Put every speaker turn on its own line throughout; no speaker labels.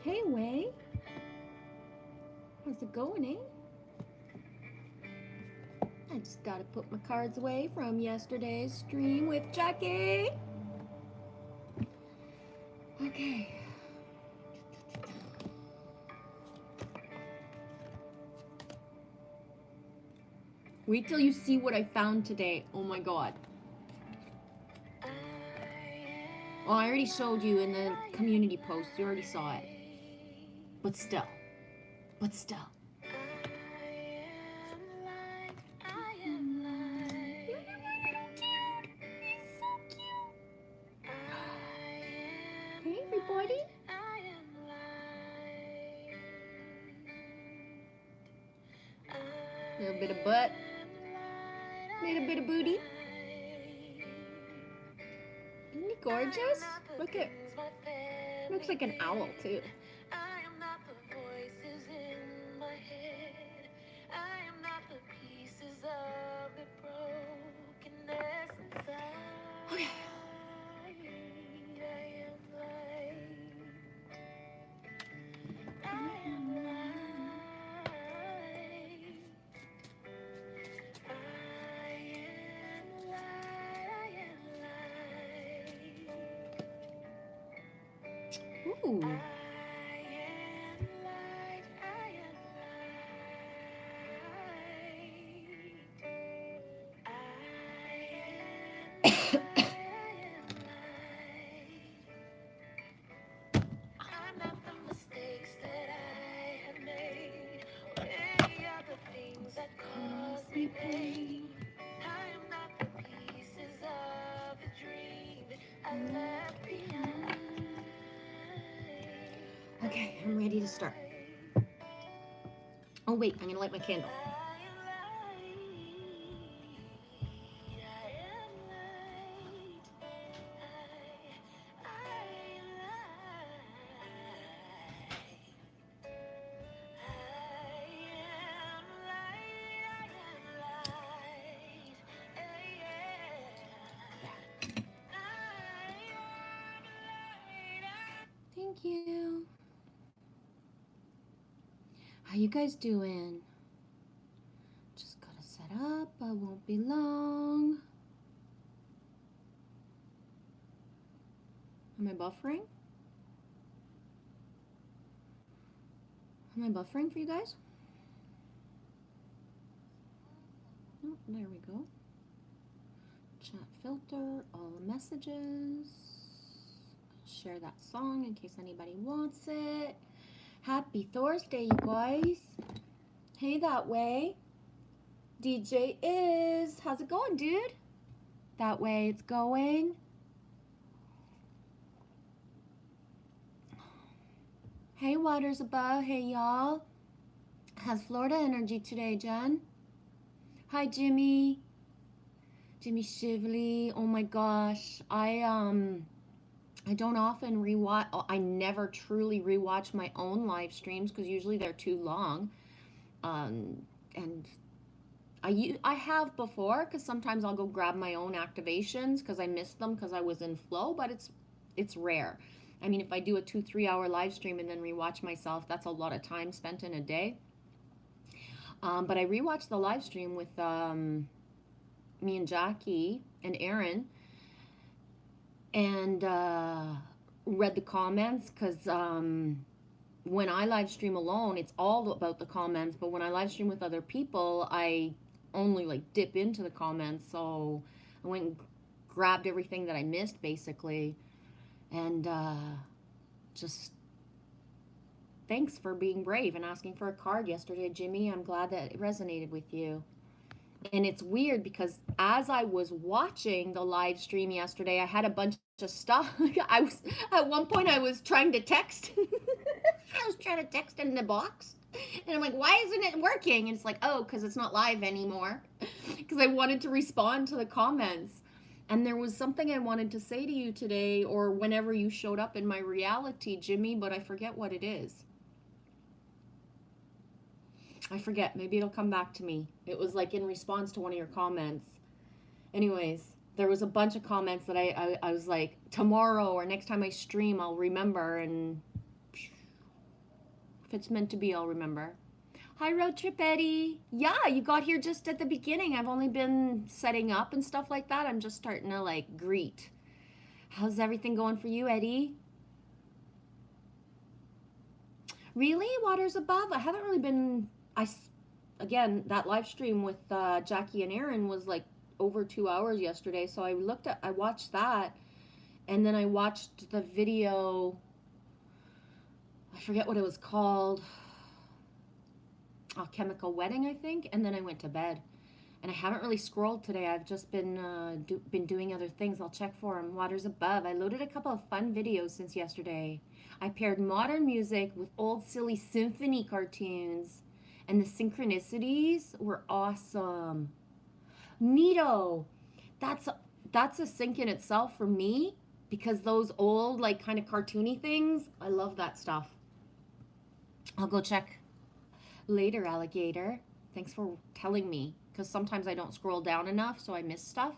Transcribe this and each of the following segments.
Hey, Way. How's it going, eh? I just gotta put my cards away from yesterday's stream with Jackie. Okay. Wait till you see what I found today. Oh my god. Well, I already showed you in the community post. You already saw it. But still. But still. Hey, everybody. A little bit of butt. Little bit of booty. Isn't he gorgeous? Look at. Looks like an owl, too. Okay. Ooh. Okay, I'm ready to start. Oh wait, I'm gonna light my candle. Thank you. How you guys doing? Just gotta set up. I won't be long. Am I buffering? Am I buffering for you guys? Oh, there we go. Chat filter, all messages. Share that song in case anybody wants it. Happy Thursday, you guys. Hey, that way. DJ is. How's it going, dude? That way it's going. Hey, waters above. Hey, y'all. Has Florida energy today, Jen? Hi, Jimmy. Jimmy Shively. Oh my gosh. I don't often rewatch. I never truly rewatch my own live streams because usually they're too long. And I have before because sometimes I'll go grab my own activations because I missed them because I was in flow, but it's rare. I mean, if I do a 2-3 hour live stream and then rewatch myself, that's a lot of time spent in a day. But I rewatched the live stream with me and Jackie and Aaron, and read the comments because when I live stream alone, it's all about the comments. But when I live stream with other people, I only like dip into the comments. So I went and grabbed everything that I missed basically, and just thanks for being brave and asking for a card yesterday, Jimmy. I'm glad that it resonated with you. And it's weird because as I was watching the live stream yesterday, I had a bunch of stuff. I was at one point I was trying to text. I was trying to text in the box. And I'm like, why isn't it working? And it's like, oh, because it's not live anymore. Because I wanted to respond to the comments. And there was something I wanted to say to you today or whenever you showed up in my reality, Jimmy, but I forget what it is. I forget. Maybe it'll come back to me. It was like in response to one of your comments. Anyways, there was a bunch of comments that I was like, tomorrow or next time I stream, I'll remember. And it's meant to be, I'll remember. Hi, Road Trip Eddie. Yeah, you got here just at the beginning. I've only been setting up and stuff like that. I'm just starting to like greet. How's everything going for you, Eddie? Really? Waters above? I haven't really been. Again, that live stream with Jackie and Aaron was like over 2 hours yesterday. So I watched that, and then I watched the video. I forget what it was called. A Chemical Wedding, I think. And then I went to bed. And I haven't really scrolled today. I've just been doing other things. I'll check for them. Waters above. I loaded a couple of fun videos since yesterday. I paired modern music with old silly symphony cartoons. And the synchronicities were awesome. Neato. That's a sync in itself for me, because those old like kind of cartoony things, I love that stuff. I'll go check later, alligator. Thanks for telling me, because sometimes I don't scroll down enough, so I miss stuff.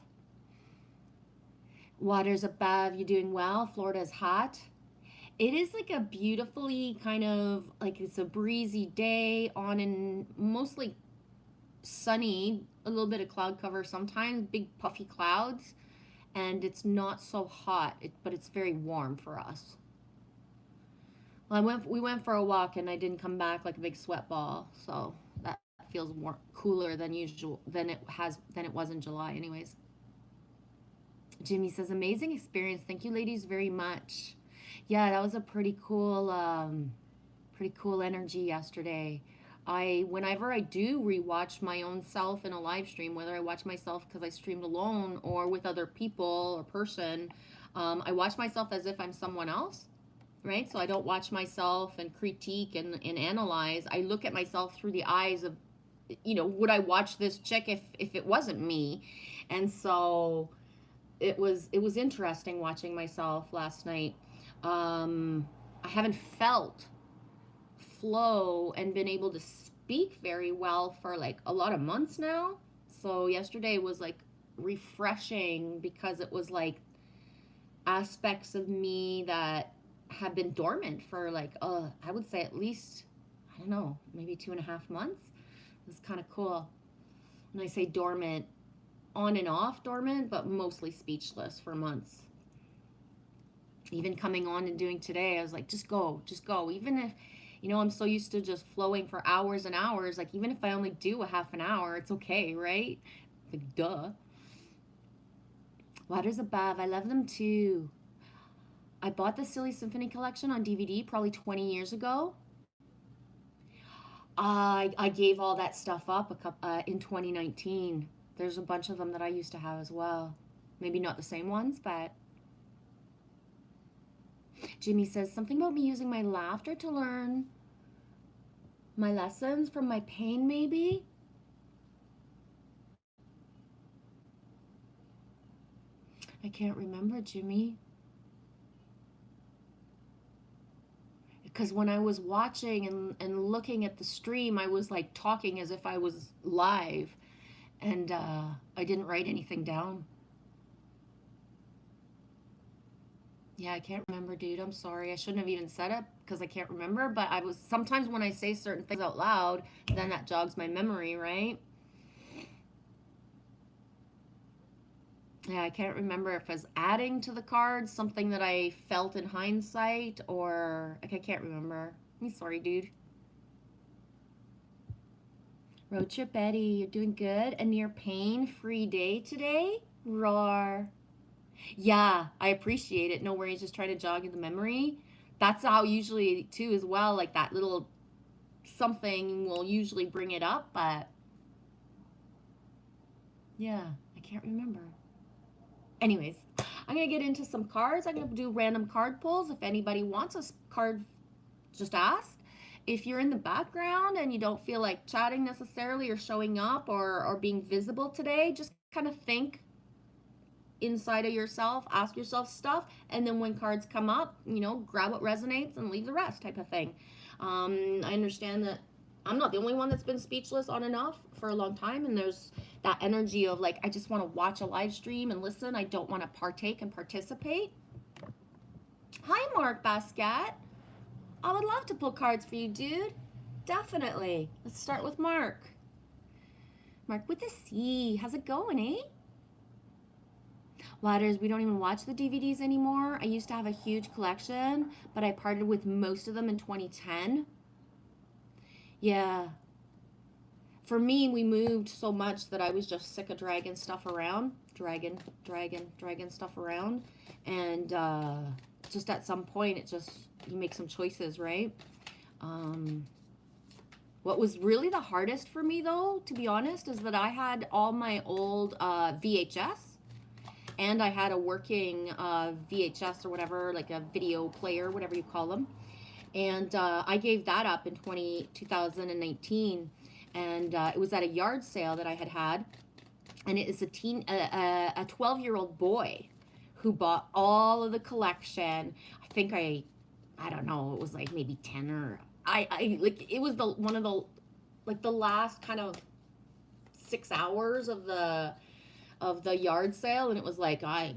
Waters above. You doing well? Florida's hot. It is like a beautifully kind of like, it's a breezy day on, and mostly sunny, a little bit of cloud cover sometimes, big puffy clouds, and it's not so hot, but it's very warm for us. Well, we went for a walk and I didn't come back like a big sweat ball, so that feels more cooler than usual than it was in July anyways. Jimmy says amazing experience. Thank you ladies very much. Yeah, that was a pretty cool energy yesterday. Whenever I do rewatch my own self in a live stream, whether I watch myself because I streamed alone or with other people or person, I watch myself as if I'm someone else, right? So I don't watch myself and critique and analyze. I look at myself through the eyes of, would I watch this chick if it wasn't me? And so it was interesting watching myself last night. I haven't felt flow and been able to speak very well for like a lot of months now. So yesterday was like refreshing, because it was like aspects of me that have been dormant for like I would say at least, I don't know, maybe 2.5 months. It was kind of cool. When I say dormant, on and off dormant, but mostly speechless for months. Even coming on and doing today, I was like, just go. Even if, I'm so used to just flowing for hours and hours. Like, even if I only do a half an hour, it's okay, right? Like, duh. Waters above. I love them too. I bought the Silly Symphony collection on DVD probably 20 years ago. I gave all that stuff up in 2019. There's a bunch of them that I used to have as well. Maybe not the same ones, but... Jimmy says, something about me using my laughter to learn my lessons from my pain, maybe? I can't remember, Jimmy. Because when I was watching and looking at the stream, I was like talking as if I was live, and I didn't write anything down. Yeah, I can't remember, dude. I'm sorry. I shouldn't have even said it because I can't remember. But sometimes when I say certain things out loud, then that jogs my memory, right? Yeah, I can't remember if I was adding to the cards something that I felt in hindsight, or like, I can't remember. I'm sorry, dude. Road Trip Eddie, you're doing good. A near pain-free day today? Roar. Yeah, I appreciate it. No worries, just trying to jog the memory. That's how usually too as well, like that little something will usually bring it up, but yeah, I can't remember. Anyways, I'm gonna get into some cards. I'm gonna do random card pulls. If anybody wants a card, just ask. If you're in the background and you don't feel like chatting necessarily or showing up or being visible today, just kind of think inside of yourself, ask yourself stuff, and then when cards come up, grab what resonates and leave the rest, type of thing. I understand that I'm not the only one that's been speechless on and off for a long time, and there's that energy of like, I just want to watch a live stream and listen. I don't want to partake and participate. Hi, Mark Basquiat. I would love to pull cards for you, dude. Definitely. Let's start with Mark. Mark with a C. How's it going, eh? Waters, we don't even watch the DVDs anymore. I used to have a huge collection, but I parted with most of them in 2010. Yeah. For me, we moved so much that I was just sick of dragging stuff around. Dragging stuff around. And just at some point, you make some choices, right? What was really the hardest for me, though, to be honest, is that I had all my old VHS, and I had a working VHS or whatever, like a video player, whatever you call them. And I gave that up in 2019, and it was at a yard sale that I had, and it is a 12-year-old boy who bought all of the collection. I think I don't know, it was like maybe 10 or I like it was one of the like the last kind of 6 hours of the yard sale, and it was like I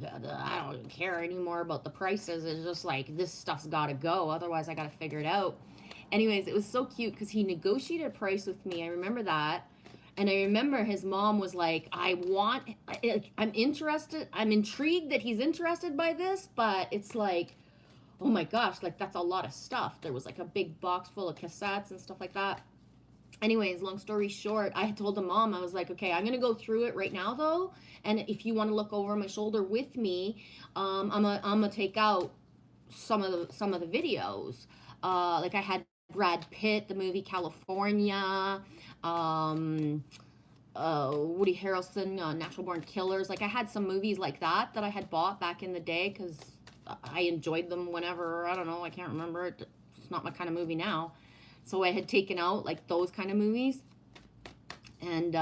don't even care anymore about the prices. It's just like this stuff's got to go, otherwise I got to figure it out. Anyways, it was so cute because he negotiated a price with me. I remember that. And I remember his mom was like, I'm interested, I'm intrigued that he's interested by this, but it's like, oh my gosh, like that's a lot of stuff. There was like a big box full of cassettes and stuff like that. Anyways, long story short, I had told the mom, I was like, okay, I'm gonna go through it right now though, and if you want to look over my shoulder with me, I'm gonna take out some of the videos. Like I had Brad Pitt, the movie California, Woody Harrelson, Natural Born Killers. Like I had some movies like that I had bought back in the day because I enjoyed them whenever. I don't know, I can't remember. It's not my kind of movie now. So I had taken out like those kind of movies, and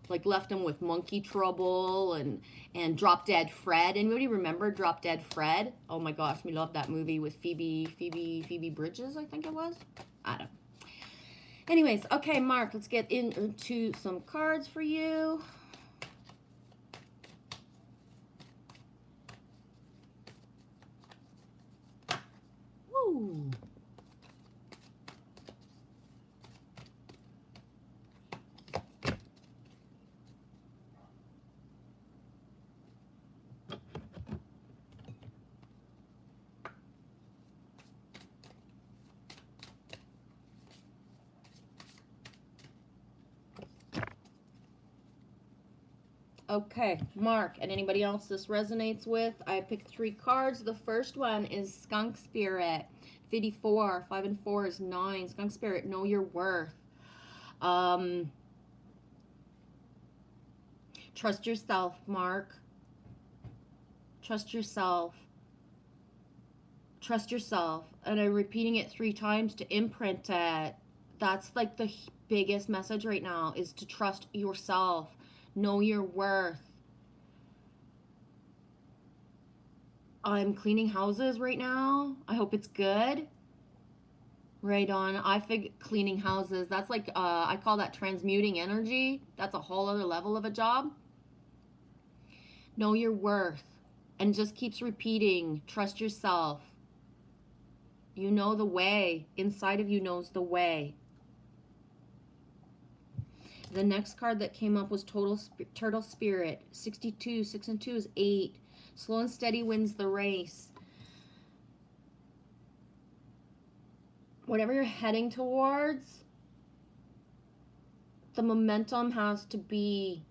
like left them with Monkey Trouble and Drop Dead Fred. Anybody remember Drop Dead Fred? Oh my gosh, we loved that movie with Phoebe Bridges, I think it was. I don't know. Anyways, okay, Mark, let's get into some cards for you. Woo. Okay, Mark, and anybody else this resonates with, I picked 3 cards. The first one is Skunk Spirit. 54, 5 and 4 is 9. Skunk Spirit, know your worth. Trust yourself, Mark. Trust yourself. Trust yourself. And I'm repeating it 3 times to imprint it. That's like the biggest message right now, is to trust yourself. Know your worth. I'm cleaning houses right now. I hope it's good. Right on. I figure cleaning houses, that's like, I call that transmuting energy. That's a whole other level of a job. Know your worth. And just keeps repeating, trust yourself. You know the way. Inside of you knows the way. The next card that came up was Turtle Spirit. 62, 6 and 2 is 8. Slow and steady wins the race. Whatever you're heading towards, the momentum has to be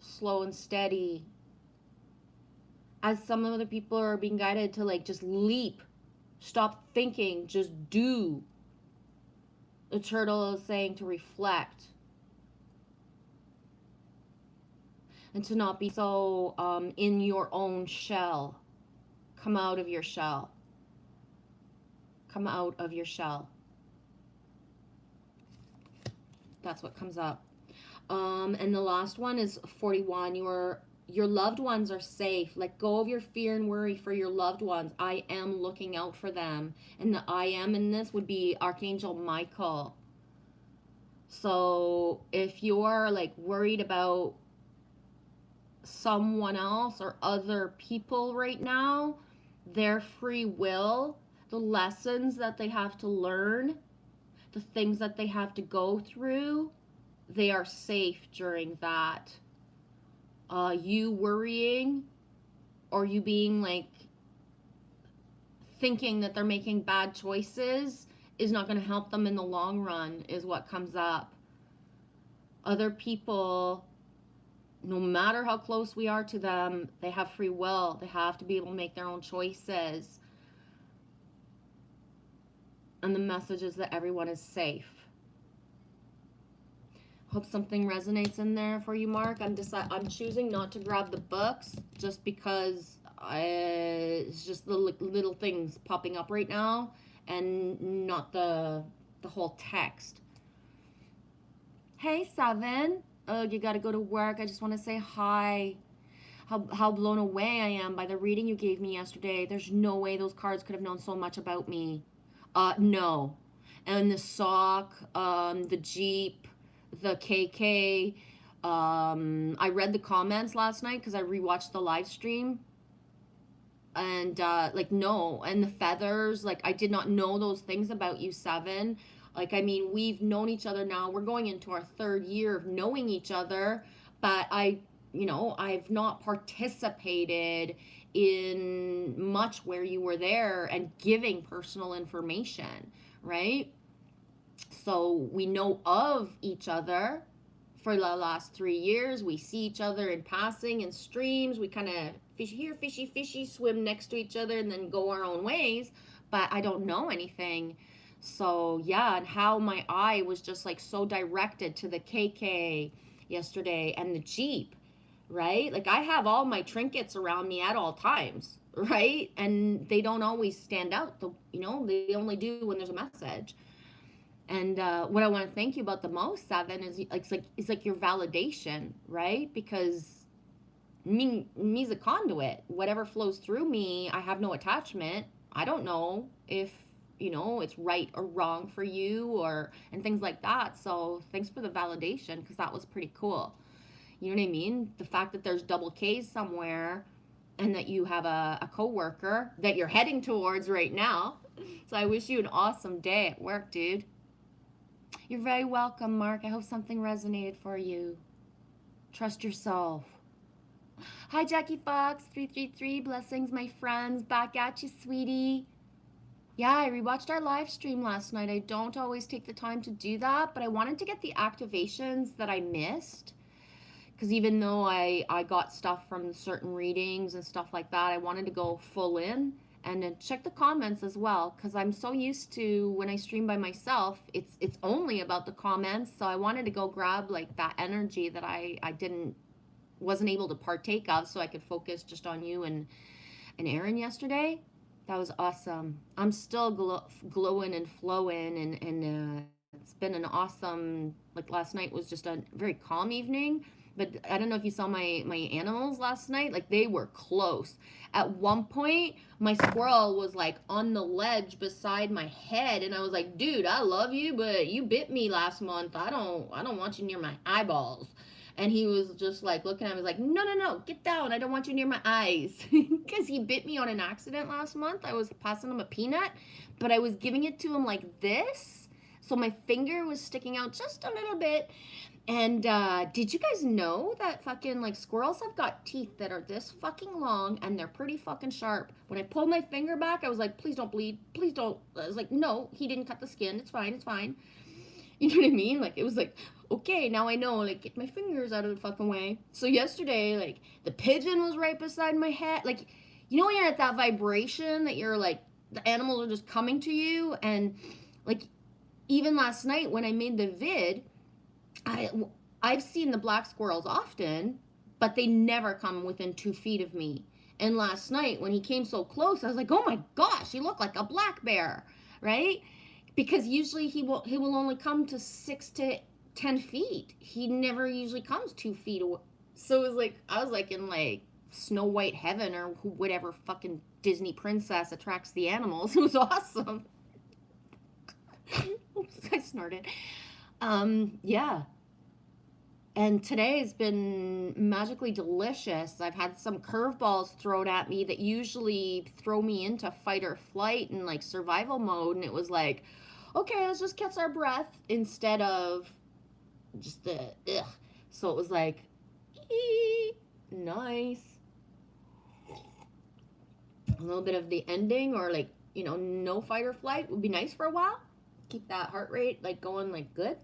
slow and steady. As some of the people are being guided to like just leap, stop thinking, just do. The turtle is saying to reflect. And to not be so in your own shell. Come out of your shell. Come out of your shell. That's what comes up. And the last one is 41. Your loved ones are safe. Let go of your fear and worry for your loved ones. I am looking out for them. And the I am in this would be Archangel Michael. So if you're like worried about someone else or other people right now, their free will, the lessons that they have to learn, the things that they have to go through, they are safe during that. You worrying or you being like thinking that they're making bad choices is not going to help them in the long run, is what comes up. Other people, no matter how close we are to them, they have free will. They have to be able to make their own choices. And the message is that everyone is safe. Hope something resonates in there for you, Mark. I'm choosing not to grab the books just because it's just the little things popping up right now, and not the whole text. Hey, Seven. Oh, you got to go to work. I just want to say hi. How blown away I am by the reading you gave me yesterday. There's no way those cards could have known so much about me. No. And the sock, the Jeep, the KK. I read the comments last night because I rewatched the live stream. And like, no. And the feathers, like, I did not know those things about you, Seven. Like, I mean, we've known each other now. We're going into our 3rd year of knowing each other. But I've not participated in much where you were there and giving personal information, right? So we know of each other for the last 3 years. We see each other in passing in streams. We kind of fish here, fishy, swim next to each other and then go our own ways. But I don't know anything. So yeah, and how my eye was just like so directed to the KK yesterday and the Jeep, right? Like, I have all my trinkets around me at all times, right? And they don't always stand out. They only do when there's a message. And what I want to thank you about the most, Seven, is it's like your validation, right? Because me's a conduit. Whatever flows through me, I have no attachment. I don't know if it's right or wrong for you and things like that. So thanks for the validation, because that was pretty cool. You know what I mean? The fact that there's double K's somewhere and that you have a coworker that you're heading towards right now. So I wish you an awesome day at work, dude. You're very welcome, Mark. I hope something resonated for you. Trust yourself. Hi, Jackie Fox 333. Blessings, my friends. Back at you, sweetie. Yeah, I rewatched our live stream last night. I don't always take the time to do that, but I wanted to get the activations that I missed. Because even though I got stuff from certain readings and stuff like that, I wanted to go full in. And then check the comments as well, because I'm so used to when I stream by myself, it's only about the comments. So I wanted to go grab like that energy that I wasn't able to partake of, so I could focus just on you and Aaron yesterday. That was awesome. I'm still glowing and flowing, and it's been an awesome, like, last night was just a very calm evening. But I don't know if you saw my animals last night. Like, they were close. At one point, my squirrel was like on the ledge beside my head, and I was like, dude, I love you, but you bit me last month. I don't want you near my eyeballs. And he was just like looking at me, like, no, get down. I don't want you near my eyes. Because he bit me on an accident last month. I was passing him a peanut, but I was giving it to him like this. So my finger was sticking out just a little bit. And did you guys know that fucking, like, squirrels have got teeth that are this fucking long, and they're pretty fucking sharp? When I pulled my finger back, I was like, please don't bleed. Please don't. I was like, no, he didn't cut the skin. It's fine. You know what I mean? Like, it was like, okay, now I know, like, get my fingers out of the fucking way. So yesterday, like, the pigeon was right beside my head. Like, you know when you're at that vibration that you're, like, the animals are just coming to you? And, like, even last night when I made the vid, I've seen the black squirrels often, but they never come within 2 feet of me. And last night when he came so close, I was like, oh my gosh, he looked like a black bear, right? Because usually he will only come to 6 to 10 feet. He never usually comes 2 feet away. So it was like, I was like in like Snow White heaven, or whatever fucking Disney princess attracts the animals. It was awesome. Oops, I snorted. Yeah. And today has been magically delicious. I've had some curveballs thrown at me that usually throw me into fight or flight and like survival mode. And it was like, okay, let's just catch our breath instead of just the ugh. So it was like, nice. A little bit of the ending, or like, no fight or flight would be nice for a while. Keep that heart rate like going like good.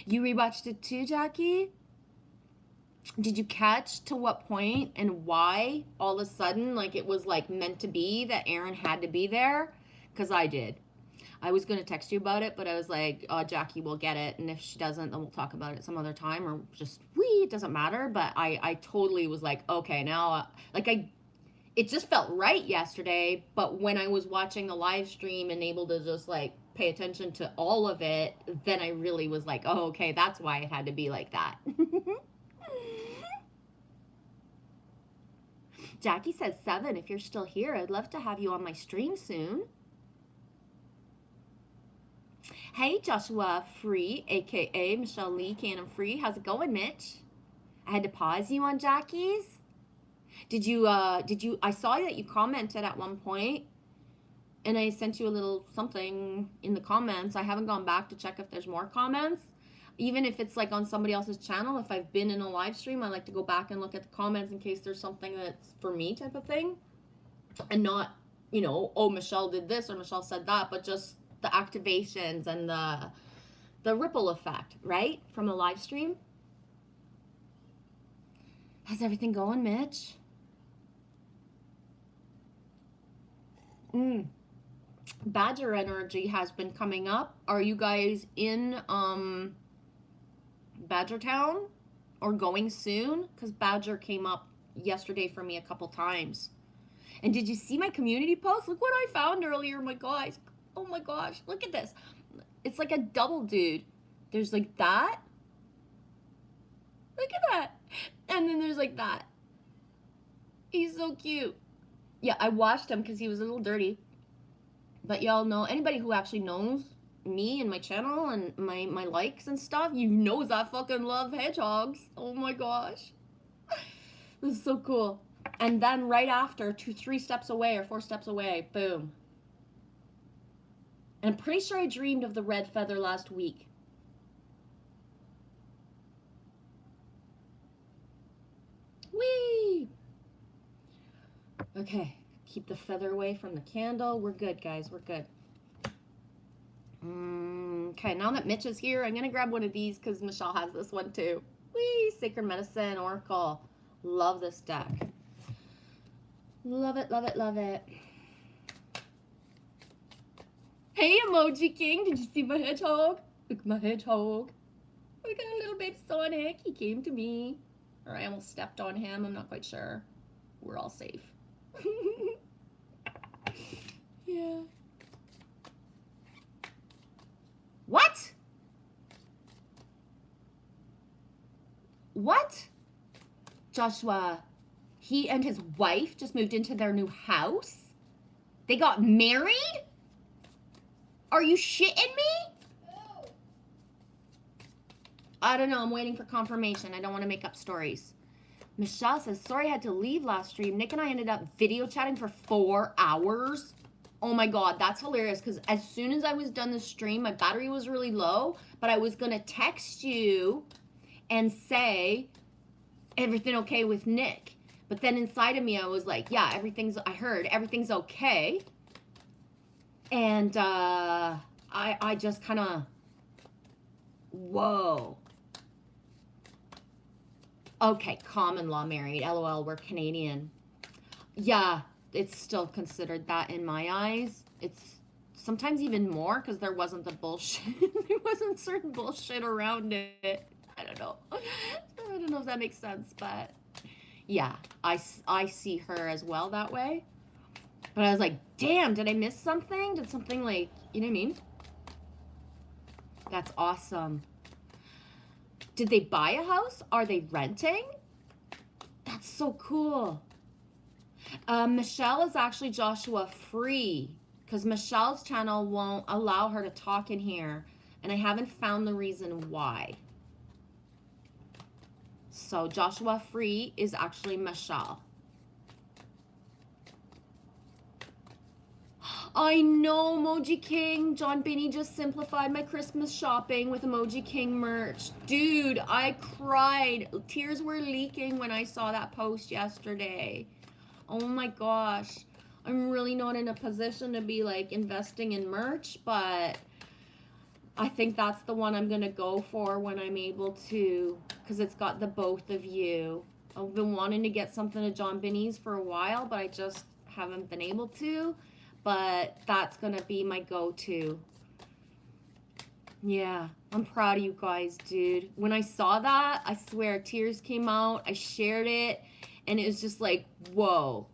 You rewatched it too, Jackie? Did you catch to what point and why all of a sudden, like, it was like meant to be that Aaron had to be there? Because I did. I was going to text you about it, but I was like, oh, Jackie will get it. And if she doesn't, then we'll talk about it some other time, or just, it doesn't matter. But I totally was like, okay, now, it just felt right yesterday. But when I was watching the live stream and able to just like pay attention to all of it, then I really was like, oh, okay, that's why it had to be like that. Jackie says 7. If you're still here, I'd love to have you on my stream soon. Hey, Joshua Free, aka Michelle Lee Cannon Free. How's it going, Mitch? I had to pause you on Jackie's. Did you, I saw that you commented at one point, and I sent you a little something in the comments. I haven't gone back to check if there's more comments. Even if it's like on somebody else's channel, if I've been in a live stream, I like to go back and look at the comments in case there's something that's for me type of thing. And not, oh, Michelle did this or Michelle said that, but just the activations and the ripple effect, right? From a live stream. How's everything going, Mitch? Badger energy has been coming up. Are you guys in Badger Town or going soon? Because Badger came up yesterday for me a couple times. And did you see my community post? Look what I found earlier, my guys. Oh my gosh, look at this. It's like a double dude. There's like that. Look at that. And then there's like that. He's so cute. Yeah, I washed him because he was a little dirty. But y'all know, anybody who actually knows me and my channel and my likes and stuff, knows I fucking love hedgehogs. Oh my gosh. This is so cool. And then right after, 3 steps away or 4 steps away, boom. And I'm pretty sure I dreamed of the red feather last week. Whee! Okay, keep the feather away from the candle. We're good, guys. We're good. Okay, now that Mitch is here, I'm going to grab one of these because Michelle has this one too. Whee! Sacred Medicine Oracle. Love this deck. Love it, love it, love it. Hey, Emoji King. Did you see my hedgehog? Look at my hedgehog. Look at little babe Sonic. He came to me. Or I almost stepped on him. I'm not quite sure. We're all safe. Yeah. What? What? Joshua, he and his wife just moved into their new house? They got married? Are you shitting me? No. I don't know. I'm waiting for confirmation. I don't want to make up stories. Michelle says, sorry I had to leave last stream. Nick and I ended up video chatting for 4 hours. Oh my God, that's hilarious. Because as soon as I was done the stream, my battery was really low. But I was going to text you and say, everything okay with Nick? But then inside of me, I was like, yeah, I heard everything's okay. And I just kind of, whoa. Okay, common law married. LOL, we're Canadian. Yeah, it's still considered that in my eyes. It's sometimes even more because there wasn't the bullshit. There wasn't certain bullshit around it. I don't know. I don't know if that makes sense, but yeah, I see her as well that way. But I was like, damn, did I miss something? Did something like, you know what I mean? That's awesome. Did they buy a house? Are they renting? That's so cool. Michelle is actually Joshua free because Michelle's channel won't allow her to talk in here, and I haven't found the reason why. So Joshua free is actually Michelle. I know, Emoji King. John Binney just simplified my Christmas shopping with Emoji King merch. Dude, I cried. Tears were leaking when I saw that post yesterday. Oh my gosh. I'm really not in a position to be like investing in merch, but I think that's the one I'm going to go for when I'm able to, because it's got the both of you. I've been wanting to get something to John Binney's for a while, but I just haven't been able to. But that's going to be my go-to. Yeah, I'm proud of you guys, dude. When I saw that, I swear tears came out. I shared it, and it was just like, whoa.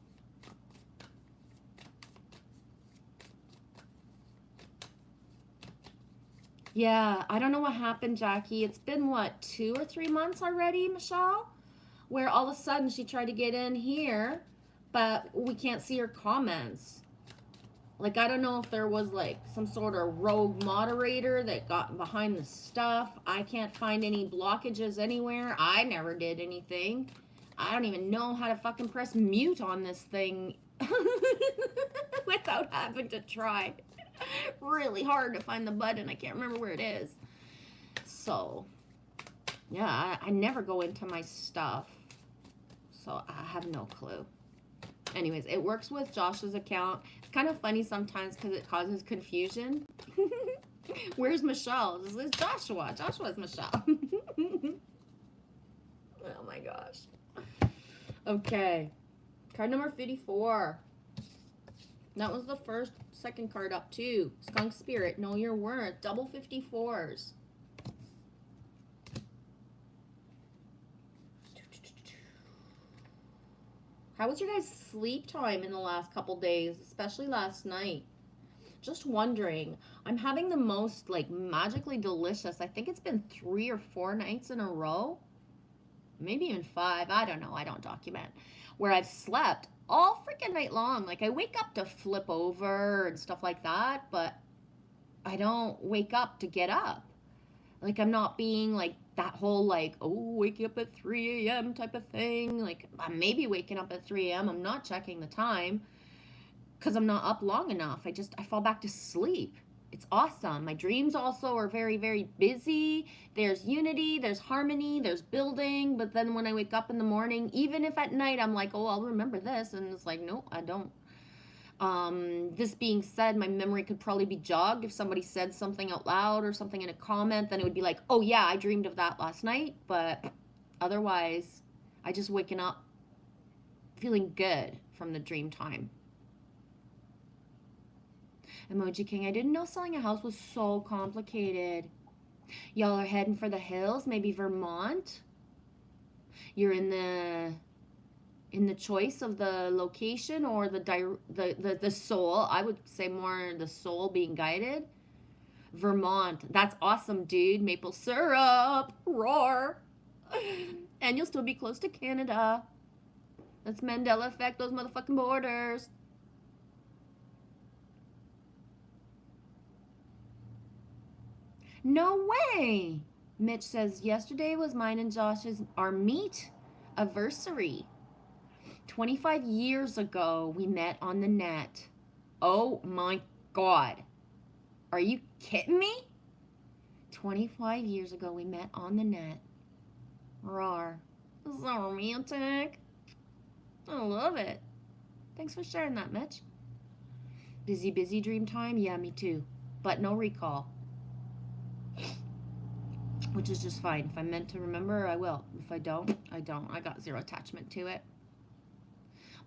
Yeah, I don't know what happened, Jackie. It's been, what, 2 or 3 months already, Michelle? Where all of a sudden she tried to get in here, but we can't see her comments. Like, I don't know if there was, like, some sort of rogue moderator that got behind the stuff. I can't find any blockages anywhere. I never did anything. I don't even know how to fucking press mute on this thing without having to try really hard to find the button. I can't remember where it is. So, yeah, I never go into my stuff. So, I have no clue. Anyways, it works with Josh's account. It's kind of funny sometimes because it causes confusion. Where's Michelle? This is Joshua. Joshua's Michelle. Oh my gosh. Okay. Card number 54. That was the second card up too. Skunk Spirit, know your worth. Double 54s. How was your guys' sleep time in the last couple days, especially last night? Just wondering. I'm having the most, like, magically delicious. I think it's been 3 or 4 nights in a row. Maybe even 5. I don't know. I don't document. Where I've slept all freaking night long. Like, I wake up to flip over and stuff like that, but I don't wake up to get up. Like, I'm not being, like, that whole, like, oh, waking up at 3 a.m. type of thing. Like, I may be waking up at 3 a.m. I'm not checking the time because I'm not up long enough. I fall back to sleep. It's awesome. My dreams also are very, very busy. There's unity, there's harmony, there's building. But then when I wake up in the morning, even if at night I'm like, oh, I'll remember this. And it's like, no, I don't. This being said, my memory could probably be jogged if somebody said something out loud or something in a comment. Then it would be like, oh yeah, I dreamed of that last night. But otherwise, I just waking up feeling good from the dream time. Emoji King, I didn't know selling a house was so complicated. Y'all are heading for the hills, maybe Vermont. You're in the choice of the location or the soul. I would say more the soul being guided. Vermont. That's awesome, dude. Maple syrup. Roar. And you'll still be close to Canada. Let's Mandela effect those motherfucking borders. No way. Mitch says, yesterday was mine and Josh's our meet anniversary. 25 years ago, we met on the net. Oh my God. Are you kidding me? 25 years ago, we met on the net. Roar. So romantic. I love it. Thanks for sharing that, Mitch. Busy dream time? Yeah, me too. But no recall. Which is just fine. If I'm meant to remember, I will. If I don't, I don't. I got zero attachment to it.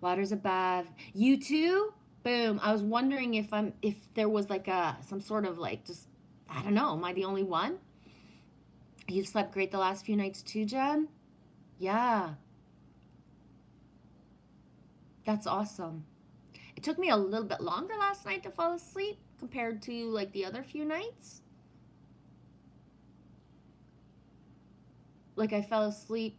Water's a bath. You too? Boom. I was wondering if there was like some sort of like just, I don't know. Am I the only one? You slept great the last few nights too, Jen? Yeah. That's awesome. It took me a little bit longer last night to fall asleep compared to like the other few nights. Like I fell asleep,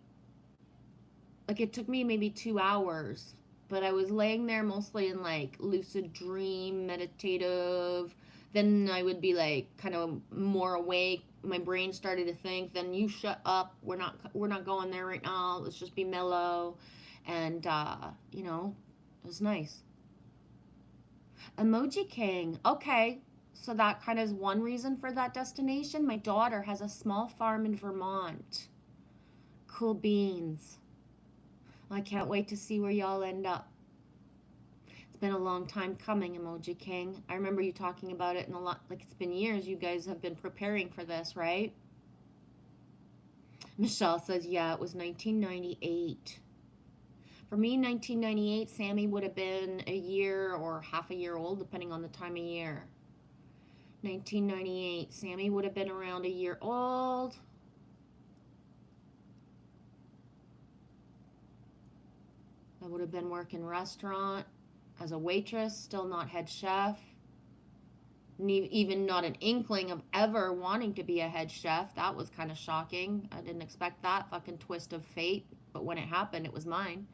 like it took me maybe 2 hours but I was laying there mostly in like lucid dream, meditative. Then I would be like kind of more awake. My brain started to think, then you shut up. We're not going there right now. Let's just be mellow. And you know, it was nice. Emoji King. Okay. So that kind of is one reason for that destination. My daughter has a small farm in Vermont. Cool beans. I can't wait to see where y'all end up. It's been a long time coming, Emoji King. I remember you talking about it in a lot, like it's been years. You guys have been preparing for this, right? Michelle says, yeah, it was 1998. For me, 1998, Sammy would have been a year or half a year old, depending on the time of year. 1998, Sammy would have been around a year old. I would have been working restaurant as a waitress, still not head chef. Even not an inkling of ever wanting to be a head chef. That was kind of shocking. I didn't expect that fucking twist of fate. But when it happened, it was mine.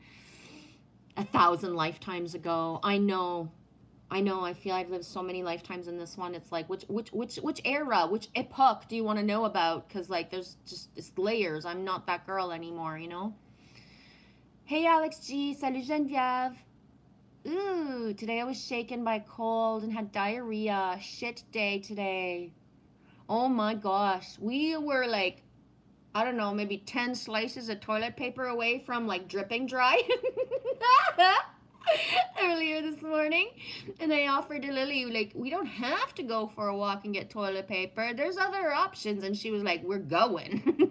1,000 lifetimes ago. I know. I feel I've lived so many lifetimes in this one. It's like, which era, which epoch do you want to know about? Because, like, there's just, it's layers. I'm not that girl anymore, you know? Hey, Alex G. Salut, Geneviève. Ooh, today I was shaken by cold and had diarrhea. Shit day today. Oh my gosh. We were like, I don't know, maybe 10 slices of toilet paper away from like dripping dry earlier this morning. And I offered to Lily, like, we don't have to go for a walk and get toilet paper. There's other options. And she was like, we're going.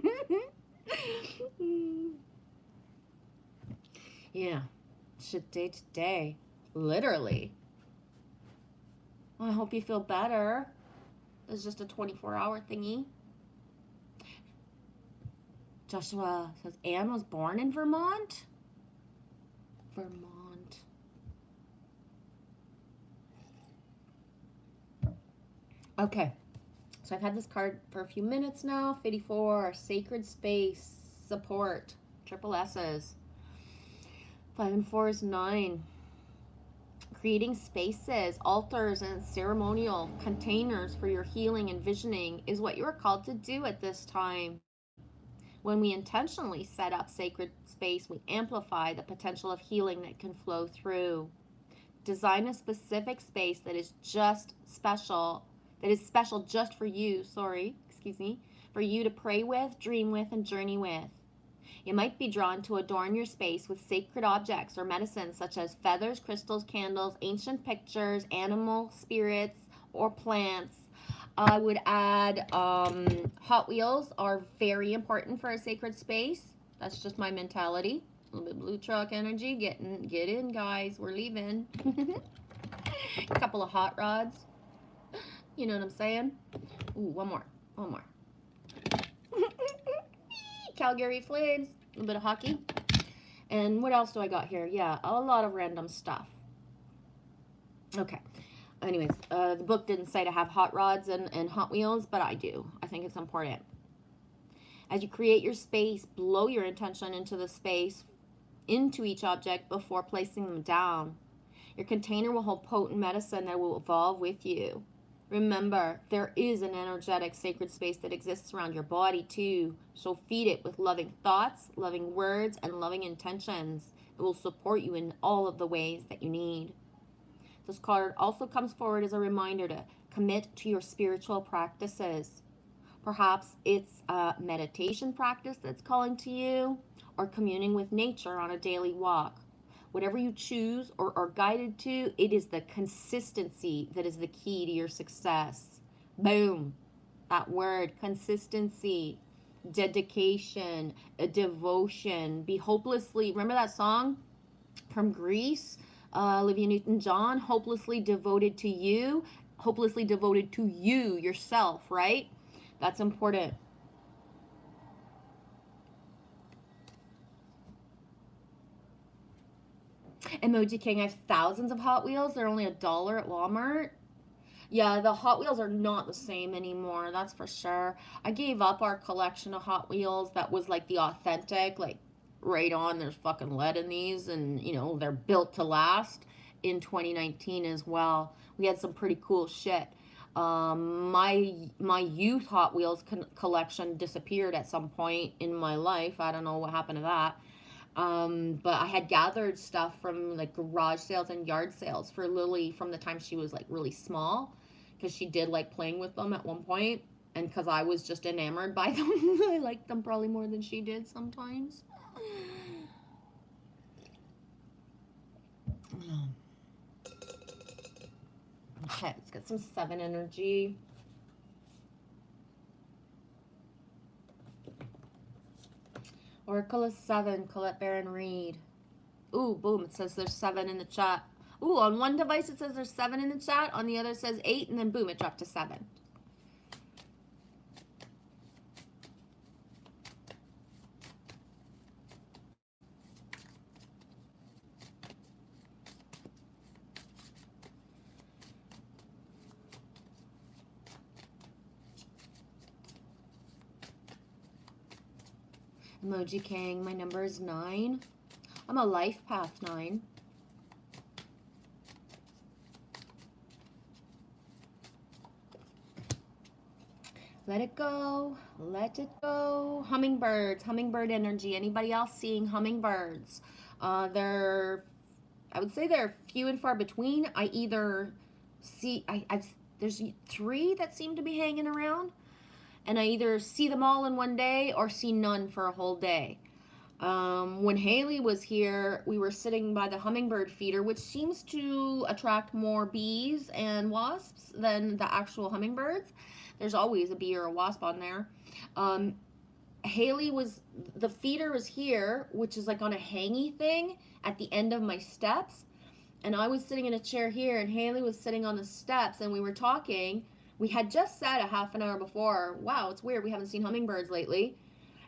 Yeah. Shit day today. Literally. Well, I hope you feel better. It's just a 24-hour thingy. Joshua says, Anne was born in Vermont? Vermont. Okay. So I've had this card for a few minutes now. 54, sacred space, support, triple S's. 5 and 4 is 9. Creating spaces, altars, and ceremonial containers for your healing and visioning is what you are called to do at this time. When we intentionally set up sacred space, we amplify the potential of healing that can flow through. Design a specific space that is special just for you, for you to pray with, dream with, and journey with. You might be drawn to adorn your space with sacred objects or medicines such as feathers, crystals, candles, ancient pictures, animal spirits, or plants. I would add Hot Wheels are very important for a sacred space. That's just my mentality. A little bit blue truck energy. Get in, guys. We're leaving. A couple of hot rods. You know what I'm saying? Ooh, one more. Calgary Flames, a little bit of hockey. And what else do I got here? Yeah, a lot of random stuff. Okay. Anyways, the book didn't say to have hot rods and Hot Wheels, but I do. I think it's important. As you create your space, blow your intention into the space, into each object before placing them down. Your container will hold potent medicine that will evolve with you. Remember, there is an energetic sacred space that exists around your body too. So feed it with loving thoughts, loving words, and loving intentions. It will support you in all of the ways that you need. This card also comes forward as a reminder to commit to your spiritual practices. Perhaps it's a meditation practice that's calling to you, or communing with nature on a daily walk. Whatever you choose or are guided to, it is the consistency that is the key to your success. Boom. That word, consistency, dedication, a devotion. Be hopelessly, remember that song from Greece? Olivia Newton-John, hopelessly devoted to you, yourself, right? That's important. Emoji King, I have thousands of Hot Wheels. They're only $1 at Walmart. Yeah, the Hot Wheels are not the same anymore, that's for sure. I gave up our collection of Hot Wheels that was like the authentic, like right on. There's fucking lead in these, and you know, they're built to last. In 2019 as well, we had some pretty cool shit. My youth Hot Wheels collection disappeared at some point in my life. I don't know what happened to that. But I had gathered stuff from like garage sales and yard sales for Lily from the time she was like really small, because she did like playing with them at one point, and because I was just enamored by them. I liked them probably more than she did sometimes. Okay, let's get some 7 energy. Oracle is 7, Colette Baron Reed. Ooh, boom, it says there's 7 in the chat. Ooh, on one device it says there's 7 in the chat, on the other it says 8, and then boom, it dropped to 7. Emoji King, my number is 9. I'm a life path 9. Let it go. Let it go. Hummingbirds. Hummingbird energy. Anybody else seeing hummingbirds? I would say they're few and far between. I either see, there's 3 that seem to be hanging around, and I either see them all in one day or see none for a whole day. When Haley was here, we were sitting by the hummingbird feeder, which seems to attract more bees and wasps than the actual hummingbirds. There's always a bee or a wasp on there. The feeder was here, which is like on a hangy thing at the end of my steps. And I was sitting in a chair here, and Haley was sitting on the steps, and we were talking. We had just said a half an hour before, wow, it's weird, we haven't seen hummingbirds lately.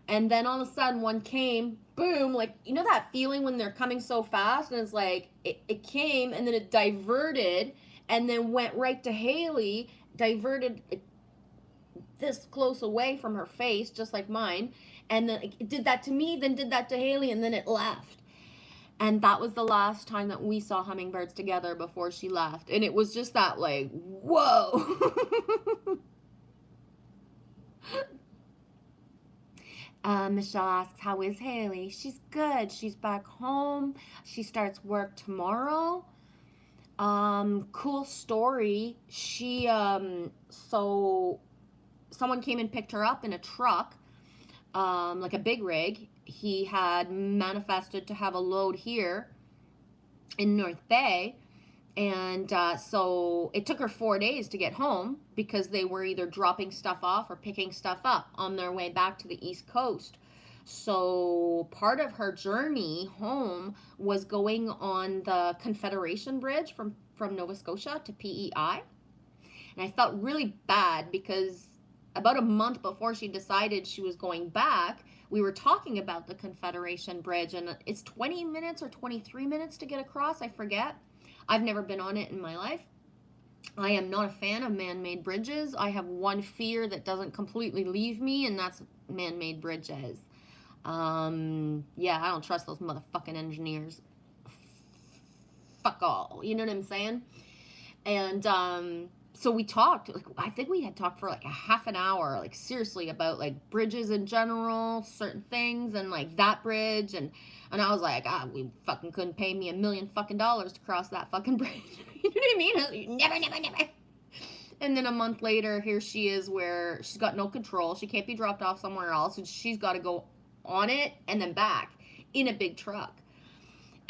And then all of a sudden one came, boom, like, you know that feeling when they're coming so fast, and it's like, it came, and then it diverted, and then went right to Haley, diverted this close away from her face, just like mine, and then it did that to me, then did that to Haley, and then it left. And that was the last time that we saw hummingbirds together before she left. And it was just that, like, whoa. Michelle asks, how is Haley? She's good. She's back home. She starts work tomorrow. Cool story. So someone came and picked her up in a truck, like a big rig. He had manifested to have a load here in North Bay, and so it took her 4 days to get home, because they were either dropping stuff off or picking stuff up on their way back to the East Coast. So part of her journey home was going on the Confederation Bridge from Nova Scotia to PEI. And I felt really bad, because about a month before she decided she was going back, we were talking about the Confederation Bridge, and it's 20 minutes or 23 minutes to get across, I forget. I've never been on it in my life. I am not a fan of man-made bridges. I have one fear that doesn't completely leave me, and that's man-made bridges. Yeah, I don't trust those motherfucking engineers. Fuck all, you know what I'm saying? And so we talked, like, I think we had talked for like a half an hour, like seriously, about like bridges in general, certain things, and like that bridge, and I was like, we fucking couldn't pay me $1 million fucking dollars to cross that fucking bridge. You know what I mean? I was like, never. And then a month later, here she is, where she's got no control. She can't be dropped off somewhere else, and she's got to go on it and then back in a big truck.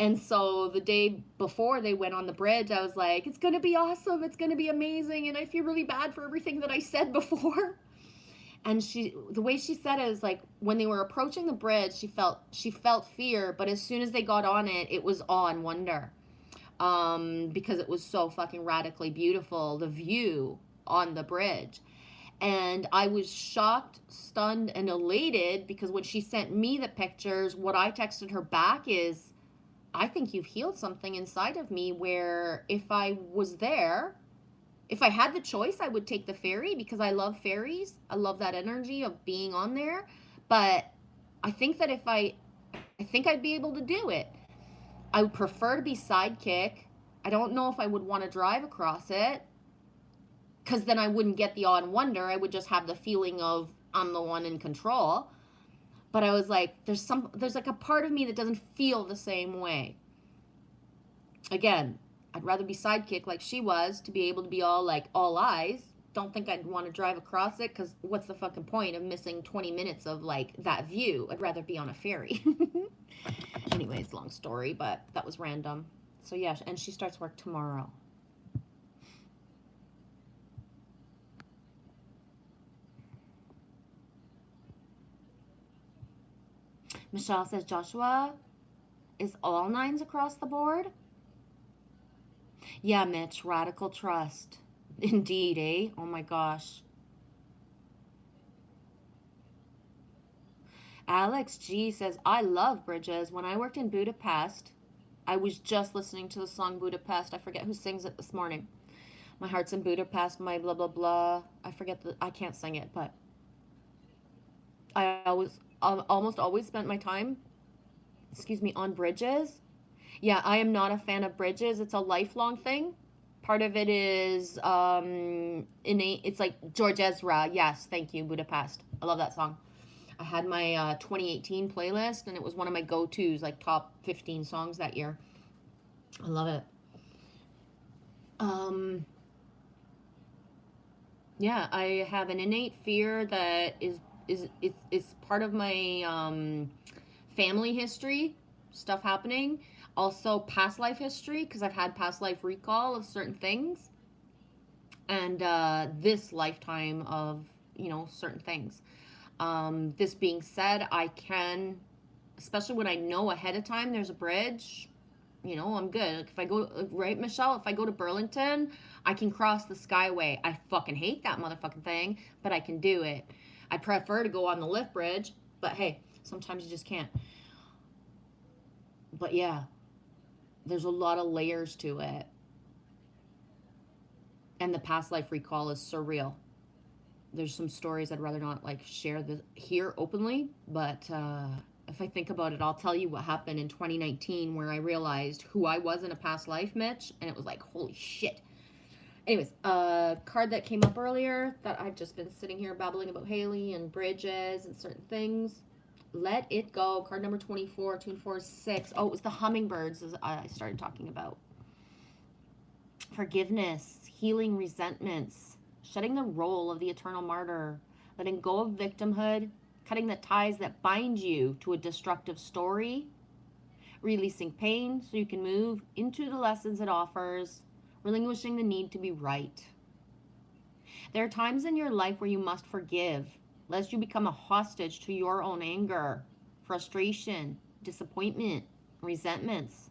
And so the day before they went on the bridge, I was like, it's going to be awesome. It's going to be amazing. And I feel really bad for everything that I said before. And the way she said it is like, when they were approaching the bridge, she felt fear. But as soon as they got on it, it was awe and wonder. Because it was so fucking radically beautiful, the view on the bridge. And I was shocked, stunned, and elated, because when she sent me the pictures, what I texted her back is, I think you've healed something inside of me, where if I was there, if I had the choice, I would take the ferry, because I love ferries. I love that energy of being on there. But I think that if I I think I'd be able to do it. I would prefer to be sidekick. I don't know if I would want to drive across it, because then I wouldn't get the awe and wonder. I would just have the feeling of I'm the one in control. But I was like, there's like a part of me that doesn't feel the same way. Again, I'd rather be sidekick like she was, to be able to be all like all eyes. Don't think I'd want to drive across it, because what's the fucking point of missing 20 minutes of like that view? I'd rather be on a ferry. Anyways, long story, but that was random. So yeah, and she starts work tomorrow. Michelle says, Joshua, is all nines across the board? Yeah, Mitch, radical trust. Indeed, eh? Oh my gosh. Alex G says, I love bridges. When I worked in Budapest, I was just listening to the song Budapest. I forget who sings it this morning. My heart's in Budapest, my blah, blah, blah. I can't sing it, but I almost always spent my time, on bridges. Yeah, I am not a fan of bridges. It's a lifelong thing. Part of it is innate. It's like George Ezra. Yes, thank you, Budapest. I love that song. I had my 2018 playlist, and it was one of my go-tos, like top 15 songs that year. I love it. Yeah, I have an innate fear that is part of my family history, stuff happening. Also, past life history, because I've had past life recall of certain things, and this lifetime of certain things. This being said, I can, especially when I know ahead of time there's a bridge, I'm good. Like if I go, right, Michelle, if I go to Burlington, I can cross the Skyway. I fucking hate that motherfucking thing, but I can do it. I prefer to go on the lift bridge, but hey, sometimes you just can't. But yeah, there's a lot of layers to it. And the past life recall is surreal. There's some stories I'd rather not like share here openly, but if I think about it, I'll tell you what happened in 2019, where I realized who I was in a past life, Mitch, and it was like, holy shit. Anyways, card that came up earlier that I've just been sitting here babbling about Haley and bridges and certain things. Let it go. Card number 24, 246. Oh, it was the hummingbirds as I started talking about. Forgiveness, healing resentments, shedding the role of the eternal martyr, letting go of victimhood, cutting the ties that bind you to a destructive story, releasing pain so you can move into the lessons it offers, relinquishing the need to be right. There are times in your life where you must forgive, lest you become a hostage to your own anger, frustration, disappointment, resentments.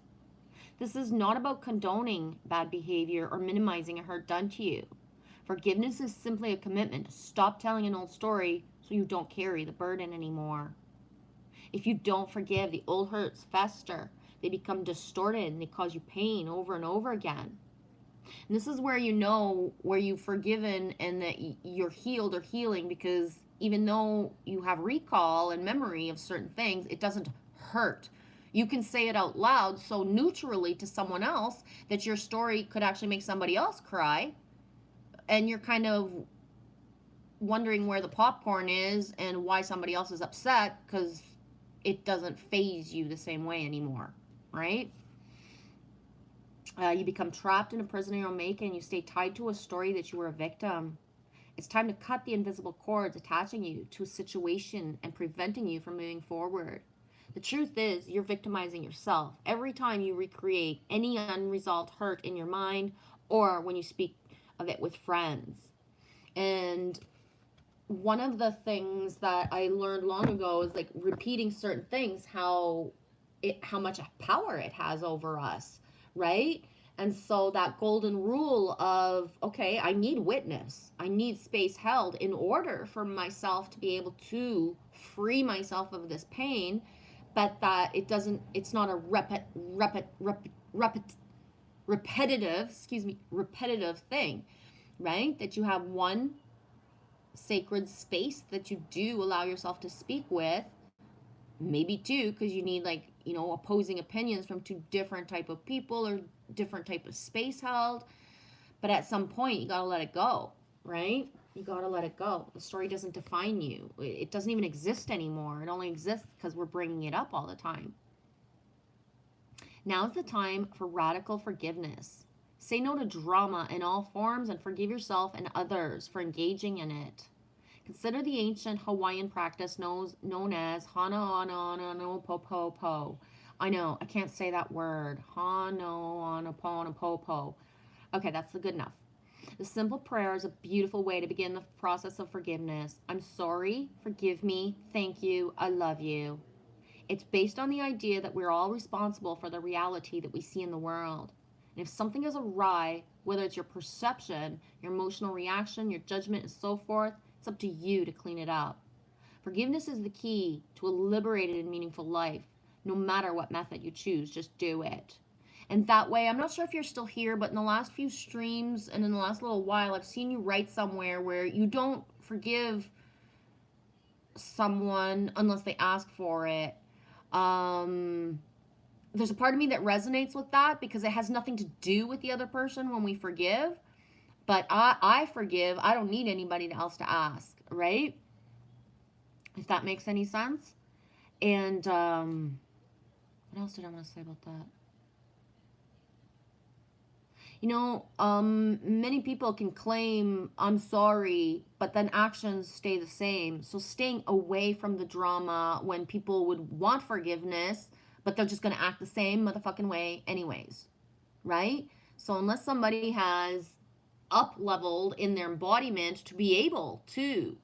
This is not about condoning bad behavior or minimizing a hurt done to you. Forgiveness is simply a commitment to stop telling an old story so you don't carry the burden anymore. If you don't forgive, the old hurts fester. They become distorted and they cause you pain over and over again. And this is where you know where you've forgiven and that you're healed or healing, because even though you have recall and memory of certain things, it doesn't hurt. You can say it out loud so neutrally to someone else that your story could actually make somebody else cry. And you're kind of wondering where the popcorn is and why somebody else is upset, because it doesn't faze you the same way anymore, right? You become trapped in a prison of your own making, and you stay tied to a story that you were a victim. It's time to cut the invisible cords attaching you to a situation and preventing you from moving forward. The truth is, you're victimizing yourself every time you recreate any unresolved hurt in your mind or when you speak of it with friends. And one of the things that I learned long ago is like repeating certain things, how much power it has over us, right? And so that golden rule of, okay, I need witness, I need space held in order for myself to be able to free myself of this pain, but that it's not a repetitive thing, right? That you have one sacred space that you do allow yourself to speak with, Maybe two, because you need, like, opposing opinions from two different type of people or different type of space held. But at some point, you gotta let it go, right? You gotta let it go. The story doesn't define you. It doesn't even exist anymore. It only exists because we're bringing it up all the time. Now's the time for radical forgiveness. Say no to drama in all forms and forgive yourself and others for engaging in it. Consider the ancient Hawaiian practice known as Hana Ana Ana no Po Po Po. I know, I can't say that word. Hana Ana Po Ana Po Po. Okay, that's good enough. The simple prayer is a beautiful way to begin the process of forgiveness. I'm sorry, forgive me, thank you, I love you. It's based on the idea that we're all responsible for the reality that we see in the world. And if something is awry, whether it's your perception, your emotional reaction, your judgment, and so forth, it's up to you to clean it up. Forgiveness is the key to a liberated and meaningful life. No matter what method you choose, just do it. And that way, I'm not sure if you're still here, but in the last few streams and in the last little while, I've seen you write somewhere where you don't forgive someone unless they ask for it. There's a part of me that resonates with that because it has nothing to do with the other person when we forgive. But I forgive. I don't need anybody else to ask, right? If that makes any sense. And what else did I want to say about that? Many people can claim I'm sorry, but then actions stay the same. So staying away from the drama when people would want forgiveness, but they're just going to act the same motherfucking way anyways, right? So unless somebody has up-leveled in their embodiment to be able to,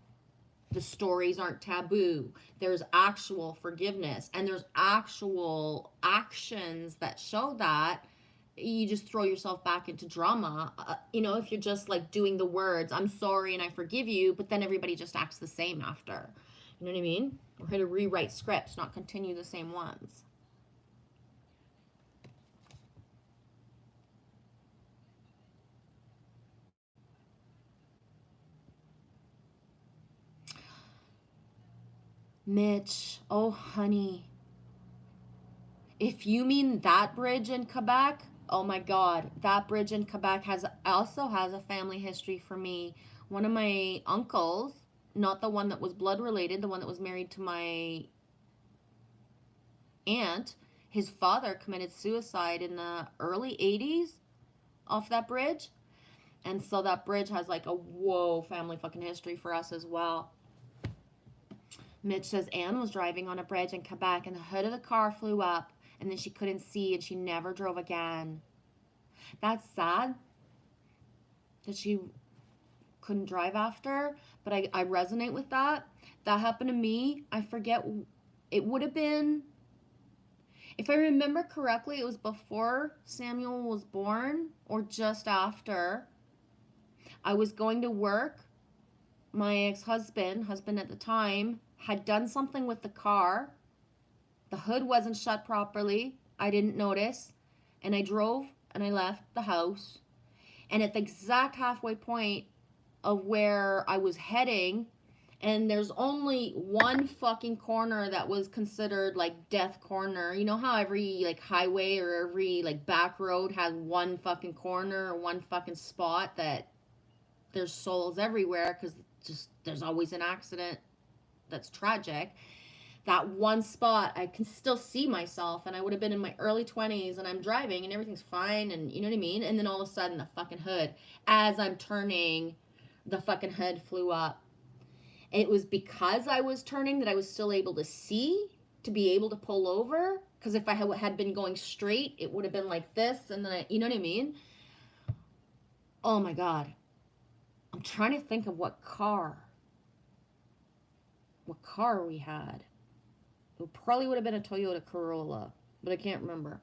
the stories aren't taboo. There's actual forgiveness, and there's actual actions that show that. You just throw yourself back into drama. If you're just like doing the words, I'm sorry and I forgive you, but then everybody just acts the same after. You know what I mean? We're here to rewrite scripts, not continue the same ones. Mitch, oh honey. If you mean that bridge in Quebec, oh my God, that bridge in Quebec also has a family history for me. One of my uncles, not the one that was blood related, the one that was married to my aunt, his father committed suicide in the early 80s off that bridge. And so that bridge has like a whoa family fucking history for us as well. Mitch says Anne was driving on a bridge in Quebec and the hood of the car flew up and then she couldn't see and she never drove again. That's sad that she couldn't drive after, but I resonate with that. That happened to me. I forget, it would have been, if I remember correctly, it was before Samuel was born or just after. I was going to work. My ex-husband at the time, had done something with the car. The hood wasn't shut properly. I didn't notice. And I drove and I left the house. And at the exact halfway point of where I was heading, and there's only one fucking corner that was considered like death corner. You know how every like highway or every like back road has one fucking corner or one fucking spot that there's souls everywhere because just there's always an accident that's tragic. That one spot, I can still see myself, and I would have been in my early 20s, and I'm driving, and everything's fine, and you know what I mean? And then all of a sudden, the fucking hood, as I'm turning, the fucking hood flew up. It was because I was turning that I was still able to see, to be able to pull over, because if I had been going straight, it would have been like this, and then you know what I mean? Oh my God. I'm trying to think of what car we had. It probably would have been a Toyota Corolla, but I can't remember.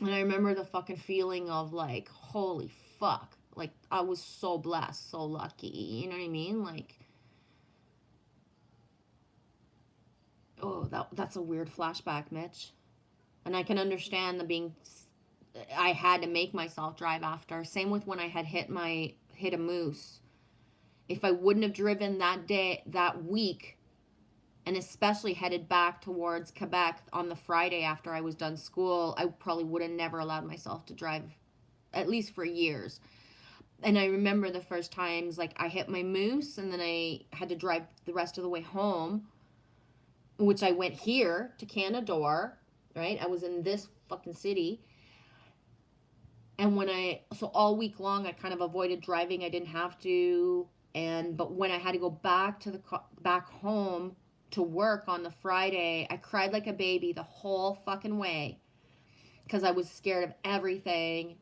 And I remember the fucking feeling of like, holy fuck. Like, I was so blessed, so lucky. You know what I mean? Like, oh, that's a weird flashback, Mitch. And I can understand I had to make myself drive after. Same with when I had hit a moose. If I wouldn't have driven that day, that week, and especially headed back towards Quebec on the Friday after I was done school, I probably would have never allowed myself to drive, at least for years. And I remember the first times, like, I hit my moose and then I had to drive the rest of the way home, which I went here to Canadore, right? I was in this fucking city. And so all week long, I kind of avoided driving. I didn't have to. But when I had to go back to back home to work on the Friday, I cried like a baby the whole fucking way because I was scared of everything.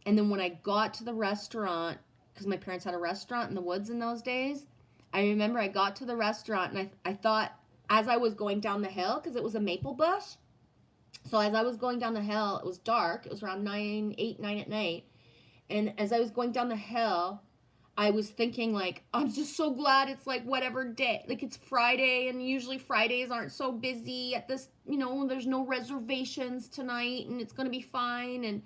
And then when I got to the restaurant, because my parents had a restaurant in the woods in those days, I remember I got to the restaurant and I thought, as I was going down the hill, because it was a maple bush, so as I was going down the hill, it was dark. It was around 8, 9 at night. And as I was going down the hill, I was thinking, like, I'm just so glad it's, like, whatever day. Like, it's Friday, and usually Fridays aren't so busy at this, there's no reservations tonight, and it's going to be fine. And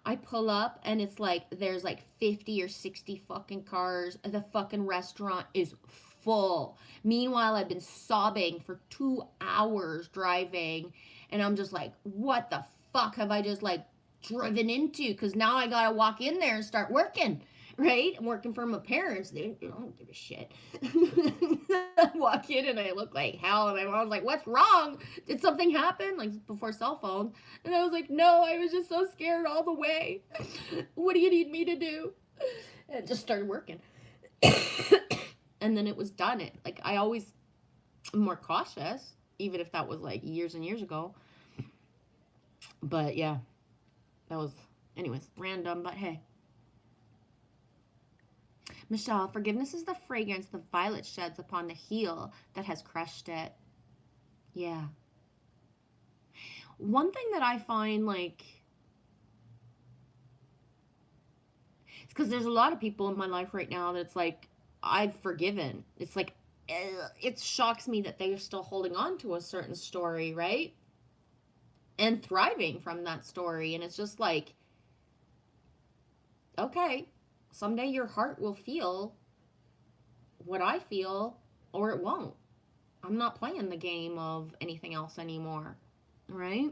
I pull up, and it's like, there's, like, 50 or 60 fucking cars. The fucking restaurant is full. Meanwhile, I've been sobbing for 2 hours driving, and I'm just like, what the fuck have I just, like, driven into? Because now I gotta walk in there and start working, right? I'm working for my parents. They don't give a shit. I walk in and I look like hell, and my mom's like, what's wrong? Did something happen? Like, before cell phones. And I was like, no, I was just so scared all the way. What do you need me to do? And just started working. And then it was done. I always am more cautious, even if that was like years and years ago. But yeah, that was, anyways, random, but hey. Michelle, forgiveness is the fragrance the violet sheds upon the heel that has crushed it. Yeah. One thing that I find, like, it's because there's a lot of people in my life right now that's like, I've forgiven. It's like, it shocks me that they're still holding on to a certain story, right? And thriving from that story. And it's just like, okay, someday your heart will feel what I feel, or it won't. I'm not playing the game of anything else anymore, right?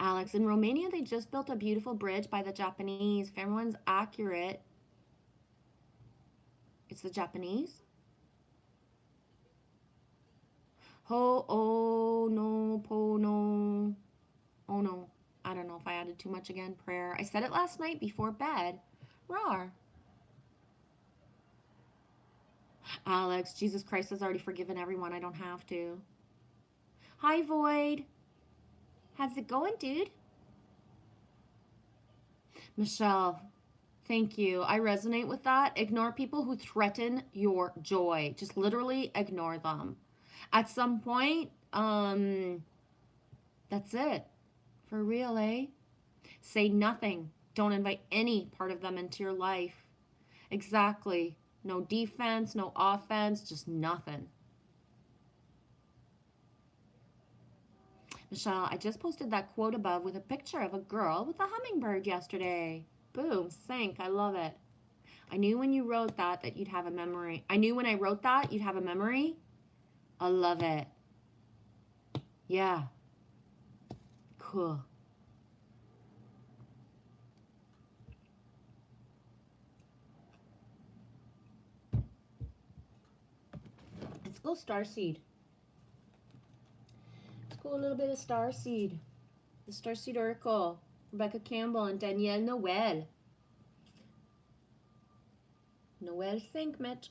Alex, in Romania, they just built a beautiful bridge by the Japanese. If everyone's accurate, it's the Japanese. Ho, oh, no, po, no. Oh, no. I don't know if I added too much again. Prayer. I said it last night before bed. Rawr. Alex, Jesus Christ has already forgiven everyone. I don't have to. Hi, Void. How's it going, dude? Michelle, thank you. I resonate with that. Ignore people who threaten your joy. Just literally ignore them. At some point, that's it. For real, eh? Say nothing. Don't invite any part of them into your life. Exactly. No defense, no offense, just nothing. Michelle, I just posted that quote above with a picture of a girl with a hummingbird yesterday. Boom, sync. I love it. I knew when you wrote that you'd have a memory. I knew when I wrote that you'd have a memory. I love it. Yeah. Cool. Let's go Starseed. Let's go a little bit of Starseed. The Starseed Oracle. Rebecca Campbell and Danielle Noel. Noel Sinkmet.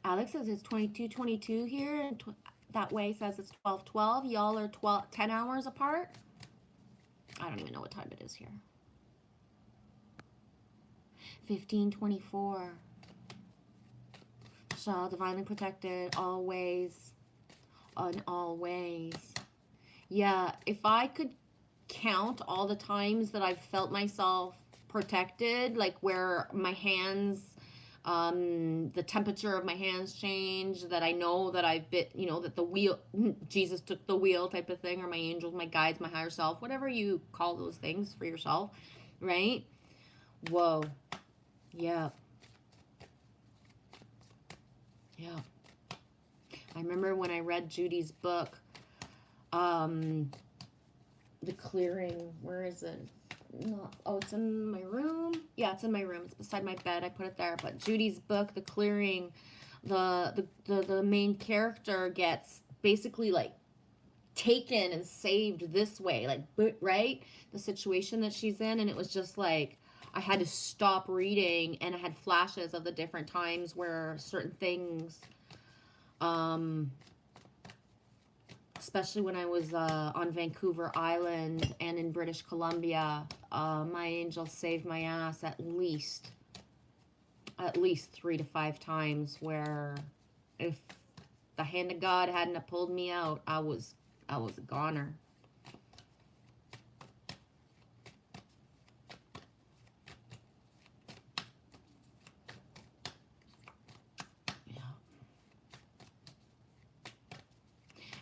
Alex says it's 22:22 here, and that way says it's 12:12. Y'all are 10 hours apart. I don't even know what time it is here. 15:24. Shall divinely protected always, on always. Yeah, if I could count all the times that I've felt myself protected, like where my hands, the temperature of my hands change, that I know that I've been, that the wheel, Jesus took the wheel type of thing, or my angels, my guides, my higher self, whatever you call those things for yourself, right? Whoa. Yeah. Yeah. I remember when I read Judy's book, um, The Clearing. Where is it? No, oh, it's in my room. Yeah, it's in my room. It's beside my bed. I put it there. But Judy's book, The Clearing, the main character gets basically like taken and saved this way, like, right, the situation that she's in, and it was just like I had to stop reading, and I had flashes of the different times where certain things, um especially when I was on Vancouver Island and in British Columbia, my angel saved my ass at least 3 to 5 times, where if the hand of God hadn't have pulled me out, I was a goner. Yeah.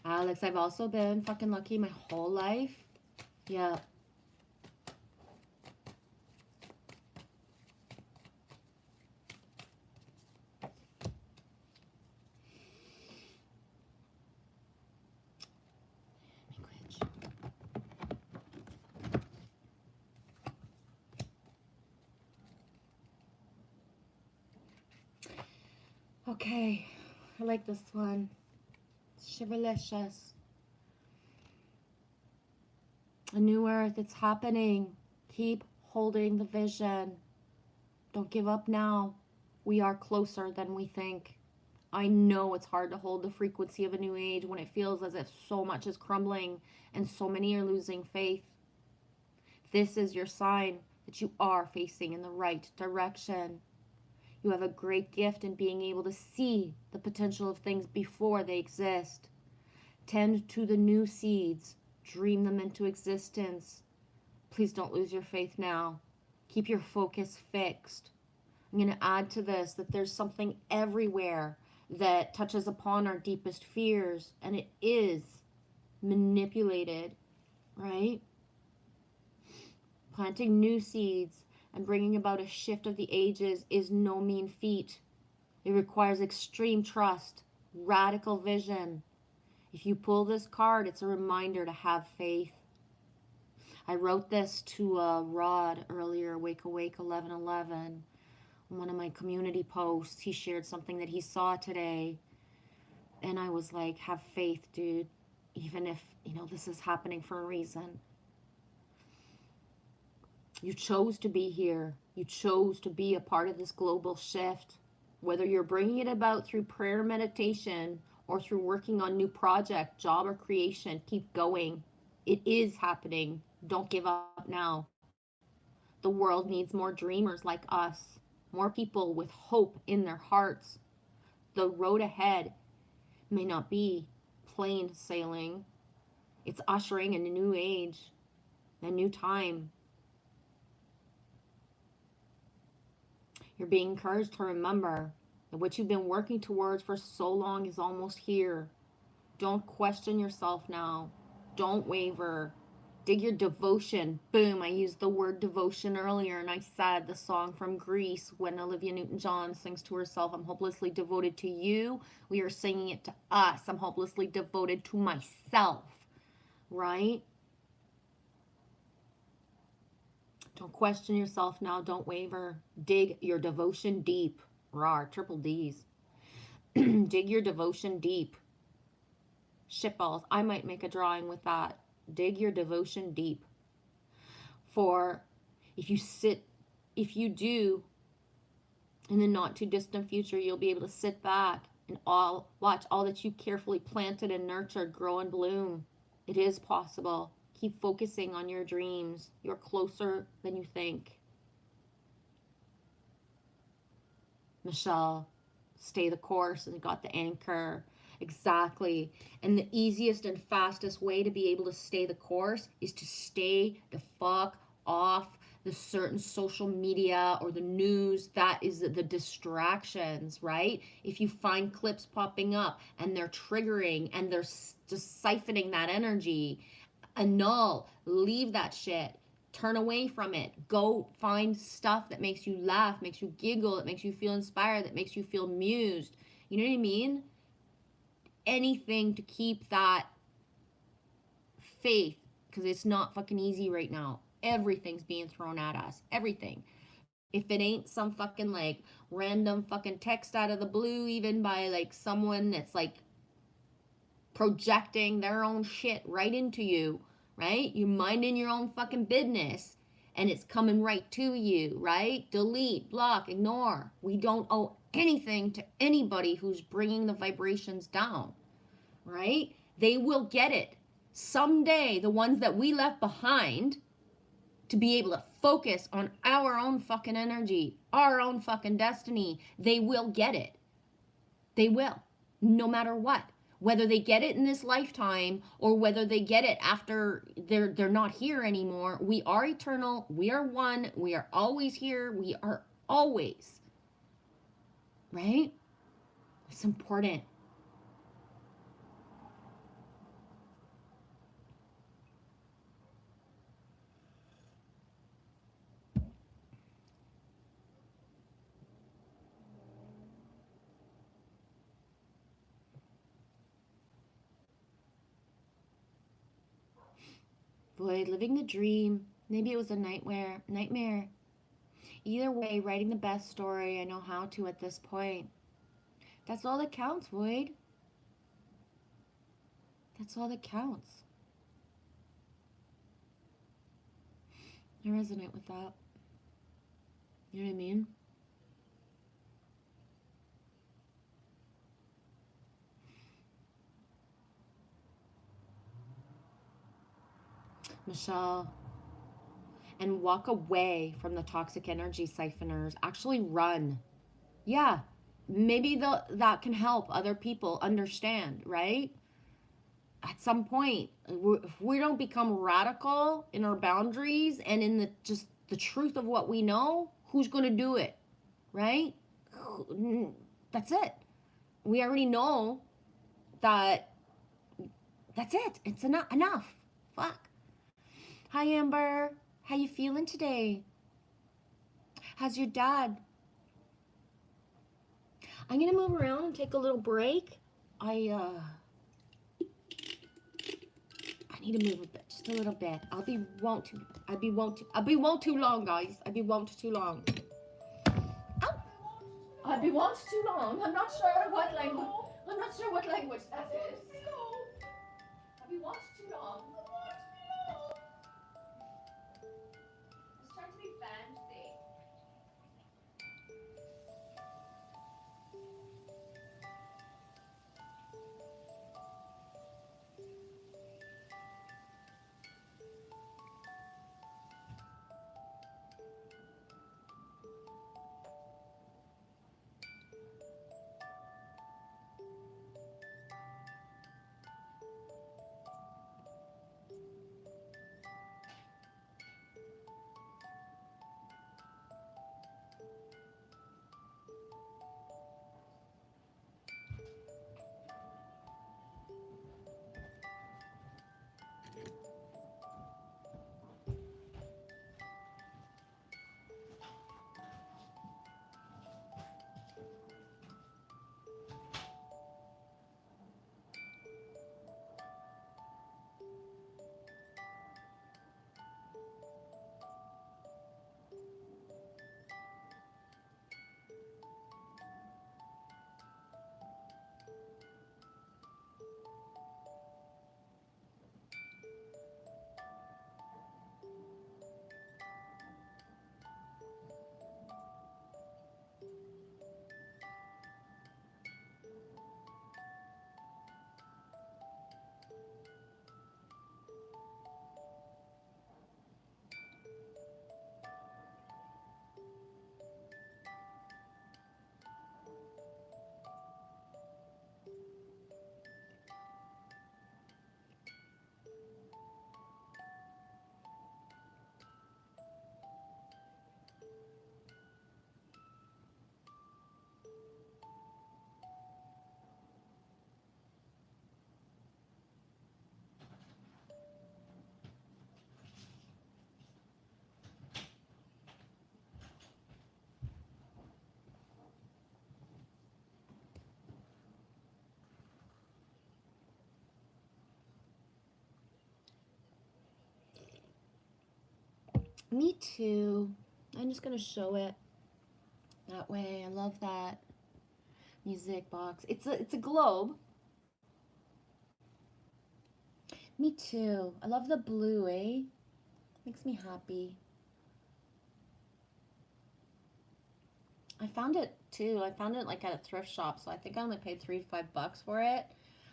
Alex, I've also been fucking lucky my whole life. Yeah. Okay, I like this one. Shiverlicious. A new earth, it's happening. Keep holding the vision. Don't give up now. We are closer than we think. I know it's hard to hold the frequency of a new age when it feels as if so much is crumbling and so many are losing faith. This is your sign that you are facing in the right direction. You have a great gift in being able to see the potential of things before they exist. Tend to the new seeds. Dream them into existence. Please don't lose your faith now. Keep your focus fixed. I'm going to add to this that there's something everywhere that touches upon our deepest fears, and it is manipulated, right? Planting new seeds and bringing about a shift of the ages is no mean feat. It requires extreme trust, radical vision. If you pull this card, it's a reminder to have faith. I wrote this to Rod earlier, Wake Awake 1111. One of my community posts, he shared something that he saw today, and I was like, have faith, dude, even if this is happening for a reason. You chose to be here. You chose to be a part of this global shift. Whether you're bringing it about through prayer, meditation, or through working on new project, job, or creation, keep going. It is happening. Don't give up now. The world needs more dreamers like us, more people with hope in their hearts. The road ahead may not be plain sailing. It's ushering in a new age, a new time. You're being encouraged to remember that what you've been working towards for so long is almost here. Don't question yourself now. Don't waver. Dig your devotion. Boom, I used the word devotion earlier, and I said the song from Greece when Olivia Newton-John sings to herself, I'm hopelessly devoted to you. We are singing it to us. I'm hopelessly devoted to myself, right? Don't question yourself now. Don't waver. Dig your devotion deep. Rar, triple D's. Dig your devotion deep. Shitballs. I might make a drawing with that. Dig your devotion deep. For if you do, in the not too distant future, you'll be able to sit back and watch all that you carefully planted and nurtured grow and bloom. It is possible. Keep focusing on your dreams. You're closer than you think. Michelle, stay the course and got the anchor. Exactly. And the easiest and fastest way to be able to stay the course is to stay the fuck off the certain social media or the news that is the distractions, right? If you find clips popping up and they're triggering and they're just siphoning that energy, annul, leave that shit. Turn away from it. Go find stuff that makes you laugh, makes you giggle, that makes you feel inspired, that makes you feel mused. You know what I mean? Anything to keep that faith, because it's not fucking easy right now. Everything's being thrown at us. Everything. If it ain't some fucking like random fucking text out of the blue, even by like someone that's like projecting their own shit right into you, right? You minding your own fucking business and it's coming right to you, right? Delete, block, ignore. We don't owe anything to anybody who's bringing the vibrations down, right? They will get it. Someday, the ones that we left behind to be able to focus on our own fucking energy, our own fucking destiny, they will get it. They will, no matter what. Whether they get it in this lifetime or whether they get it after they're not here anymore, we are eternal, we are one, we are always here, we are always, right? It's important. Void, living the dream. Maybe it was a nightmare. Either way, writing the best story I know how to at this point. That's all that counts, Void. That's all that counts. I resonate with that. You know what I mean? Michelle, and walk away from the toxic energy siphoners. Actually run. Yeah, maybe that can help other people understand, right? At some point, if we don't become radical in our boundaries and in the just the truth of what we know, who's going to do it, right? That's it. We already know that that's it. It's enough. Fuck. Hi, Amber. How you feeling today? How's your dad? I'm gonna move around and take a little break. I need to move a bit, just a little bit. I'll be won't too long, guys. I'll be won't too long. Ow! I'll be won't too long. I'm not sure what language. I'm not sure what language that is. I'll be won't too long. Just trying to be fancy. Me too. I'm just gonna show it that way. I love that music box. It's a globe. Me too. I love the blue, eh? Makes me happy. I found it too. I found it like at a thrift shop, so I think I only paid $3 to $5 for it.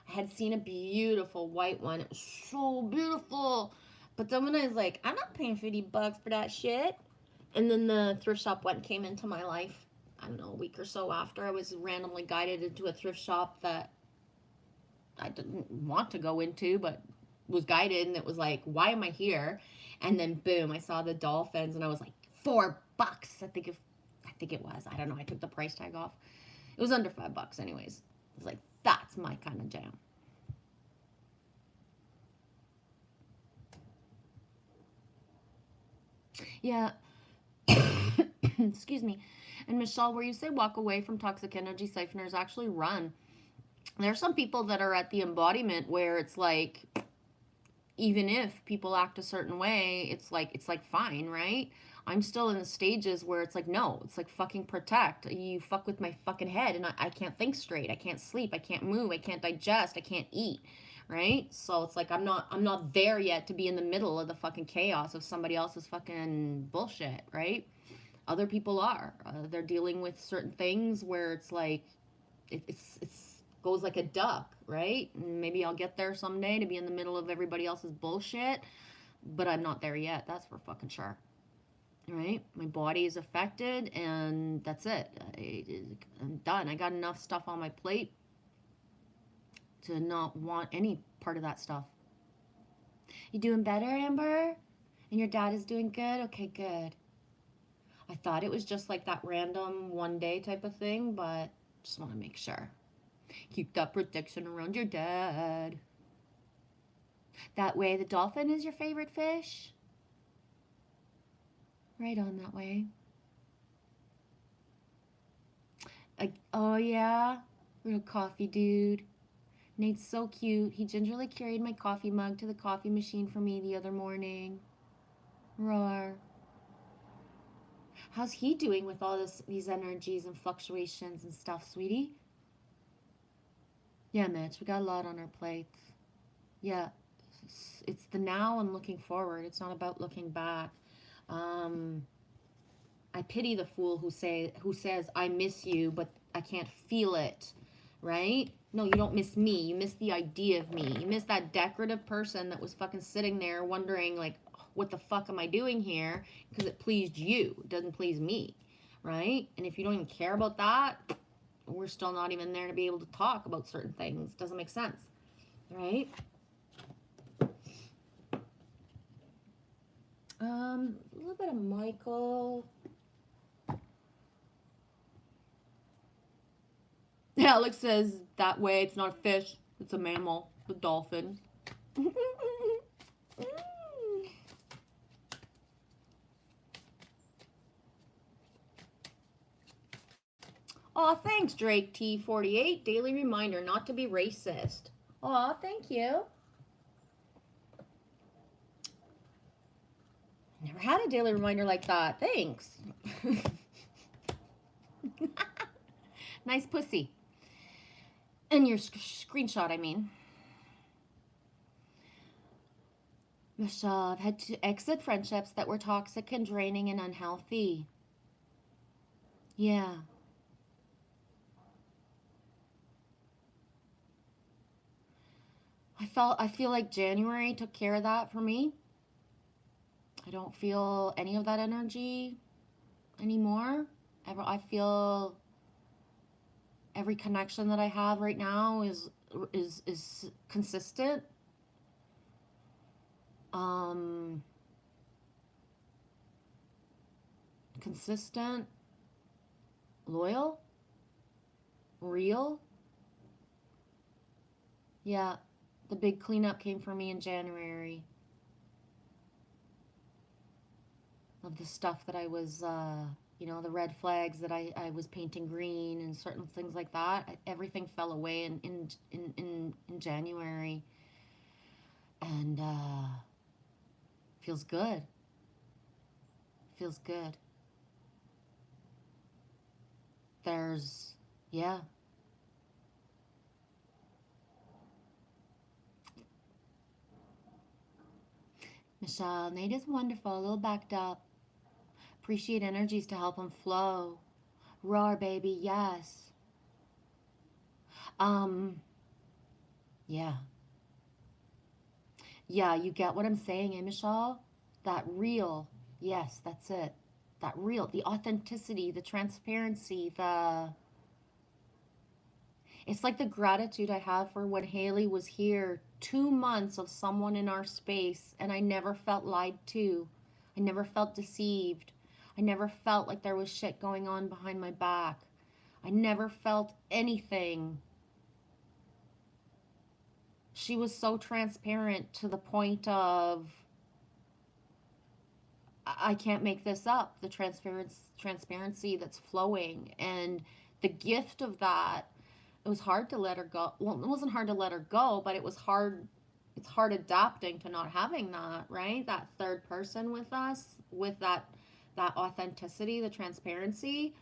I had seen a beautiful white one. It was so beautiful. But then when I was like, I'm not paying $50 for that shit. And then the thrift shop one came into my life, I don't know, a week or so after. I was randomly guided into a thrift shop that I didn't want to go into, but was guided, and it was like, why am I here? And then boom, I saw the dolphins, and I was like, $4. I think it was. I don't know. I took the price tag off. It was under $5, anyways. I was like, that's my kind of jam. Yeah. Excuse me. And Michelle, where you say walk away from toxic energy siphoners, actually run. There are some people that are at the embodiment where it's like, even if people act a certain way, it's like fine, right? I'm still in the stages where it's like, no, it's like fucking protect. You fuck with my fucking head, and I can't think straight. I can't sleep. I can't move. I can't digest. I can't eat. Right? So it's like I'm not there yet to be in the middle of the fucking chaos of somebody else's fucking bullshit, right? Other people are. They're dealing with certain things where it's like it's goes like a duck, right? Maybe I'll get there someday to be in the middle of everybody else's bullshit, but I'm not there yet. That's for fucking sure. Right? My body is affected, and that's it. I'm done. I got enough stuff on my plate to not want any part of that stuff. You doing better, Amber? And your dad is doing good? Okay, good. I thought it was just like that random one day type of thing, but just want to make sure. Keep that protection around your dad. That way, the dolphin is your favorite fish? Right on that way. Oh, yeah? Little coffee dude. Nate's so cute. He gingerly carried my coffee mug to the coffee machine for me the other morning. Roar. How's he doing with all these energies and fluctuations and stuff, sweetie? Yeah, Mitch, we got a lot on our plates. Yeah, it's the now and looking forward. It's not about looking back. Um, I pity the fool who says I miss you, but I can't feel it. Right? No, you don't miss me. You miss the idea of me. You miss that decorative person that was fucking sitting there wondering like, what the fuck am I doing here? Because it pleased you. It doesn't please me. Right? And if you don't even care about that, we're still not even there to be able to talk about certain things. Doesn't make sense. Right? A little bit of Michael. Alex says that way it's not a fish, it's a mammal, the dolphin. Aw, thanks, Drake T48. Daily reminder not to be racist. Aw, thank you. Never had a daily reminder like that. Thanks. Nice pussy. And your screenshot, I mean. Michelle, I've had to exit friendships that were toxic and draining and unhealthy. Yeah. I feel like January took care of that for me. I don't feel any of that energy anymore. I feel every connection that I have right now is consistent. Consistent, loyal, real. Yeah, the big cleanup came for me in January of the stuff that I was, the red flags that I was painting green and certain things like that. Everything fell away in January, and feels good. Feels good. There's, yeah. Michelle, Nate is wonderful, a little backed up. Appreciate energies to help him flow. Roar, baby, yes. Um, yeah. Yeah, you get what I'm saying, eh, Michelle? That real, yes, that's it. That real, the authenticity, the transparency, the. It's like the gratitude I have for when Haley was here, 2 months of someone in our space, and I never felt lied to. I never felt deceived. I never felt like there was shit going on behind my back. I never felt anything. She was so transparent to the point of I can't make this up. The transparency that's flowing and the gift of that. It was hard to let her go. Well, it wasn't hard to let her go, but it was hard. It's hard adapting to not having that, right? That third person with us, with that authenticity, the transparency.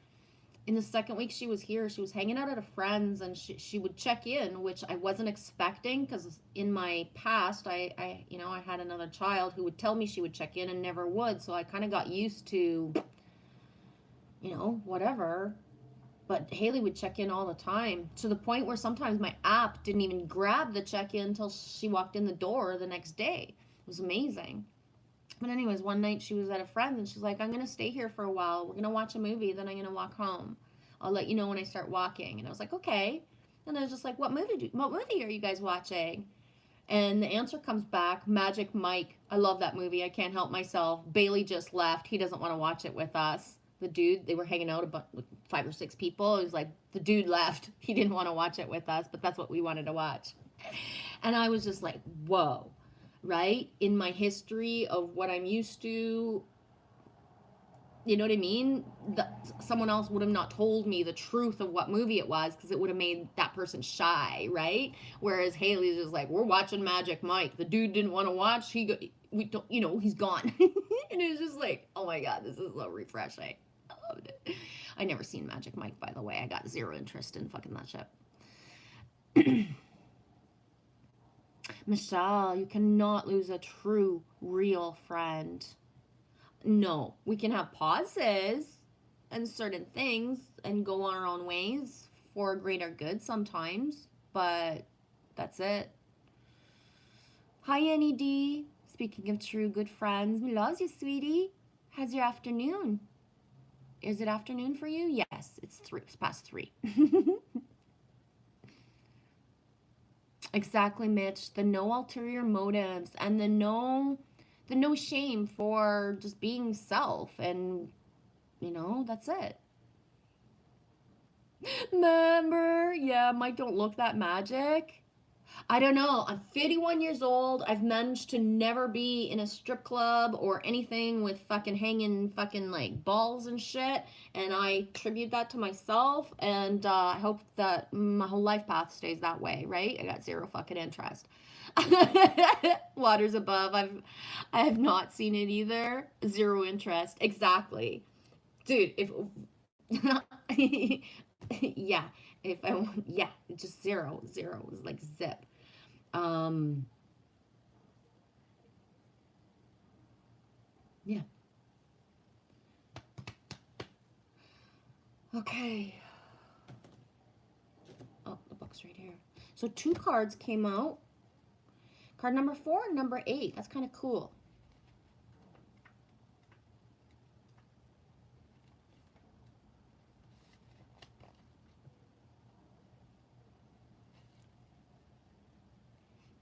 In the second week she was here, she was hanging out at a friend's, and she would check in, which I wasn't expecting, because in my past I had another child who would tell me she would check in and never would, so I kind of got used to, whatever. But Haley would check in all the time, to the point where sometimes my app didn't even grab the check in until she walked in the door the next day. It was amazing. But anyways, one night she was at a friend's, and she's like, I'm going to stay here for a while. We're going to watch a movie, then I'm going to walk home. I'll let you know when I start walking. And I was like, okay. And I was just like, what movie are you guys watching? And the answer comes back, Magic Mike. I love that movie. I can't help myself. Bailey just left. He doesn't want to watch it with us. The dude, they were hanging out with 5 or 6 people. It was like, the dude left. He didn't want to watch it with us, but that's what we wanted to watch. And I was just like, whoa, right? In my history of what I'm used to, you know what I mean? Someone else would have not told me the truth of what movie it was, because it would have made that person shy, right? Whereas Haley's just like, we're watching Magic Mike. The dude didn't want to watch. We don't, he's gone. And it was just like, oh my God, this is so refreshing. I loved it. I never seen Magic Mike, by the way. I got zero interest in fucking that shit. Michelle, you cannot lose a true, real friend. No, we can have pauses and certain things and go our own ways for greater good sometimes, but that's it. Hi, NED. Speaking of true good friends, we love you, sweetie. How's your afternoon? Is it afternoon for you? Yes, it's past 3. Exactly, Mitch. The no ulterior motives and the no shame for just being self, and that's it. Remember? Yeah, Mike don't look that magic. I don't know. I'm 51 years old. I've managed to never be in a strip club or anything with fucking hanging fucking like balls and shit. And I attribute that to myself. And I hope that my whole life path stays that way, right? I got zero fucking interest. Waters above. I have not seen it either. Zero interest. Exactly. Dude, if yeah, if I want, yeah, just zero is like zip. Um, yeah. Okay. Oh, the book's right here. So 2 cards came out. Card number 4 and number 8. That's kind of cool.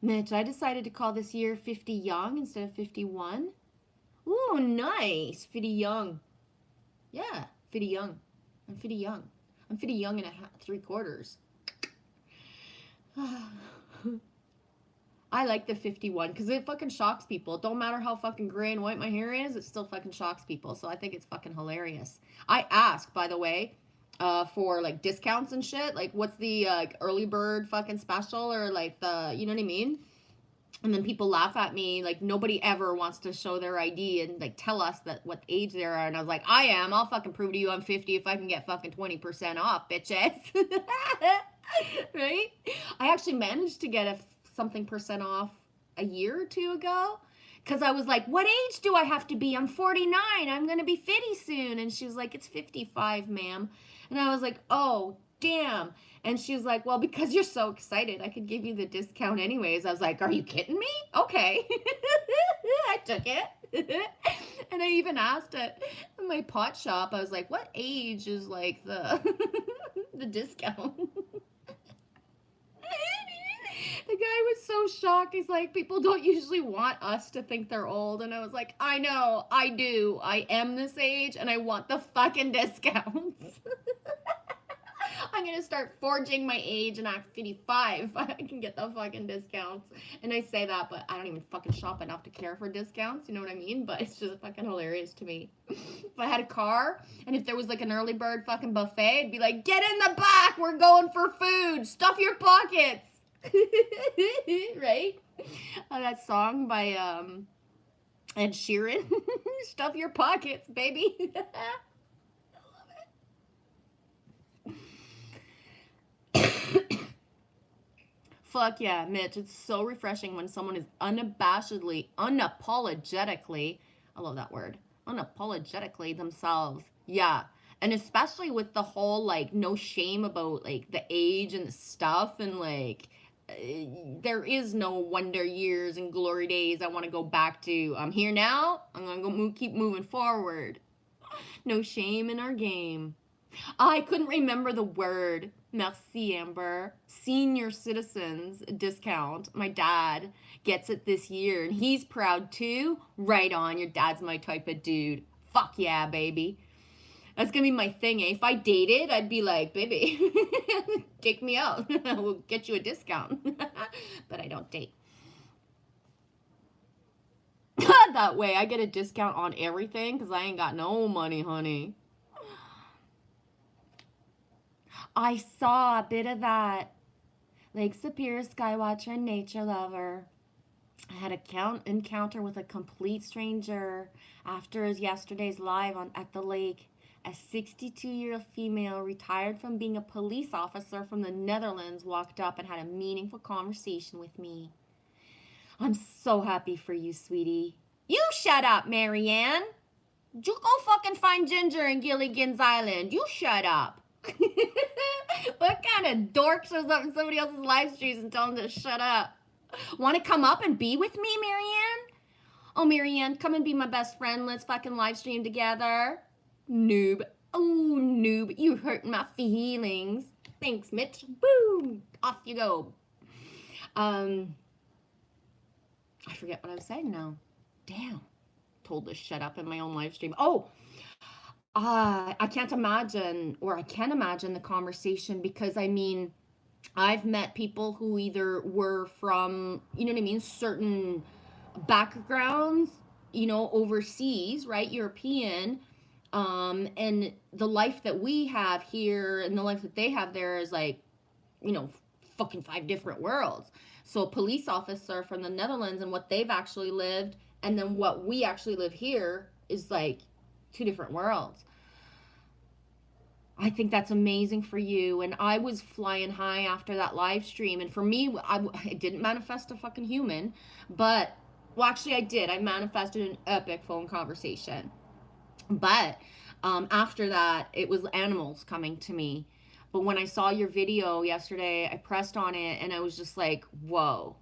Mitch, I decided to call this year 50 Young instead of 51. Ooh, nice. 50 Young. Yeah, 50 Young. I'm 50 Young. I'm 50 Young and 3/4. I like the 51 because it fucking shocks people. It don't matter how fucking gray and white my hair is, it still fucking shocks people. So I think it's fucking hilarious. I ask, by the way, for like discounts and shit. Like, what's the early bird fucking special, or like the, you know what I mean? And then people laugh at me, like nobody ever wants to show their ID and like tell us that what age they are. And I was like, I am. I'll fucking prove to you I'm 50 if I can get fucking 20% off, bitches. Right? I actually managed to get something percent off a year or two ago. Because I was like, what age do I have to be? I'm 49. I'm going to be 50 soon. And she was like, it's 55, ma'am. And I was like, oh, damn. And she was like, well, because you're so excited, I could give you the discount anyways. I was like, are you kidding me? Okay. I took it. And I even asked at my pot shop, I was like, what age is like the the discount? The guy was so shocked. He's like, people don't usually want us to think they're old. And I was like, I know, I do. I am this age and I want the fucking discounts. I'm going to start forging my age and act 55. I can get the fucking discounts. And I say that, but I don't even fucking shop enough to care for discounts. You know what I mean? But it's just fucking hilarious to me. If I had a car and if there was like an early bird fucking buffet, I'd be like, get in the back. We're going for food. Stuff your pockets. Right? That song by Ed Sheeran. Stuff your pockets, baby. Fuck yeah, Mitch. It's so refreshing when someone is unabashedly, unapologetically, I love that word, unapologetically themselves. Yeah. And especially with the whole, like, no shame about, like, the age and the stuff and, like, there is no wonder years and glory days I want to go back to. I'm here now. I'm going to keep moving forward. No shame in our game. I couldn't remember the word. Merci, Amber. Senior citizens discount. My dad gets it this year, and he's proud too. Right on. Your dad's my type of dude. Fuck yeah, baby. That's gonna be my thing, eh? If I dated, I'd be like, baby, take me out. We'll get you a discount. But I don't date. That way, I get a discount on everything because I ain't got no money, honey. I saw a bit of that. Lake Superior Skywatcher and nature lover. I had an encounter with a complete stranger after yesterday's live at the lake. A 62-year-old female retired from being a police officer from the Netherlands walked up and had a meaningful conversation with me. I'm so happy for you, sweetie. You shut up, Marianne. You go fucking find Ginger in Gilligan's Island. You shut up. What kind of dork shows up in somebody else's live streams and tell them to shut up? Want to come up and be with me, Marianne? Oh, Marianne, come and be my best friend. Let's fucking live stream together. Noob. Oh, noob. You hurt my feelings. Thanks, Mitch. Boom. Off you go. I forget what I was saying now. Damn. Told to shut up in my own live stream. Oh, I can't imagine, or I can imagine the conversation because, I mean, I've met people who either were from, you know what I mean, certain backgrounds, you know, overseas, right, European, and the life that we have here and the life that they have there is like, you know, fucking 5 different worlds. So a police officer from the Netherlands and what they've actually lived and then what we actually live here is like 2 different worlds. I think that's amazing for you. And I was flying high after that live stream. And for me, I didn't manifest a fucking human. But, well, actually I did. I manifested an epic phone conversation. But after that, it was animals coming to me. But when I saw your video yesterday, I pressed on it and I was just like, whoa.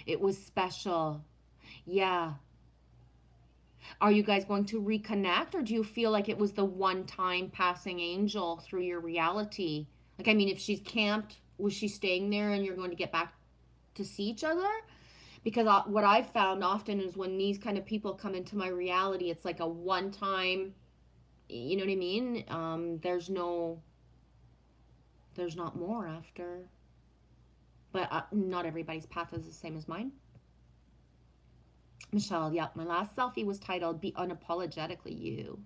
It was special. Yeah. Are you guys going to reconnect, or do you feel like it was the one-time passing angel through your reality? Like, I mean, if she's camped, was she staying there and you're going to get back to see each other? Because what I've found often is when these kind of people come into my reality, it's like a one-time, you know what I mean? There's not more after. But not everybody's path is the same as mine. Michelle, yeah, my last selfie was titled Be Unapologetically You.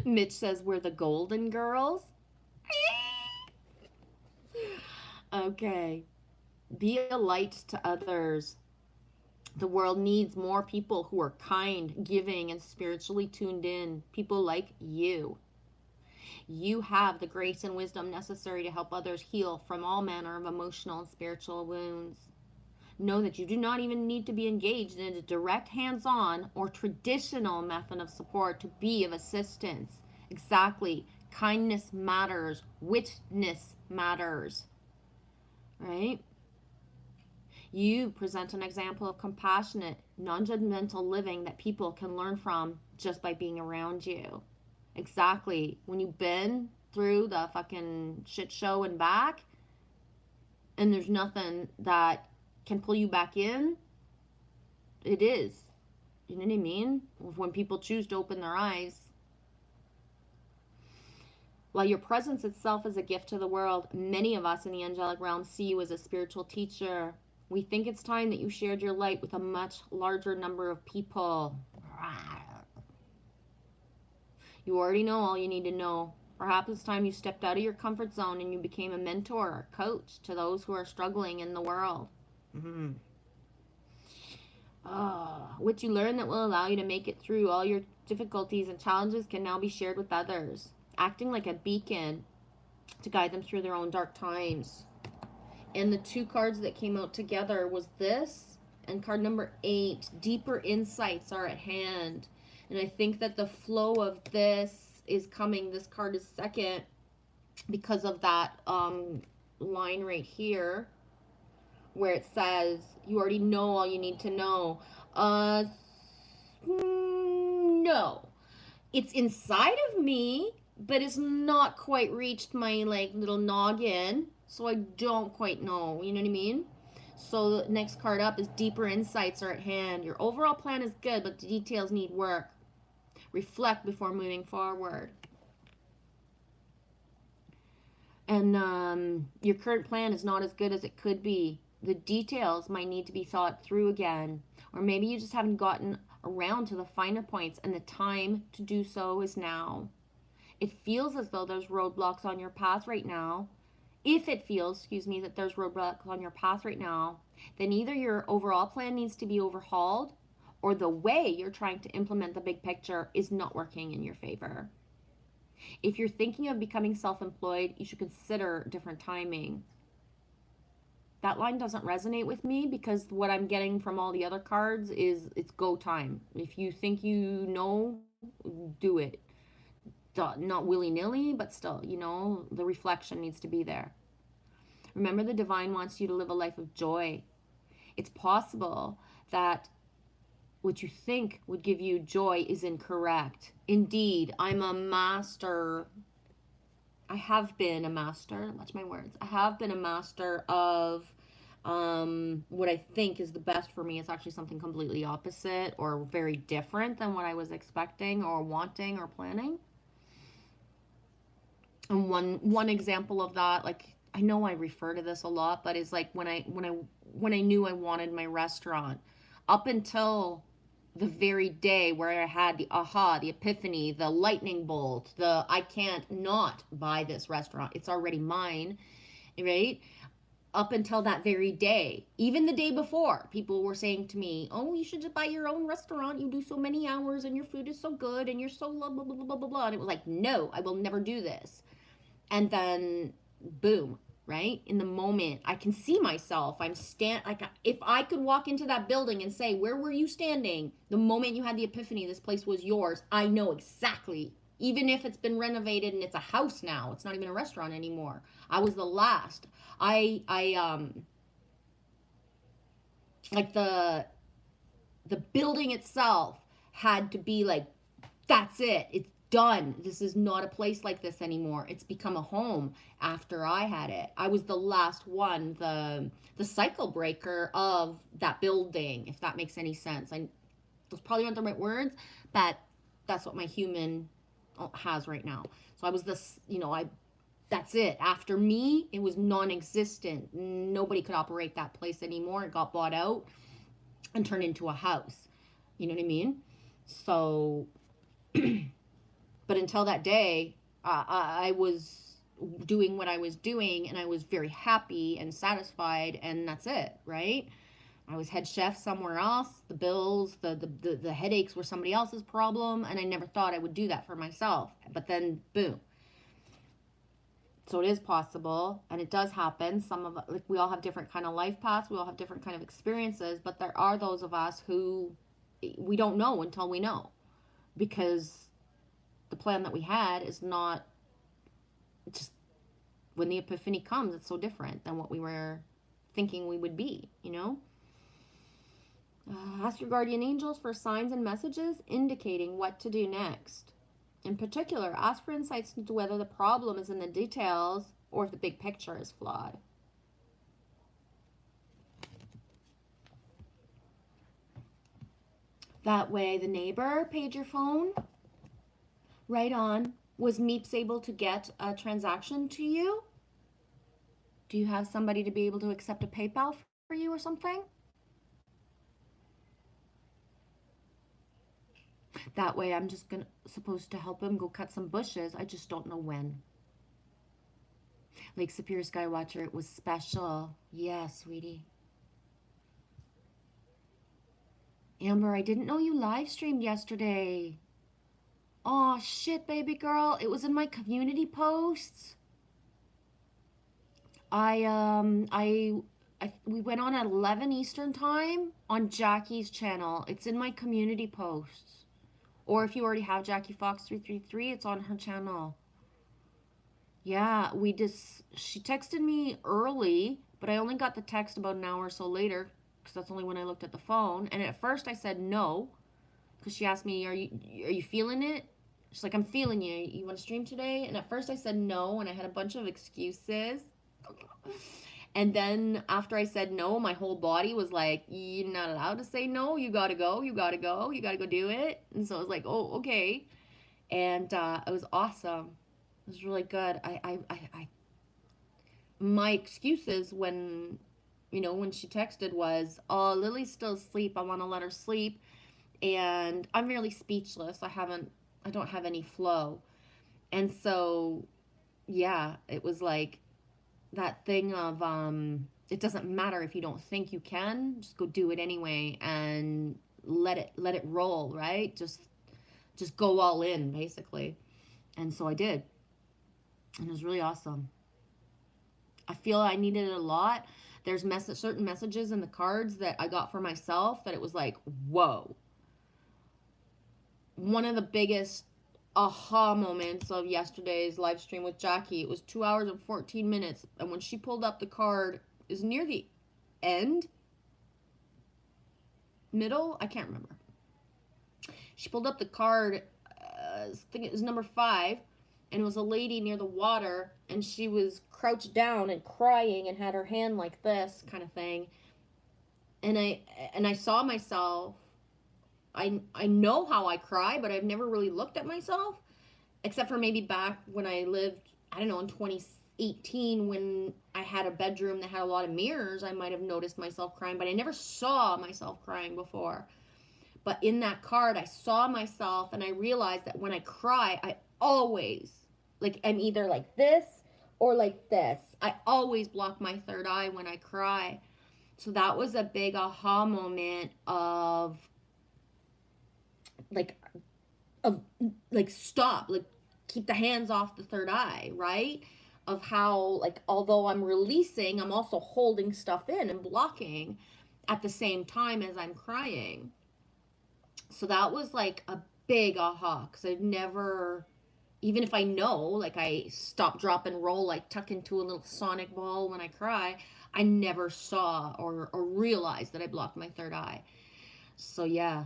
Mitch says we're the Golden Girls. Okay. Be a light to others. The world needs more people who are kind, giving, and spiritually tuned in. People like you. You have the grace and wisdom necessary to help others heal from all manner of emotional and spiritual wounds. Know that you do not even need to be engaged in a direct hands-on or traditional method of support to be of assistance. Exactly. Kindness matters. Witness matters. Right? You present an example of compassionate, non-judgmental living that people can learn from just by being around you. Exactly. When you've been through the fucking shit show and back, and there's nothing that can pull you back in, it is. You know what I mean? When people choose to open their eyes. While your presence itself is a gift to the world, many of us in the angelic realm see you as a spiritual teacher. We think it's time that you shared your light with a much larger number of people. You already know all you need to know. Perhaps it's time you stepped out of your comfort zone and you became a mentor or coach to those who are struggling in the world. Mm-hmm. What you learn that will allow you to make it through all your difficulties and challenges can now be shared with others, acting like a beacon to guide them through their own dark times. And the two cards that came out together was this and card number 8, deeper insights are at hand. And I think that the flow of this is coming. This card is second because of that line right here where it says, you already know all you need to know. No. It's inside of me, but it's not quite reached my like little noggin, so I don't quite know. You know what I mean? So the next card up is deeper insights are at hand. Your overall plan is good, but the details need work. Reflect before moving forward. And your current plan is not as good as it could be. The details might need to be thought through again. Or maybe you just haven't gotten around to the finer points, and the time to do so is now. It feels as though there's roadblocks on your path right now. If it feels, that there's roadblocks on your path right now, then either your overall plan needs to be overhauled, or the way you're trying to implement the big picture is not working in your favor. If you're thinking of becoming self-employed, you should consider different timing. That line doesn't resonate with me because what I'm getting from all the other cards is it's go time. If you think you know, do it. Not willy-nilly, but still, the reflection needs to be there. Remember, the divine wants you to live a life of joy. It's possible that what you think would give you joy is incorrect. Indeed, I'm a master. I have been a master. Watch my words. I have been a master of what I think is the best for me. It's actually something completely opposite or very different than what I was expecting or wanting or planning. And one example of that, like, I know I refer to this a lot, but it's like when I knew I wanted my restaurant, up until the very day where I had the aha, the epiphany, the lightning bolt, the I can't not buy this restaurant, it's already mine, right? Up until that very day, even the day before, people were saying to me, oh, you should just buy your own restaurant, you do so many hours and your food is so good and you're so blah blah blah blah blah blah. And it was like, no, I will never do this. And then boom, right? In the moment, I can see myself. Like, if I could walk into that building and say, where were you standing? The moment you had the epiphany, this place was yours. I know exactly. Even if it's been renovated and it's a house now, it's not even a restaurant anymore. I was the last. Like the building itself had to be like, that's it. It's done. This is not a place like this anymore. It's become a home after I had it. I was the last one, the cycle breaker of that building, if that makes any sense. Those probably aren't the right words, but that's what my human has right now. So I was this, that's it. After me, it was non-existent. Nobody could operate that place anymore. It got bought out and turned into a house. You know what I mean? So but until that day, I was doing what I was doing, and I was very happy and satisfied, and that's it, right? I was head chef somewhere else. The bills, the headaches were somebody else's problem, and I never thought I would do that for myself. But then, boom. So it is possible, and it does happen. Some of, like, we all have different kind of life paths. We all have different kind of experiences, but there are those of us who we don't know until we know, because the plan that we had is not just, when the epiphany comes, it's so different than what we were thinking we would be, you know? Ask your guardian angels for signs and messages indicating what to do next. In particular, ask for insights into whether the problem is in the details or if the big picture is flawed. That way, the neighbor paid your phone. Right on. Was Meeps able to get a transaction to you? Do you have somebody to be able to accept a PayPal for you or something? That way, I'm just supposed to help him go cut some bushes. I just don't know when. Lake Superior Skywatcher, it was special. Yeah, sweetie. Amber, I didn't know you live streamed yesterday. Oh shit, baby girl. It was in my community posts. We went on at 11 Eastern time on Jackie's channel. It's in my community posts. Or if you already have Jackie Fox 333, it's on her channel. Yeah, she texted me early, but I only got the text about an hour or so later, because that's only when I looked at the phone. And at first I said no, because she asked me, are you feeling it? She's like, I'm feeling you. You want to stream today? And at first I said no, and I had a bunch of excuses. And then after I said no, my whole body was like, you're not allowed to say no. You gotta go. You gotta go. You gotta go do it. And so I was like, oh, okay. And it was awesome. It was really good. My excuses when she texted was, oh, Lily's still asleep. I want to let her sleep. And I'm really speechless. I don't have any flow. And so, yeah, it was like that thing of, it doesn't matter if you don't think you can, just go do it anyway and let it roll, right? Just go all in, basically. And so I did. And it was really awesome. I feel I needed it a lot. There's certain messages in the cards that I got for myself that it was like, whoa. One of the biggest aha moments of yesterday's live stream with Jackie, it was 2 hours and 14 minutes. And when she pulled up the card, is near the end? Middle? I can't remember. She pulled up the card, I think it was number 5. And it was a lady near the water, and she was crouched down and crying and had her hand like this kind of thing. And I saw myself. I know how I cry, but I've never really looked at myself, except for maybe back when I lived, I don't know, in 2018 when I had a bedroom that had a lot of mirrors. I might have noticed myself crying, but I never saw myself crying before. But in that card, I saw myself, and I realized that when I cry, I always, like, I'm either like this or like this. I always block my third eye when I cry. So that was a big aha moment of stop, like, keep the hands off the third eye, right? Of how, like, although I'm releasing, I'm also holding stuff in and blocking at the same time as I'm crying. So that was like a big aha, because I've never, even if I know, like, I stop, drop, and roll, like tuck into a little sonic ball when I cry, I never saw or realized that I blocked my third eye. So yeah,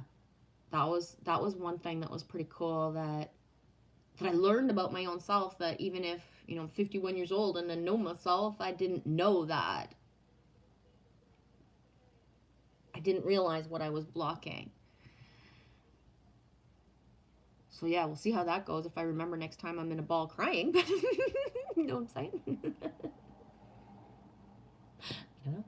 that was one thing that was pretty cool that I learned about my own self, that even if, I'm 51 years old and I know myself, I didn't know that. I didn't realize what I was blocking. So yeah, we'll see how that goes if I remember next time I'm in a ball crying. But you know what I'm saying? Yeah.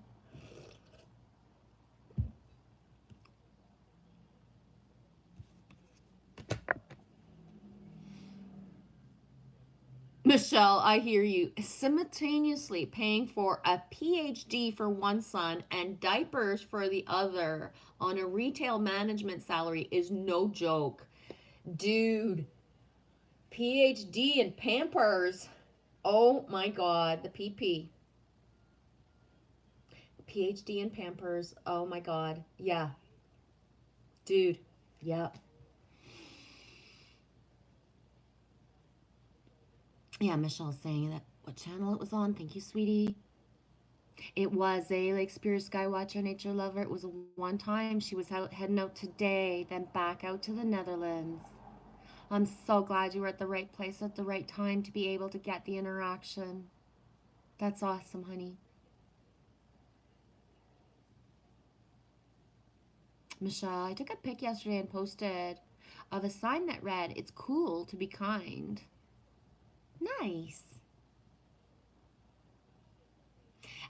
Michelle, I hear you. Simultaneously paying for a PhD for one son and diapers for the other on a retail management salary is no joke. Dude, PhD and Pampers. Oh my God, the PP. PhD and Pampers. Oh my God. Yeah, dude. Yeah. Yeah, Michelle's saying that what channel it was on. Thank you, sweetie. It was a Lake Superior Skywatcher nature lover. It was a one time. She was out heading out today, then back out to the Netherlands. I'm so glad you were at the right place at the right time to be able to get the interaction. That's awesome, honey. Michelle, I took a pic yesterday and posted of a sign that read, "It's cool to be kind." Nice.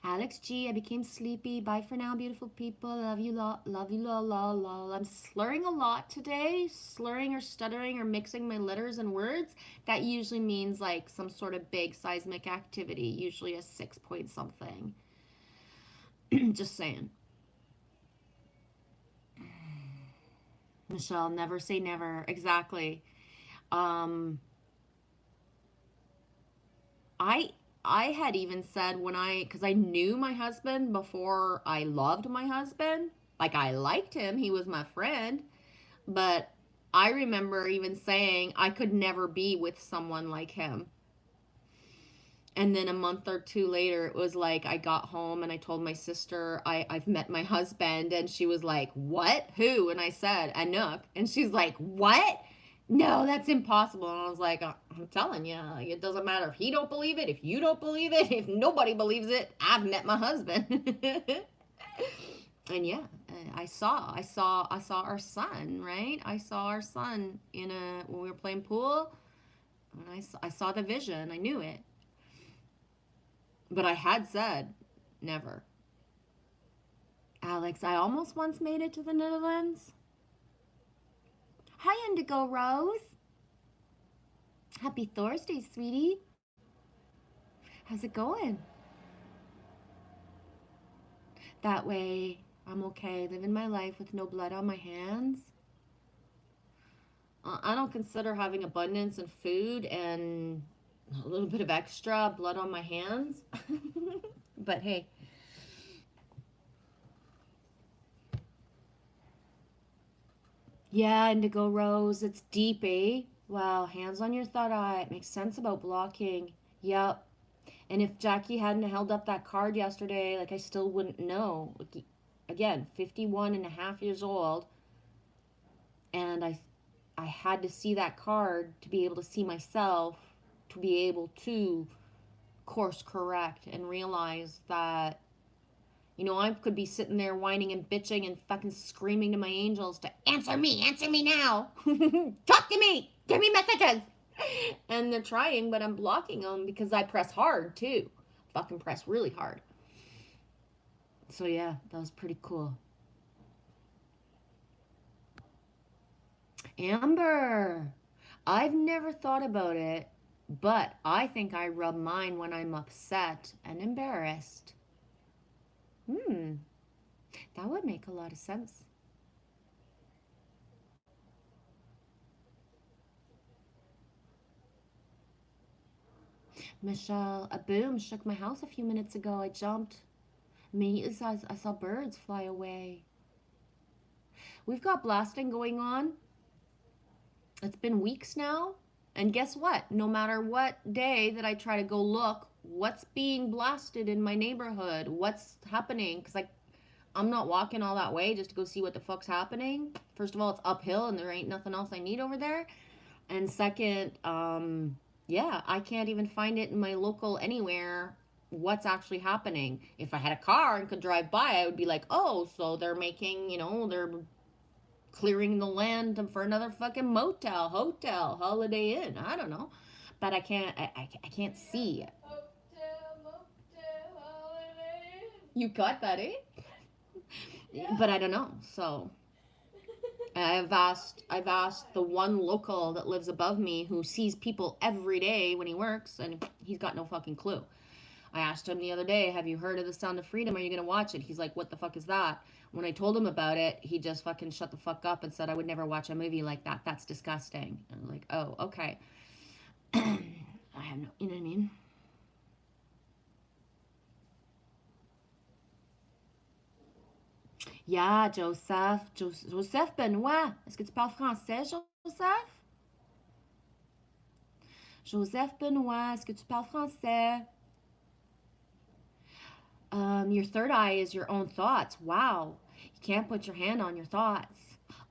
Alex G, I became sleepy. Bye for now, beautiful people. Love you, love you, lol. I'm slurring a lot today. Slurring or stuttering or mixing my letters and words. That usually means like some sort of big seismic activity, usually a 6 point something. Just saying. Michelle, never say never. Exactly. Um, I I had even said when because I knew my husband before I loved my husband. Like I liked him, he was my friend, but I remember even saying I could never be with someone like him. And then a month or two later, it was like I got home and I told my sister I've met my husband, and she was like, "What? Who?" And I said, "Anouk," and she's like, "What? No, that's impossible." And I was like, "I'm telling you, like, it doesn't matter if he don't believe it, if you don't believe it, if nobody believes it. I've met my husband." And yeah, I saw our son, right? I saw our son when we were playing pool. And I saw the vision. I knew it. But I had said never. Alex, I almost once made it to the Netherlands. Hi, Indigo Rose. Happy Thursday, sweetie. How's it going? That way, I'm okay, living my life with no blood on my hands. I don't consider having abundance in food and a little bit of extra blood on my hands. But hey. Yeah, Indigo Rose, it's deep, eh? Wow, hands on your third eye. It makes sense about blocking. Yep. And if Jackie hadn't held up that card yesterday, like I still wouldn't know. Like, again, 51 and a half years old, and I had to see that card to be able to see myself, to be able to course correct and realize that I could be sitting there whining and bitching and fucking screaming to my angels to answer me now. Talk to me, give me messages. And they're trying, but I'm blocking them because I press hard too. Fucking press really hard. So yeah, that was pretty cool. Amber, I've never thought about it, but I think I rub mine when I'm upset and embarrassed. That would make a lot of sense. Michelle, a boom shook my house a few minutes ago. I jumped. I saw birds fly away. We've got blasting going on. It's been weeks now. And guess what? No matter what day that I try to go look, what's being blasted in my neighborhood? What's happening? Because I'm not walking all that way just to go see what the fuck's happening. First of all, it's uphill and there ain't nothing else I need over there. And second, yeah, I can't even find it in my local anywhere what's actually happening. If I had a car and could drive by, I would be like, oh, so they're making, they're clearing the land for another fucking motel, hotel, Holiday Inn. I don't know. But I can't see it. You got that, eh? But I don't know. So I've asked the one local that lives above me who sees people every day when he works, and he's got no fucking clue. I asked him the other day, "Have you heard of The Sound of Freedom? Are you gonna watch it?" He's like, "What the fuck is that?" When I told him about it, he just fucking shut the fuck up and said, "I would never watch a movie like that. That's disgusting." And I'm like, "Oh, okay." I have no, you know what I mean? Yeah, Joseph. Joseph Benoit. Est-ce que tu parles français, Joseph? Joseph Benoit, est-ce que tu parles français? Your third eye is your own thoughts. Wow. You can't put your hand on your thoughts.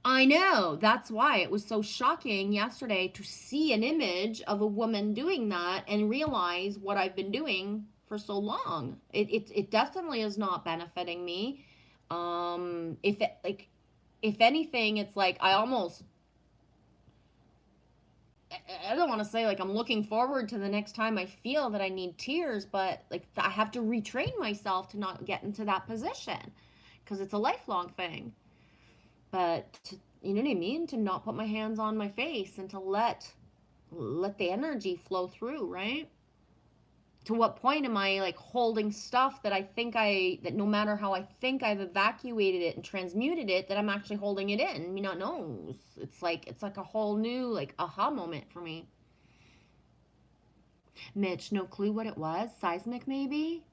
I know. That's why it was so shocking yesterday to see an image of a woman doing that and realize what I've been doing for so long. It definitely is not benefiting me. If it, like, if anything, it's like I almost, I don't want to say like I'm looking forward to the next time I feel that I need tears, but like I have to retrain myself to not get into that position because it's a lifelong thing. But to, you know what I mean? To not put my hands on my face and to let the energy flow through, right? To what point am I like holding stuff that I think that no matter how I think I've evacuated it and transmuted it, that I'm actually holding it in? Me not knows. It's like a whole new like aha moment for me. Mitch, no clue what it was. Seismic, maybe?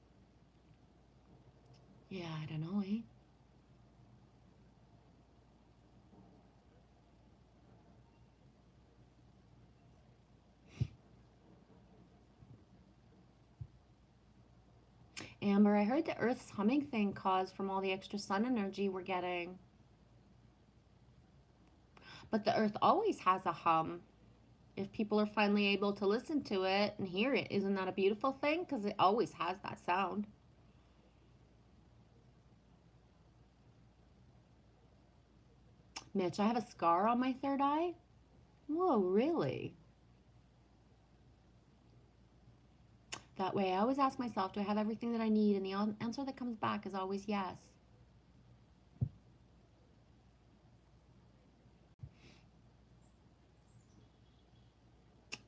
Yeah, I don't know, eh? Amber, I heard the Earth's humming thing caused from all the extra sun energy we're getting. But the Earth always has a hum. If people are finally able to listen to it and hear it, isn't that a beautiful thing? Because it always has that sound. Mitch, I have a scar on my third eye. Whoa, really? That way, I always ask myself, do I have everything that I need? And the answer that comes back is always yes.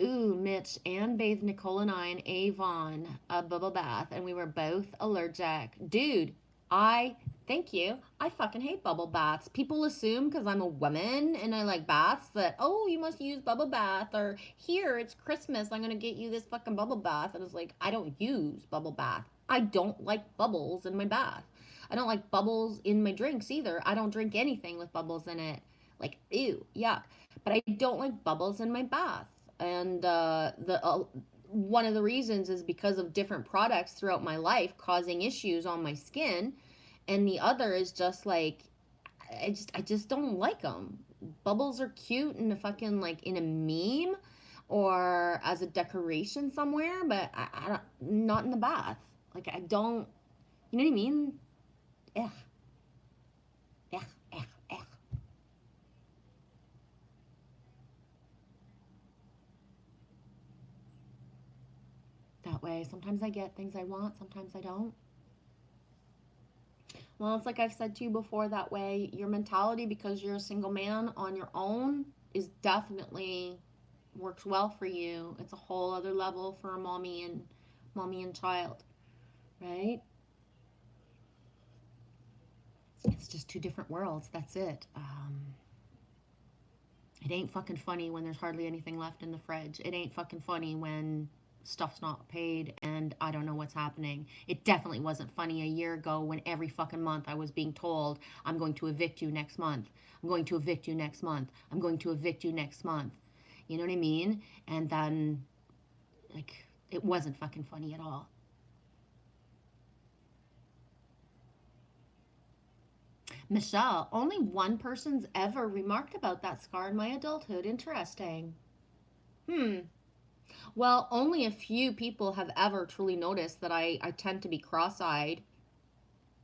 Ooh, Mitch, Anne bathed Nicole and I in Avon, a bubble bath, and we were both allergic. Dude, I, thank you. I fucking hate bubble baths. People assume because I'm a woman and I like baths that, oh, you must use bubble bath, or here, it's Christmas, I'm gonna get you this fucking bubble bath. And it's like, I don't use bubble bath. I don't like bubbles in my bath. I don't like bubbles in my drinks either. I don't drink anything with bubbles in it. Like, ew, yuck. But I don't like bubbles in my bath. And the one of the reasons is because of different products throughout my life causing issues on my skin, and the other is just like I just don't like them. Bubbles are cute in a fucking like in a meme or as a decoration somewhere, but I don't, not in the bath. Like I don't, you know what I mean? Ugh, ugh, ugh, ugh. That way, sometimes I get things I want, sometimes I don't. Well, it's like I've said to you before, that way your mentality, because you're a single man on your own, is definitely works well for you. It's a whole other level for a mommy and child, right? It's just two different worlds. That's it. It ain't fucking funny when there's hardly anything left in the fridge. It ain't fucking funny when stuff's not paid and I don't know what's happening. It definitely wasn't funny a year ago when every fucking month I was being told, I'm going to evict you next month. I'm going to evict you next month. I'm going to evict you next month. You know what I mean? And then, like, it wasn't fucking funny at all. Michelle, only one person's ever remarked about that scar in my adulthood. Interesting. Hmm. Well, only a few people have ever truly noticed that I tend to be cross eyed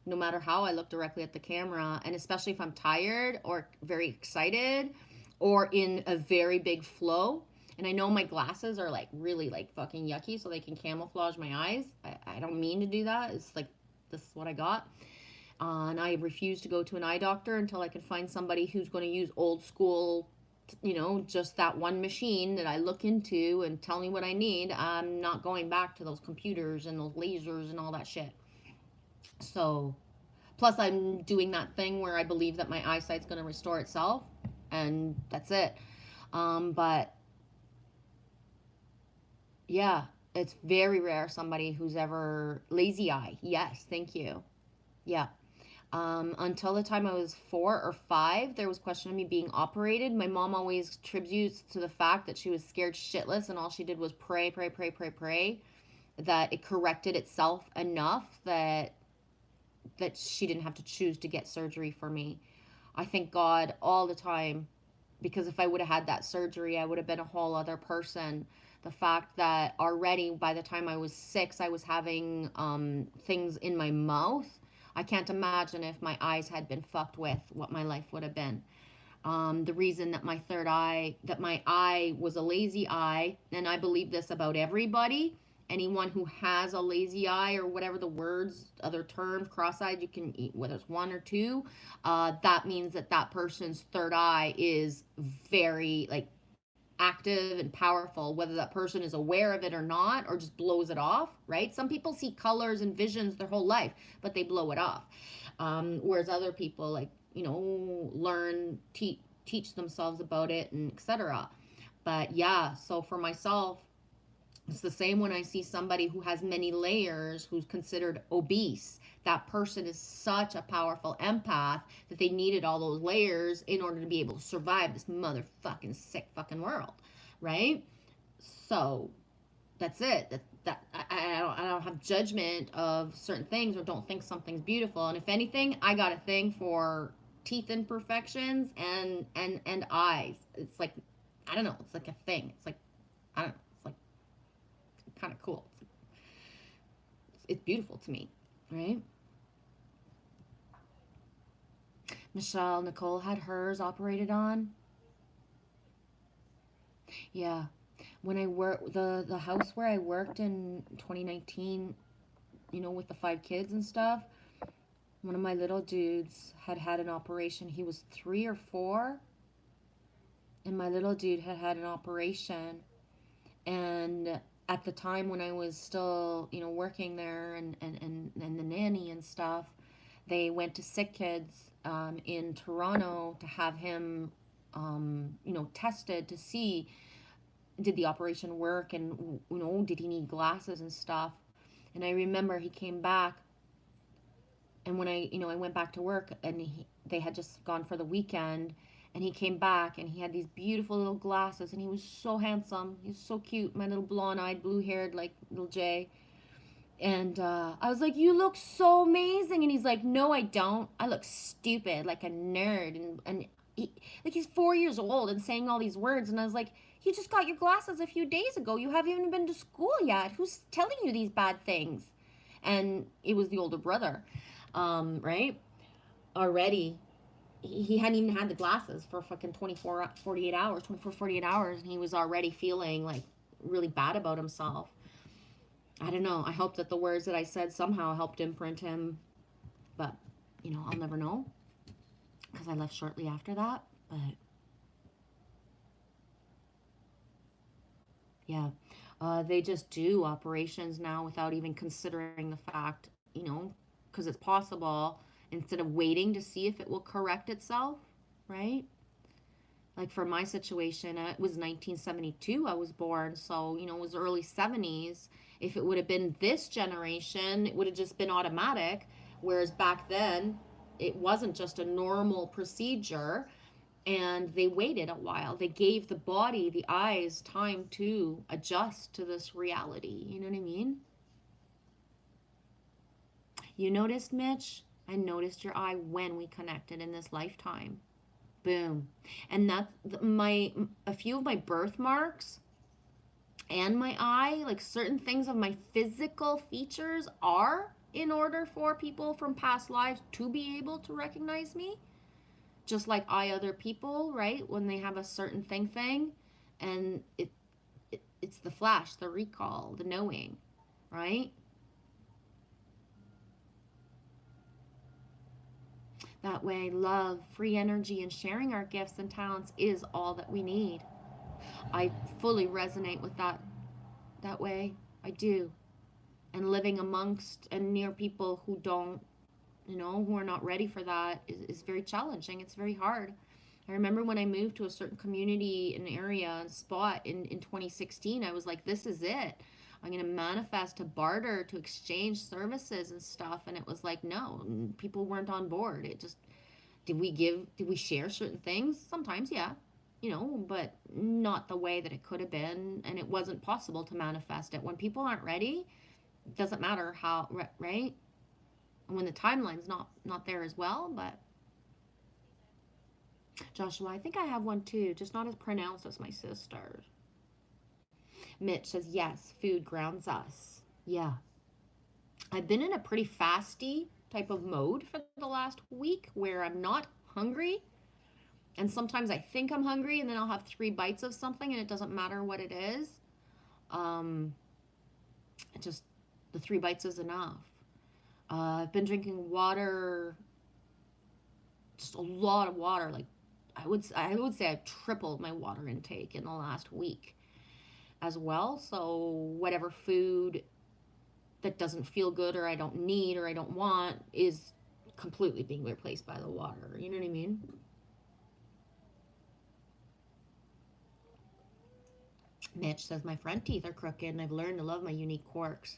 no matter how I look directly at the camera. And especially if I'm tired or very excited or in a very big flow. And I know my glasses are like really like fucking yucky so they can camouflage my eyes. I don't mean to do that. It's like, this is what I got. And I refuse to go to an eye doctor until I can find somebody who's going to use old school, just that one machine that I look into and tell me what I need. I'm not going back to those computers and those lasers and all that shit. So, plus I'm doing that thing where I believe that my eyesight's going to restore itself, and that's it. But yeah, it's very rare somebody who's ever lazy eye. Yes, thank you. Yeah. Until the time I was 4 or 5, there was question of me being operated. My mom always attributes to the fact that she was scared shitless and all she did was pray, pray, pray, pray, pray, that it corrected itself enough that she didn't have to choose to get surgery for me. I thank God all the time, because if I would have had that surgery, I would have been a whole other person. The fact that already by the time I was 6, I was having things in my mouth. I can't imagine if my eyes had been fucked with, what my life would have been. The reason that my eye was a lazy eye, and I believe this about everybody, anyone who has a lazy eye or whatever the words, other terms, cross-eyed, you can eat, whether it's one or two, that means that that person's third eye is very, like, active and powerful, whether that person is aware of it or not, or just blows it off, right? Some people see colors and visions their whole life, but they blow it off. Whereas other people, like, learn, teach themselves about it, and etc. But yeah, so for myself, it's the same when I see somebody who has many layers, who's considered obese. That person is such a powerful empath that they needed all those layers in order to be able to survive this motherfucking sick fucking world, right? So that's it. I don't have judgment of certain things or don't think something's beautiful. And if anything, I got a thing for teeth imperfections and eyes. It's like, I don't know. It's like a thing. It's like, I don't know. It's like kind of cool. It's beautiful to me, right? Michelle, Nicole had hers operated on. Yeah. When I worked, the house where I worked in 2019, with the 5 kids and stuff, one of my little dudes had an operation. He was 3 or 4, and my little dude had an operation. And at the time when I was still, working there and the nanny and stuff, they went to sick kids in Toronto to have him, tested to see did the operation work, and did he need glasses and stuff. And I remember he came back, and when I went back to work, and they had just gone for the weekend, and he came back and he had these beautiful little glasses, and he was so handsome. He was so cute, my little blonde-eyed, blue-haired, like little Jay. And I was like, "You look so amazing." And he's like, "No, I don't. I look stupid, like a nerd." And like, he's 4 years old and saying all these words. And I was like, "You just got your glasses a few days ago. You haven't even been to school yet. Who's telling you these bad things?" And it was the older brother, right? Already, he hadn't even had the glasses for fucking 48 hours, 24, 48 hours. And he was already feeling like really bad about himself. I don't know. I hope that the words that I said somehow helped imprint him. But, I'll never know, because I left shortly after that. But, yeah. They just do operations now without even considering the fact, because it's possible, instead of waiting to see if it will correct itself, right? Like for my situation, it was 1972 I was born, so it was early 70s. If it would have been this generation, it would have just been automatic, whereas back then it wasn't just a normal procedure, and they waited a while. They gave the body, the eyes, time to adjust to this reality. You know what I mean? You noticed, Mitch? I noticed your eye when we connected in this lifetime. Boom. And that's a few of my birthmarks and my eye, like certain things of my physical features, are in order for people from past lives to be able to recognize me. Just like other people, right? When they have a certain thing, and it's the flash, the recall, the knowing, right? That way, love, free energy, and sharing our gifts and talents is all that we need. I fully resonate with that way. I do. And living amongst and near people who don't, who are not ready for that is very challenging. It's very hard. I remember when I moved to a certain community, an area, a spot in 2016, I was like, this is it. I'm going to manifest to barter, to exchange services and stuff. And it was like, no, people weren't on board. It just, did we share certain things? Sometimes, yeah, but not the way that it could have been. And it wasn't possible to manifest it. When people aren't ready, it doesn't matter how, right? And when the timeline's not there as well, but Joshua, I think I have one too, just not as pronounced as my sister's. Mitch says, yes, food grounds us. Yeah. I've been in a pretty fasty type of mode for the last week where I'm not hungry. And sometimes I think I'm hungry and then I'll have 3 bites of something and it doesn't matter what it is. It just, the 3 bites is enough. I've been drinking water, just a lot of water. Like I would say I've tripled my water intake in the last week as well. So whatever food that doesn't feel good or I don't need or I don't want is completely being replaced by the water. You know what I mean? Mitch says, my front teeth are crooked and I've learned to love my unique quirks.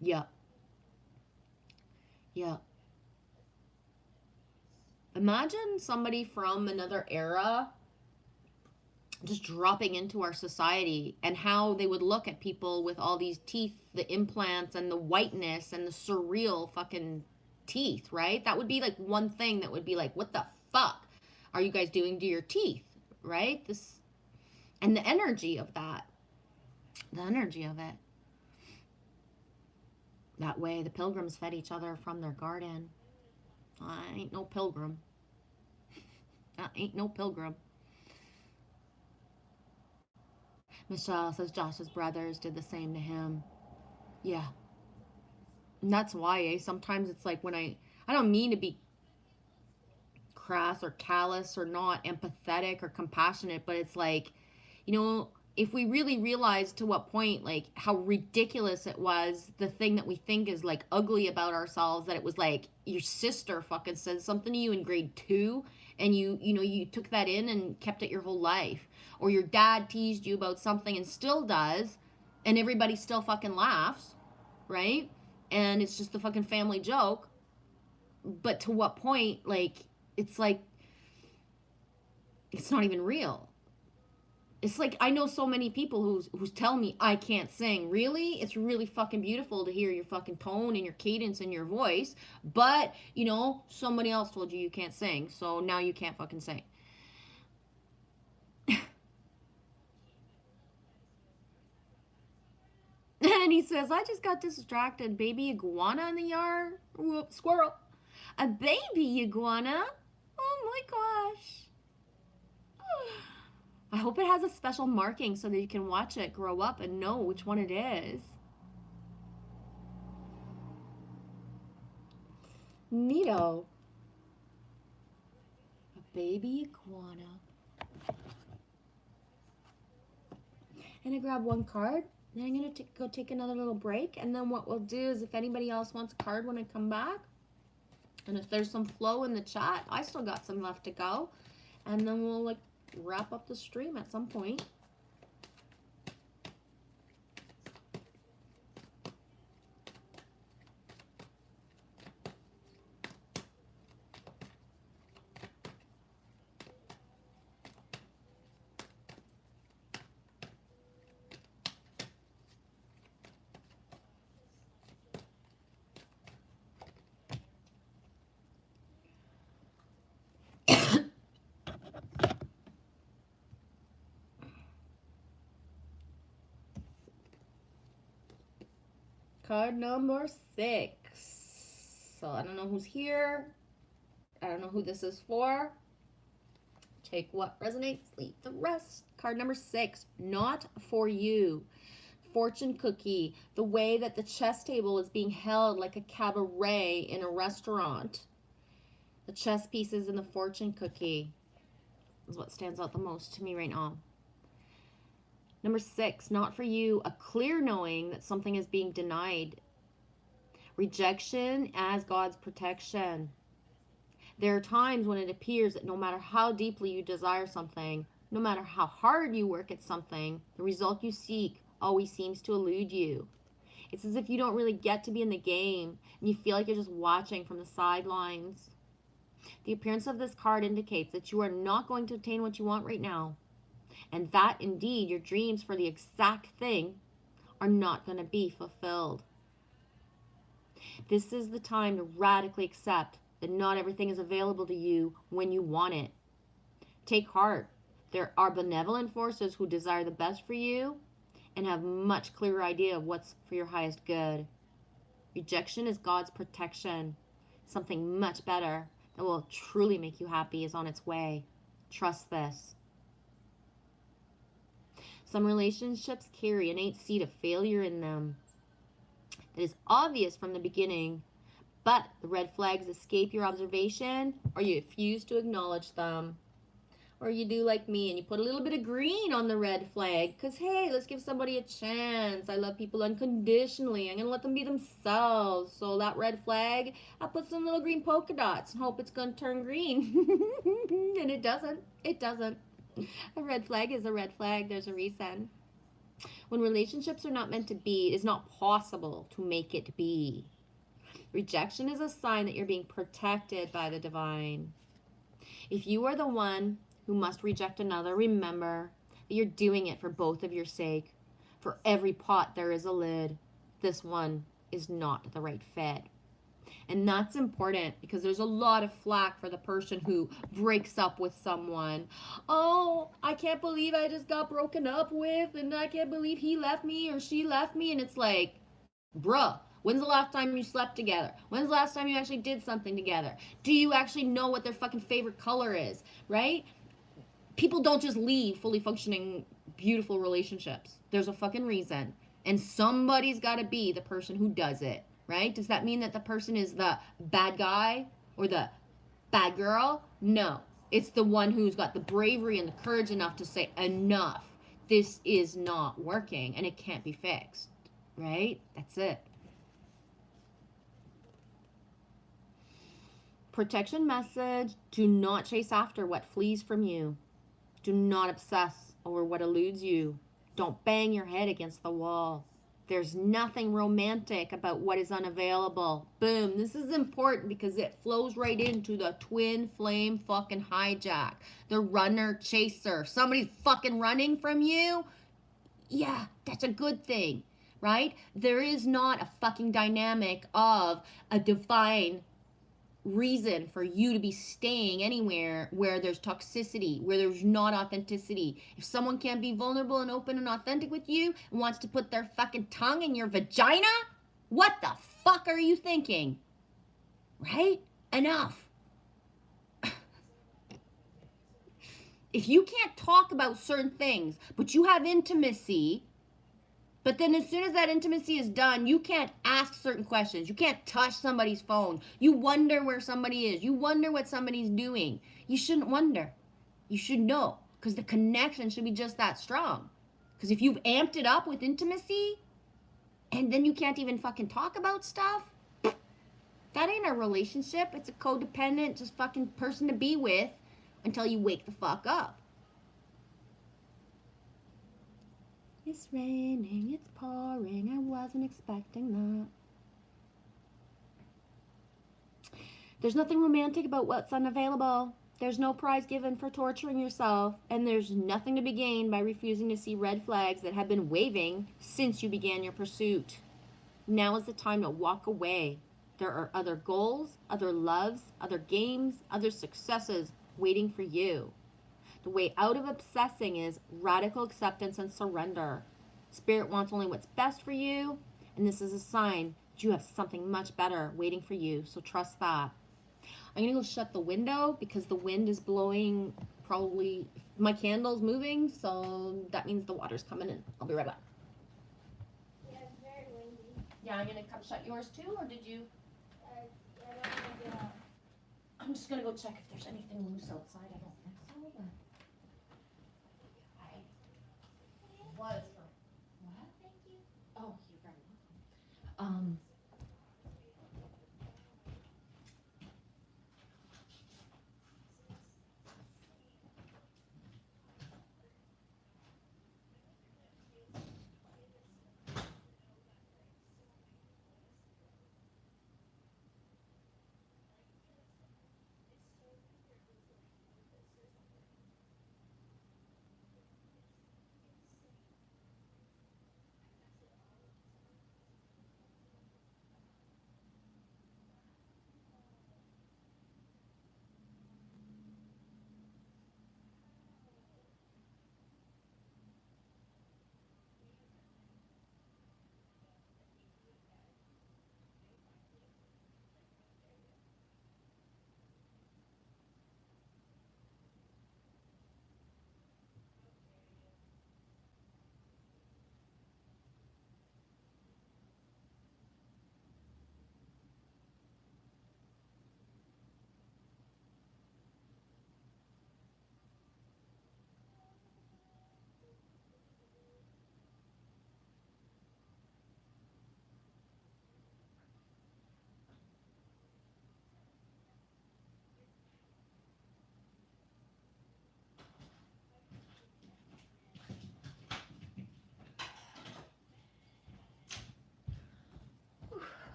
Yeah. Yeah. Imagine somebody from another era just dropping into our society and how they would look at people with all these teeth, the implants and the whiteness and the surreal fucking teeth, right? That would be like one thing that would be like, what the fuck are you guys doing to your teeth, right? This, and the energy of that, the energy of it. That way the pilgrims fed each other from their garden. I ain't no pilgrim. I ain't no pilgrim. Michelle says Josh's brothers did the same to him. Yeah. And that's why, sometimes it's like when I don't mean to be crass or callous or not empathetic or compassionate, but it's like, if we really realized to what point, like how ridiculous it was, the thing that we think is like ugly about ourselves, that it was like your sister fucking said something to you in grade 2 and you took that in and kept it your whole life, or your dad teased you about something and still does, and everybody still fucking laughs, right? And it's just the fucking family joke. But to what point, like, it's like, it's not even real. It's like, I know so many people who's telling me I can't sing. Really? It's really fucking beautiful to hear your fucking tone and your cadence and your voice. But, somebody else told you can't sing. So now you can't fucking sing. And he says, I just got distracted. Baby iguana in the yard. Whoop, squirrel. A baby iguana? Oh my gosh. I hope it has a special marking so that you can watch it grow up and know which one it is. Neato. A baby iguana. And I grab one card. Then I'm going to go take another little break. And then what we'll do is, if anybody else wants a card when I come back, and if there's some flow in the chat, I still got some left to go. And then we'll wrap up the stream at some point. Card number 6. So I don't know who's here. I don't know who this is for. Take what resonates, leave the rest. Card number 6, not for you. Fortune cookie, the way that the chess table is being held like a cabaret in a restaurant. The chess pieces and the fortune cookie is what stands out the most to me right now. Number 6, not for you, a clear knowing that something is being denied. Rejection as God's protection. There are times when it appears that no matter how deeply you desire something, no matter how hard you work at something, the result you seek always seems to elude you. It's as if you don't really get to be in the game and you feel like you're just watching from the sidelines. The appearance of this card indicates that you are not going to obtain what you want right now, and that indeed your dreams for the exact thing are not going to be fulfilled. This is the time to radically accept that not everything is available to you when you want it. Take heart. There are benevolent forces who desire the best for you and have much clearer idea of what's for your highest good. Rejection is God's protection. Something much better that will truly make you happy is on its way. Trust this. Some relationships carry an innate seed of failure in them. It is obvious from the beginning, but the red flags escape your observation or you refuse to acknowledge them. Or you do like me and you put a little bit of green on the red flag because, hey, let's give somebody a chance. I love people unconditionally. I'm going to let them be themselves. So that red flag, I put some little green polka dots and hope it's going to turn green. And it doesn't. It doesn't. A red flag is a red flag. There's a reason. When relationships are not meant to be, it is not possible to make it be. Rejection is a sign that you're being protected by the divine. If you are the one who must reject another, remember that you're doing it for both of your sake. For every pot there is a lid. This one is not the right fit. And that's important because there's a lot of flack for the person who breaks up with someone. Oh, I can't believe I just got broken up with, and I can't believe he left me or she left me. And it's like, bruh, when's the last time you slept together? When's the last time you actually did something together? Do you actually know what their fucking favorite color is, right? People don't just leave fully functioning, beautiful relationships. There's a fucking reason. And somebody's got to be the person who does it, right? Does that mean that the person is the bad guy or the bad girl? No. It's the one who's got the bravery and the courage enough to say, enough. This is not working and it can't be fixed, right? That's it. Protection message: do not chase after what flees from you. Do not obsess over what eludes you. Don't bang your head against the wall. There's nothing romantic about what is unavailable. Boom. This is important because it flows right into the twin flame fucking hijack. The runner chaser. Somebody's fucking running from you. Yeah, that's a good thing, right? There is not a fucking dynamic of a divine reason for you to be staying anywhere where there's toxicity, where there's not authenticity. If someone can't be vulnerable and open and authentic with you and wants to put their fucking tongue in your vagina, what the fuck are you thinking? Right? Enough. If you can't talk about certain things, but you have intimacy, but then as soon as that intimacy is done, you can't ask certain questions. You can't touch somebody's phone. You wonder where somebody is. You wonder what somebody's doing. You shouldn't wonder. You should know, because the connection should be just that strong. Because if you've amped it up with intimacy and then you can't even fucking talk about stuff, that ain't a relationship. It's a codependent, just fucking person to be with until you wake the fuck up. It's raining, it's pouring, I wasn't expecting that. There's nothing romantic about what's unavailable. There's no prize given for torturing yourself, and there's nothing to be gained by refusing to see red flags that have been waving since you began your pursuit. Now is the time to walk away. There are other goals, other loves, other games, other successes waiting for you. The way out of obsessing is radical acceptance and surrender. Spirit wants only what's best for you, and this is a sign that you have something much better waiting for you, so trust that. I'm going to go shut the window because the wind is blowing, probably my candle's moving, so that means the water's coming in. I'll be right back.
Yeah, it's very windy.
Yeah, I'm going to come shut yours too, or did you?
I don't know.
I'm just gonna go check if there's anything loose outside. I don't think so, but I was for what?
Thank you.
Oh, you're very welcome.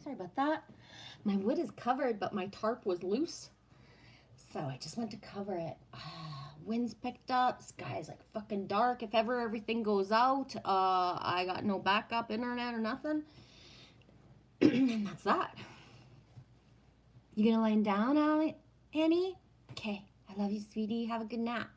Sorry about that. My wood is covered, but my tarp was loose. So I just went to cover it. Wind's picked up. Sky's like fucking dark. If ever everything goes out, I got no backup internet or nothing. And that's that. You gonna lie down, Annie? Okay. I love you, sweetie. Have a good nap.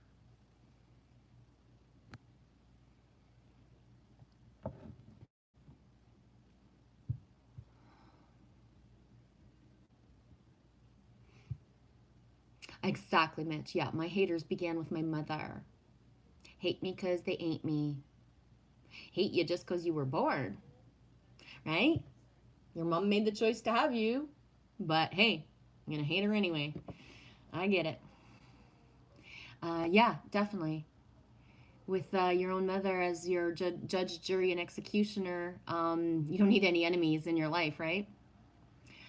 Exactly, Mitch. Yeah, my haters began with my mother. Hate me because they ain't me. Hate you just because you were born, right? Your mom made the choice to have you, but hey, I'm gonna hate her anyway. I get it. Yeah, definitely. With your own mother as your judge, jury, and executioner, you don't need any enemies in your life, right?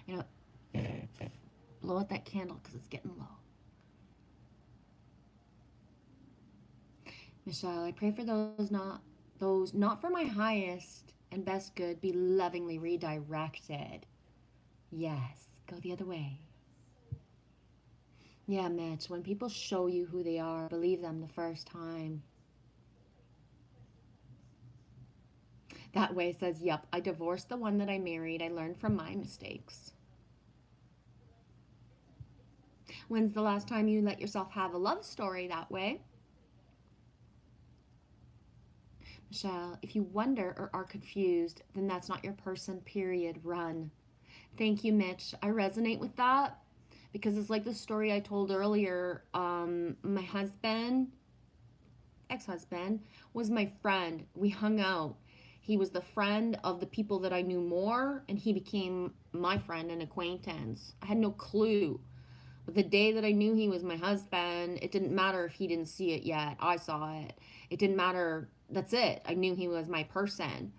You know, blow out that candle because it's getting low. Michelle, I pray for those not for my highest and best good be lovingly redirected. Yes, go the other way. Yeah, Mitch, when people show you who they are, believe them the first time. That way says, yep, I divorced the one that I married. I learned from my mistakes. When's the last time you let yourself have a love story that way? Michelle, if you wonder or are confused, then that's not your person, period. Run. Thank you, Mitch. I resonate with that because it's like the story I told earlier. My husband, ex husband, was my friend. We hung out. He was the friend of the people that I knew more, and he became my friend and acquaintance. I had no clue. But the day that I knew he was my husband, it didn't matter if he didn't see it yet. I saw it. It didn't matter. That's it. I knew he was my person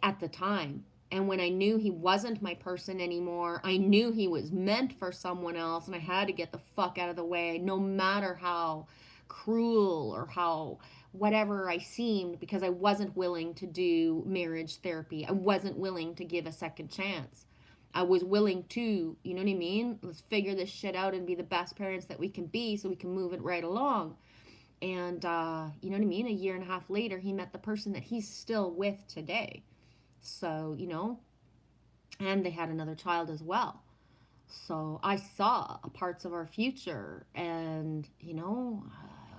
at the time. And when I knew he wasn't my person anymore, I knew he was meant for someone else, and I had to get the fuck out of the way, no matter how cruel or how whatever I seemed, because I wasn't willing to do marriage therapy. I wasn't willing to give a second chance. I was willing to, you know what I mean? Let's figure this shit out and be the best parents that we can be so we can move it right along. And, you know what I mean? A year and a half later, he met the person that he's still with today. So, and they had another child as well. So I saw parts of our future, and,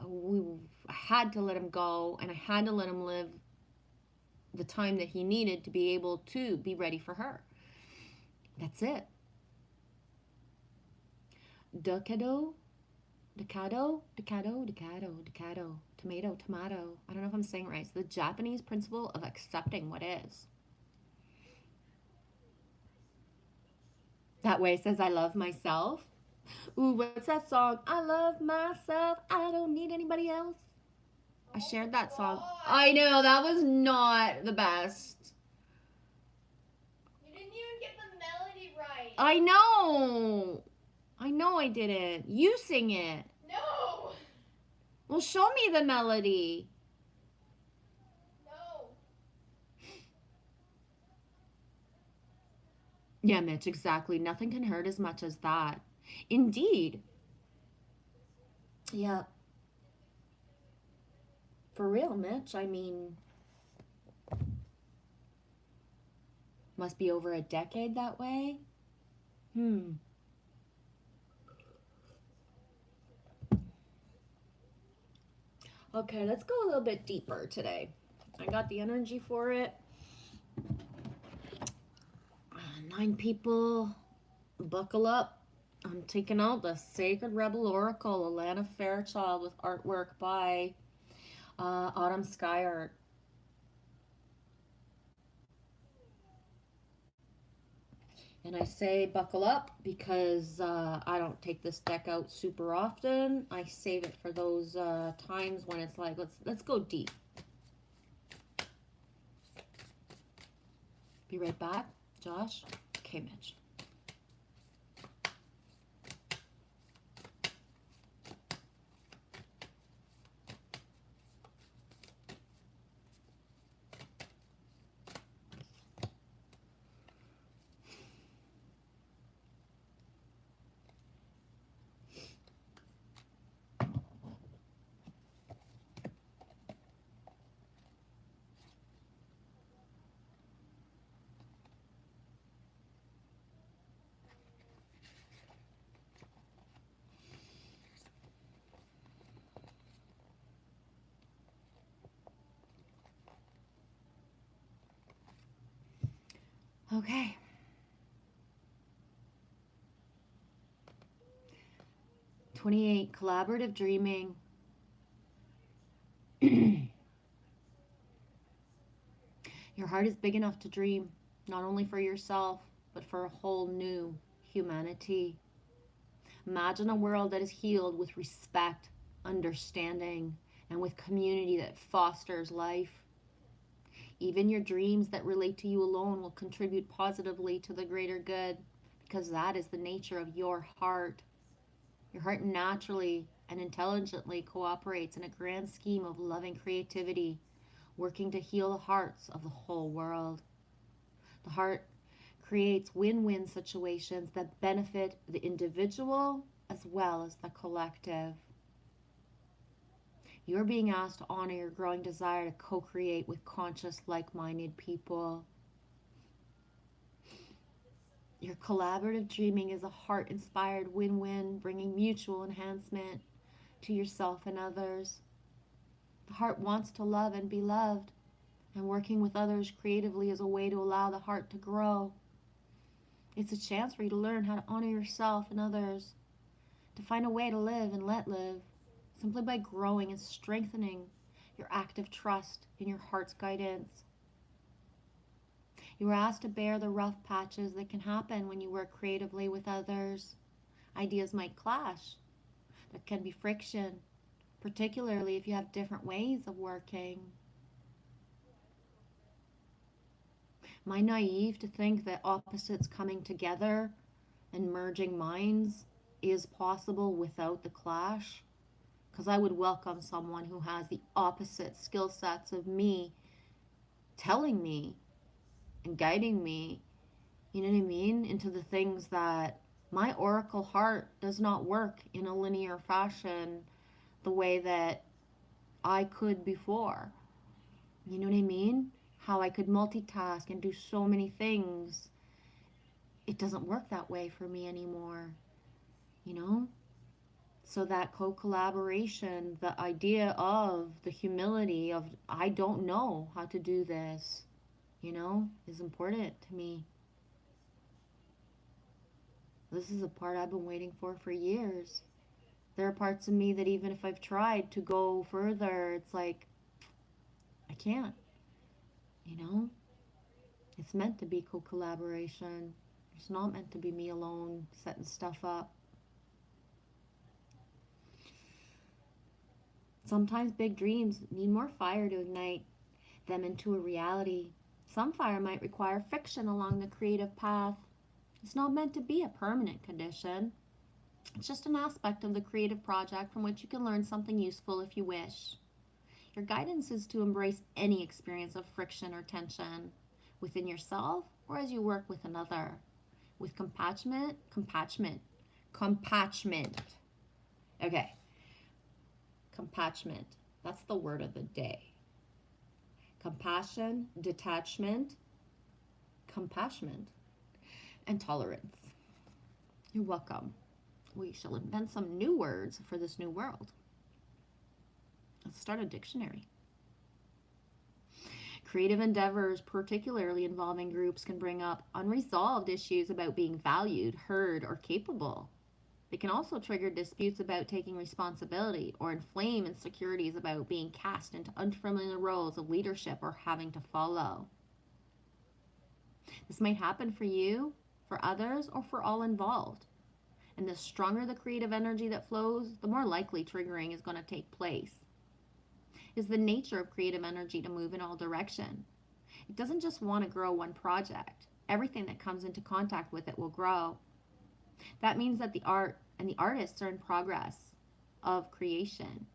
we had to let him go, and I had to let him live the time that he needed to be able to be ready for her. That's it. Decado, decado, decado, decado, decado, tomato, tomato. I don't know if I'm saying it right. It's the Japanese principle of accepting what is. That way it says I love myself. Ooh, what's that song? I love myself. I don't need anybody else. I
Oh
shared
my
that song.
god.
I know, that was not the best.
You didn't even get the melody right.
I know. I know I didn't. You sing it.
No.
Well, show me the melody.
No.
Yeah, Mitch, exactly. Nothing can hurt as much as that. Indeed. Yeah, for real, Mitch. I mean, must be over a decade that way. Hmm. Okay, let's go a little bit deeper today. I got the energy for it. 9 people, buckle up. I'm taking out the Sacred Rebel Oracle, Alana Fairchild, with artwork by Autumn Sky Art. And I say buckle up because I don't take this deck out super often. I save it for those times when it's like, let's go deep. Be right back, Josh. Okay, Mitch. Okay. 28, collaborative dreaming. Your heart is big enough to dream, not only for yourself, but for a whole new humanity. Imagine a world that is healed with respect, understanding, and with community that fosters life. Even your dreams that relate to you alone will contribute positively to the greater good because that is the nature of your heart. Your heart naturally and intelligently cooperates in a grand scheme of loving creativity, working to heal the hearts of the whole world. The heart creates win win situations that benefit the individual as well as the collective. You're being asked to honor your growing desire to co create with conscious, like minded people. Your collaborative dreaming is a heart inspired win win, bringing mutual enhancement to yourself and others. The heart wants to love and be loved, and working with others creatively is a way to allow the heart to grow. It's a chance for you to learn how to honor yourself and others, to find a way to live and let live, simply by growing and strengthening your active trust in your heart's guidance. You are asked to bear the rough patches that can happen when you work creatively with others. Ideas might clash. There can be friction, particularly if you have different ways of working. Am I naive to think that opposites coming together and merging minds is possible without the clash? Because I would welcome someone who has the opposite skill sets of me telling me and guiding me, you know what I mean, into the things that my oracle heart does not work in a linear fashion the way that I could before. You know what I mean? How I could multitask and do so many things. It doesn't work that way for me anymore, you know? So that co-collaboration, the idea of the humility of I don't know how to do this, is important to me. This is a part I've been waiting for years. There are parts of me that even if I've tried to go further, it's like I can't, you know? It's meant to be co-collaboration. It's not meant to be me alone setting stuff up. Sometimes big dreams need more fire to ignite them into a reality. Some fire might require friction along the creative path. It's not meant to be a permanent condition. It's just an aspect of the creative project from which you can learn something useful if you wish. Your guidance is to embrace any experience of friction or tension within yourself or as you work with another. With compassionate. Okay, compassionate. That's the word of the day. Compassion, detachment, compassion, and tolerance. You're welcome. We shall invent some new words for this new world. Let's start a dictionary. Creative endeavors, particularly involving groups, can bring up unresolved issues about being valued, heard, or capable. They can also trigger disputes about taking responsibility or inflame insecurities about being cast into unfamiliar roles of leadership or having to follow. This might happen for you, for others, or for all involved. And the stronger the creative energy that flows, the more likely triggering is going to take place. It's the nature of creative energy to move in all direction. It doesn't just want to grow one project. Everything that comes into contact with it will grow. That means that the art and the artists are in progress of creation.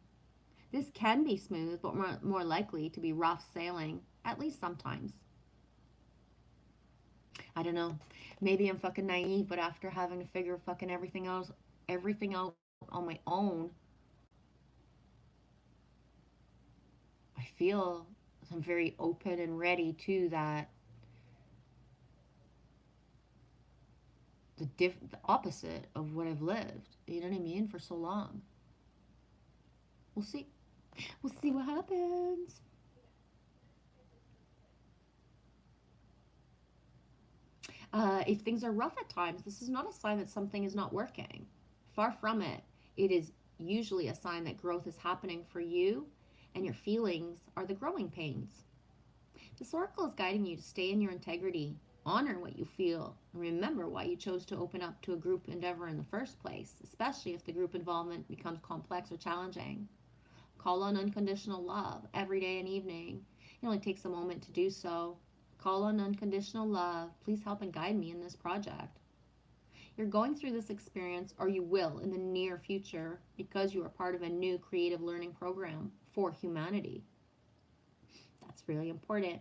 This can be smooth, but more likely to be rough sailing, at least sometimes. I don't know. Maybe I'm fucking naive, but after having to figure fucking everything out on my own, I feel I'm very open and ready to that. The opposite of what I've lived. You know what I mean? For so long. We'll see. We'll see what happens. If things are rough at times, this is not a sign that something is not working. Far from it. It is usually a sign that growth is happening for you, and your feelings are the growing pains. This oracle is guiding you to stay in your integrity, honor what you feel, and remember why you chose to open up to a group endeavor in the first place, especially if the group involvement becomes complex or challenging. Call on unconditional love every day and evening. It only takes a moment to do so. Call on unconditional love. Please help and guide me in this project. You're going through this experience, or you will in the near future, because you are part of a new creative learning program for humanity. That's really important.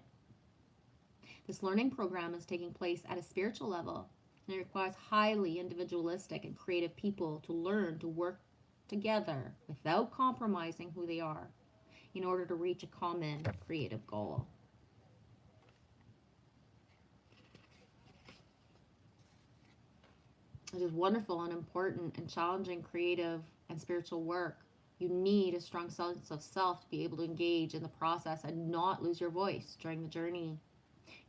This learning program is taking place at a spiritual level, and it requires highly individualistic and creative people to learn to work together without compromising who they are in order to reach a common creative goal. It is wonderful and important and challenging creative and spiritual work. You need a strong sense of self to be able to engage in the process and not lose your voice during the journey.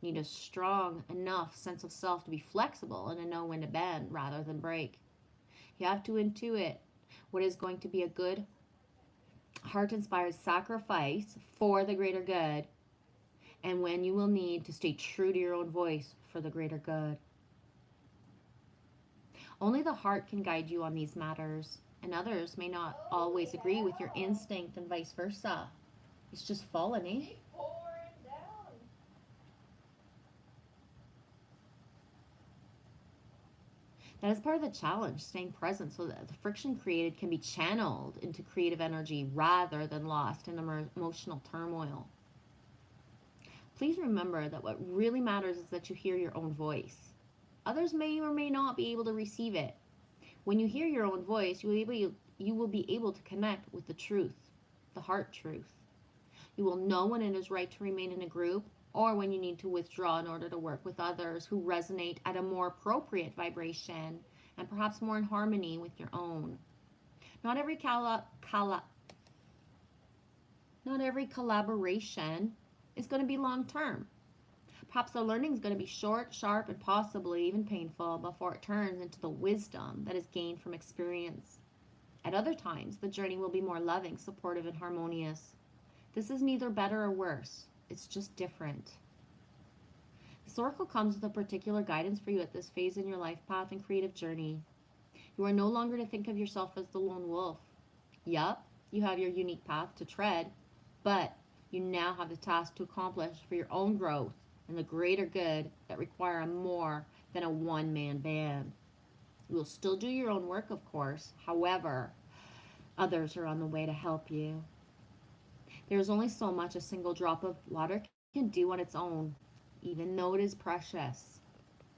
You need a strong enough sense of self to be flexible and to know when to bend rather than break. You have to intuit what is going to be a good, heart-inspired sacrifice for the greater good, and when you will need to stay true to your own voice for the greater good. Only the heart can guide you on these matters, and others may not always agree with your instinct and vice versa. It's just falling, eh?
Keep pouring down.
That is part of the challenge, staying present so that the friction created can be channeled into creative energy rather than lost in emotional turmoil. Please remember that what really matters is that you hear your own voice. Others may or may not be able to receive it. When you hear your own voice, you will be able to connect with the truth, the heart truth. You will know when it is right to remain in a group or when you need to withdraw in order to work with others who resonate at a more appropriate vibration and perhaps more in harmony with your own. Not every collaboration is going to be long term. Perhaps the learning is going to be short, sharp, and possibly even painful before it turns into the wisdom that is gained from experience. At other times, the journey will be more loving, supportive, and harmonious. This is neither better or worse. It's just different. This oracle comes with a particular guidance for you at this phase in your life path and creative journey. You are no longer to think of yourself as the lone wolf. Yup, you have your unique path to tread, but you now have the task to accomplish for your own growth and the greater good that require more than a one-man band. You will still do your own work, of course. However, others are on the way to help you. There is only so much a single drop of water can do on its own, even though it is precious.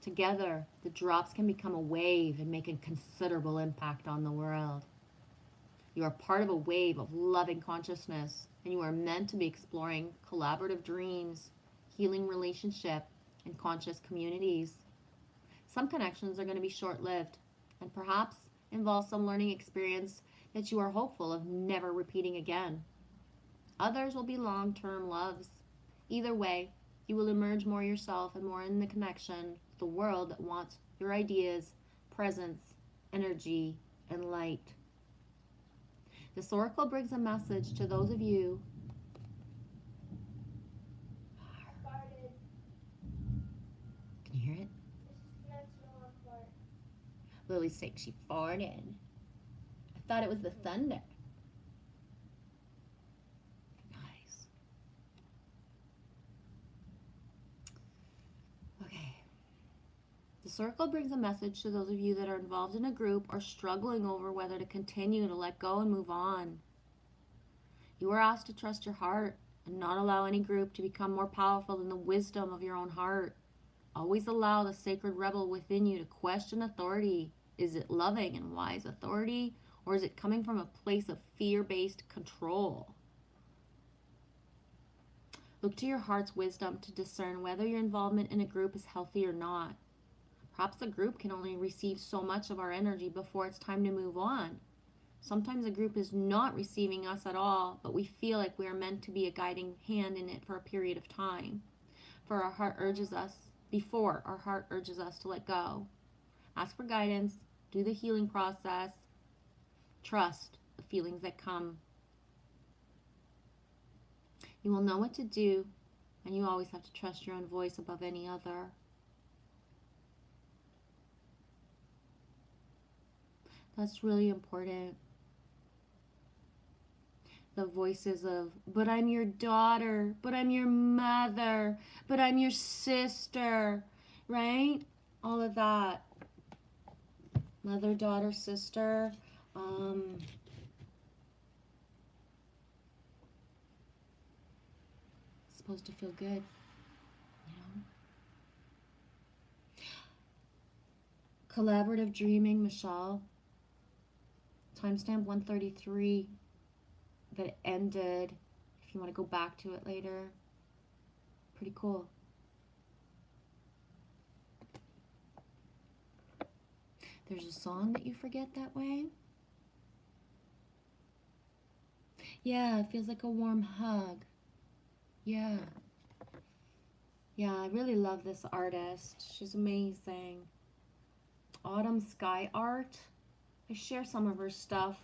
Together, the drops can become a wave and make a considerable impact on the world. You are part of a wave of loving consciousness, and you are meant to be exploring collaborative dreams, healing relationship, and conscious communities. Some connections are going to be short-lived and perhaps involve some learning experience that you are hopeful of never repeating again. Others will be long-term loves. Either way, you will emerge more yourself and more in the connection with the world that wants your ideas, presence, energy, and light. This oracle brings a message to those of you.
I farted.
Can you hear it?
It's just meant to know I fart.
Lily's saying she farted. I thought it was the thunder. Nice. Okay. The circle brings a message to those of you that are involved in a group or struggling over whether to continue to let go and move on. You are asked to trust your heart and not allow any group to become more powerful than the wisdom of your own heart. Always allow the sacred rebel within you to question authority. Is it loving and wise authority, or is it coming from a place of fear-based control? Look to your heart's wisdom to discern whether your involvement in a group is healthy or not. Perhaps a group can only receive so much of our energy before it's time to move on. Sometimes a group is not receiving us at all, but we feel like we are meant to be a guiding hand in it for a period of time. Before our heart urges us to let go. Ask for guidance, do the healing process, trust the feelings that come. You will know what to do, and you always have to trust your own voice above any other. That's really important. The voices of, but I'm your daughter, but I'm your mother, but I'm your sister, right? All of that. Mother, daughter, sister. It's supposed to feel good, you know? Collaborative dreaming, Michelle. Timestamp 133. That it ended. If you want to go back to it later. Pretty cool. There's a song that you forget that way. Yeah, it feels like a warm hug. Yeah. Yeah, I really love this artist. She's amazing. Autumn Sky Art. I share some of her stuff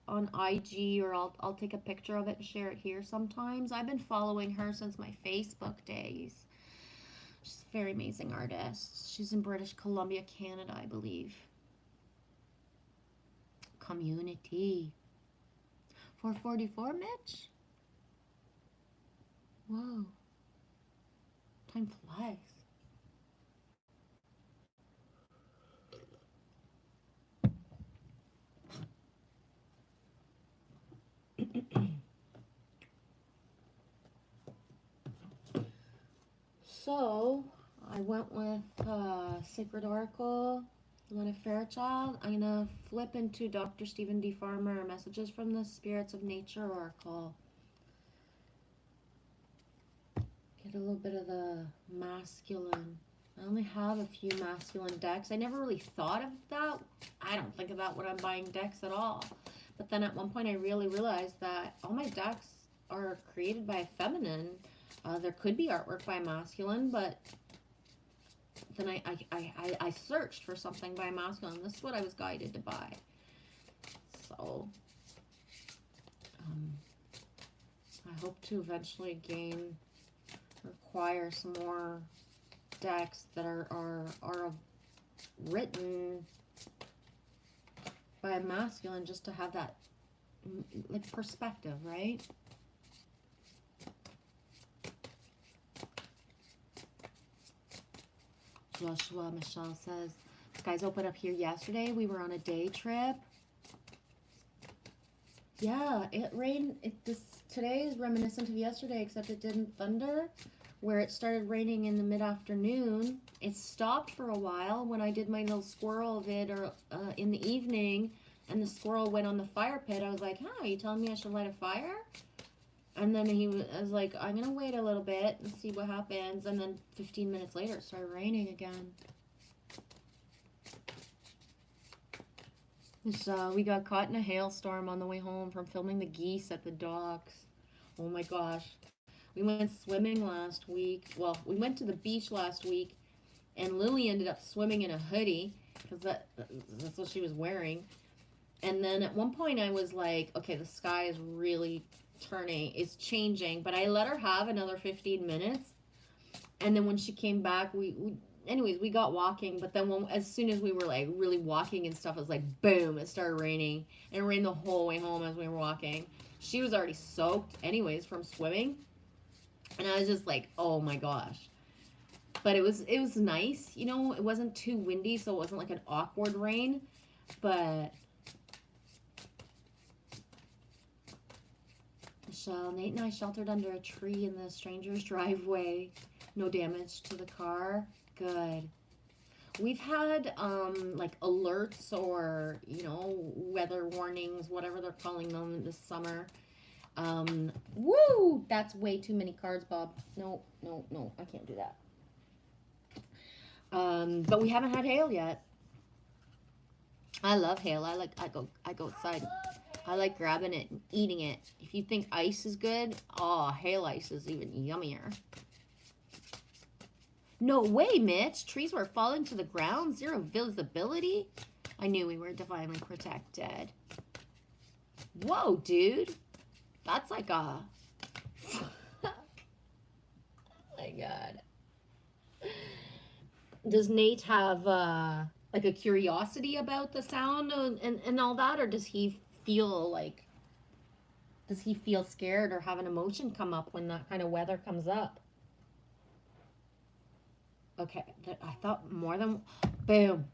on IG, or I'll take a picture of it and share it here sometimes. I've been following her since my Facebook days. She's a very amazing artist. She's in British Columbia, Canada, I believe. Community. 444, Mitch? Whoa. Time flies. So, I went with Sacred Oracle, Luna Fairchild. I'm going to flip into Dr. Stephen D. Farmer, Messages from the Spirits of Nature Oracle. Get a little bit of the masculine. I only have a few masculine decks. I never really thought of that. I don't think about when I'm buying decks at all. But then at one point I really realized that all my decks are created by a feminine. There could be artwork by a masculine, but then I searched for something by a masculine. This is what I was guided to buy. So I hope to eventually acquire some more decks that are written by a masculine, just to have that like perspective, right? Joshua Michelle says, skies opened up here yesterday. We were on a day trip. Yeah, it rained. Today is reminiscent of yesterday, except it didn't thunder. Where it started raining in the mid-afternoon, it stopped for a while when I did my little squirrel vid or in the evening, and the squirrel went on the fire pit. I was like, "Huh, are you telling me I should light a fire?" And then I was like, "I'm gonna wait a little bit and see what happens." And then 15 minutes later, it started raining again. So we got caught in a hailstorm on the way home from filming the geese at the docks. Oh my gosh. We went swimming last week. Well, we went to the beach last week, and Lily ended up swimming in a hoodie because that's what she was wearing. And then at one point, I was like, okay, the sky is really it's changing. But I let her have another 15 minutes. And then when she came back, anyways, we got walking. But then as soon as we were like really walking and stuff, it was like, boom, it started raining. And it rained the whole way home as we were walking. She was already soaked, anyways, from swimming. And I was just like, oh my gosh. But it was nice, you know. It wasn't too windy, so it wasn't like an awkward rain. But Michelle, Nate and I sheltered under a tree in the stranger's driveway. No damage to the car. Good. We've had like alerts or, you know, weather warnings, whatever they're calling them this summer. Woo! That's way too many cards, Bob. No, I can't do that. But we haven't had hail yet. I love hail. I go outside. I like grabbing it and eating it. If you think ice is good, oh, hail ice is even yummier. No way, Mitch. Trees were falling to the ground. Zero visibility. I knew we were divinely protected. Whoa, dude. That's like a... oh my God. Does Nate have like a curiosity about the sound and all that? Or does he feel like... Does he feel scared or have an emotion come up when that kind of weather comes up? Okay, I thought more than... Boom.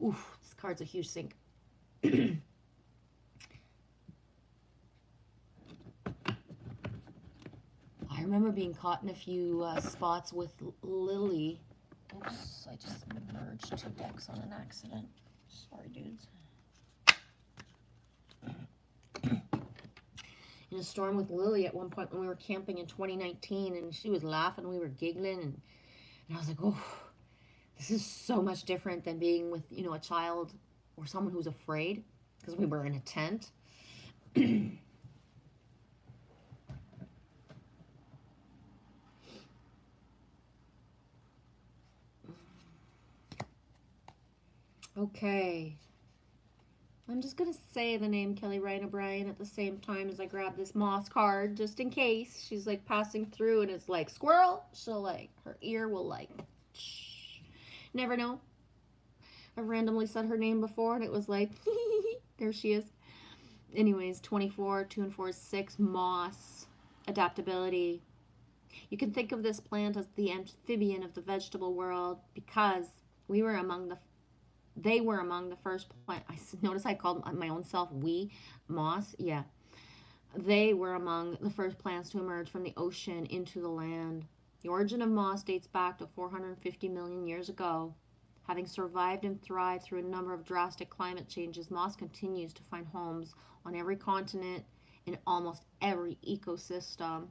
Oof, this card's a huge sink. I remember being caught in a few spots with Lily. Oops, I just merged two decks on an accident. Sorry, dudes. In a storm with Lily at one point when we were camping in 2019, and she was laughing, we were giggling, and I was like, oh, this is so much different than being with, you know, a child or someone who's afraid, because we were in a tent. Okay. I'm just going to say the name Kelly Ryan O'Brien at the same time as I grab this moss card, just in case she's like passing through and it's like squirrel. She'll like, her ear will like, shh. Never know. I randomly said her name before and it was like, there she is. Anyways, 24, 2 and 4 is 6, moss, adaptability. You can think of this plant as the amphibian of the vegetable world because they were among the first plant. Notice I called my own self moss. Yeah. They were among the first plants to emerge from the ocean into the land. The origin of moss dates back to 450 million years ago. Having survived and thrived through a number of drastic climate changes, moss continues to find homes on every continent in almost every ecosystem.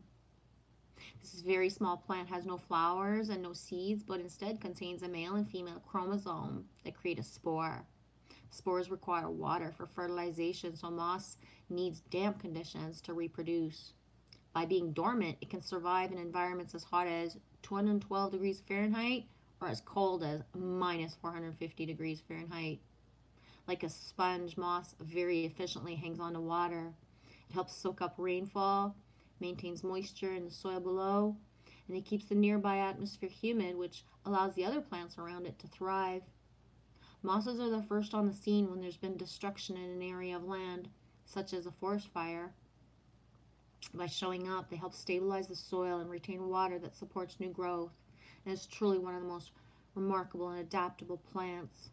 This very small plant has no flowers and no seeds, but instead contains a male and female chromosome that create a spore. Spores require water for fertilization, so moss needs damp conditions to reproduce. By being dormant, it can survive in environments as hot as 212 degrees Fahrenheit or as cold as minus 450 degrees Fahrenheit. Like a sponge, moss very efficiently hangs on to water. It helps soak up rainfall, maintains moisture in the soil below, and it keeps the nearby atmosphere humid, which allows the other plants around it to thrive. Mosses are the first on the scene when there's been destruction in an area of land. such as a forest fire. By showing up, they help stabilize the soil and retain water that supports new growth. And it's truly one of the most remarkable and adaptable plants.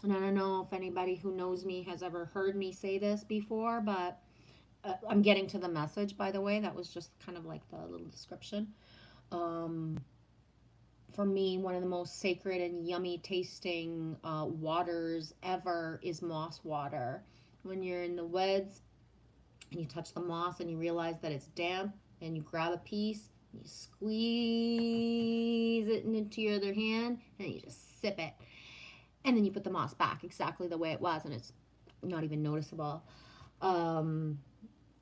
And I don't know if anybody who knows me has ever heard me say this before, but I'm getting to the message, by the way. That was just kind of like the little description. Um, for me, one of the most sacred and yummy tasting waters ever is moss water. When you're in the woods and you touch the moss and you realize that it's damp, and you grab a piece, you squeeze it into your other hand, and you just sip it. And then you put the moss back exactly the way it was, and it's not even noticeable. Um,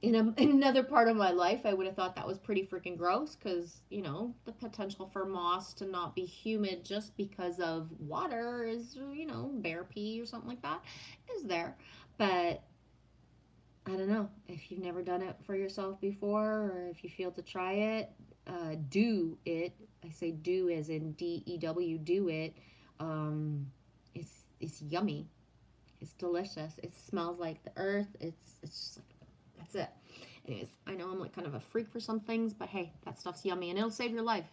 in another part of my life, I would have thought that was pretty freaking gross because, you know, the potential for moss to not be humid just because of water is, you know, bear pee or something like that is there. But I don't know. If you've never done it for yourself before, or if you feel to try it, do it. I say do as in DEW, do it. Um, it's yummy. It's delicious. It smells like the earth. It's just like, that's it. Anyways, I know I'm like kind of a freak for some things, but hey, that stuff's yummy and it'll save your life.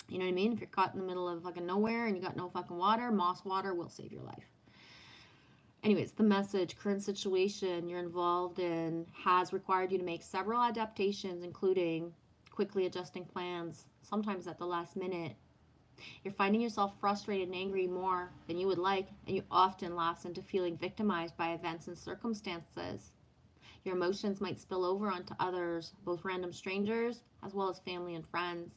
You know what I mean? If you're caught in the middle of fucking nowhere and you got no fucking water, moss water will save your life. Anyways, the message, current situation you're involved in has required you to make several adaptations, including quickly adjusting plans, sometimes at the last minute. You're finding yourself frustrated and angry more than you would like, and you often lapse into feeling victimized by events and circumstances. Your emotions might spill over onto others, both random strangers as well as family and friends.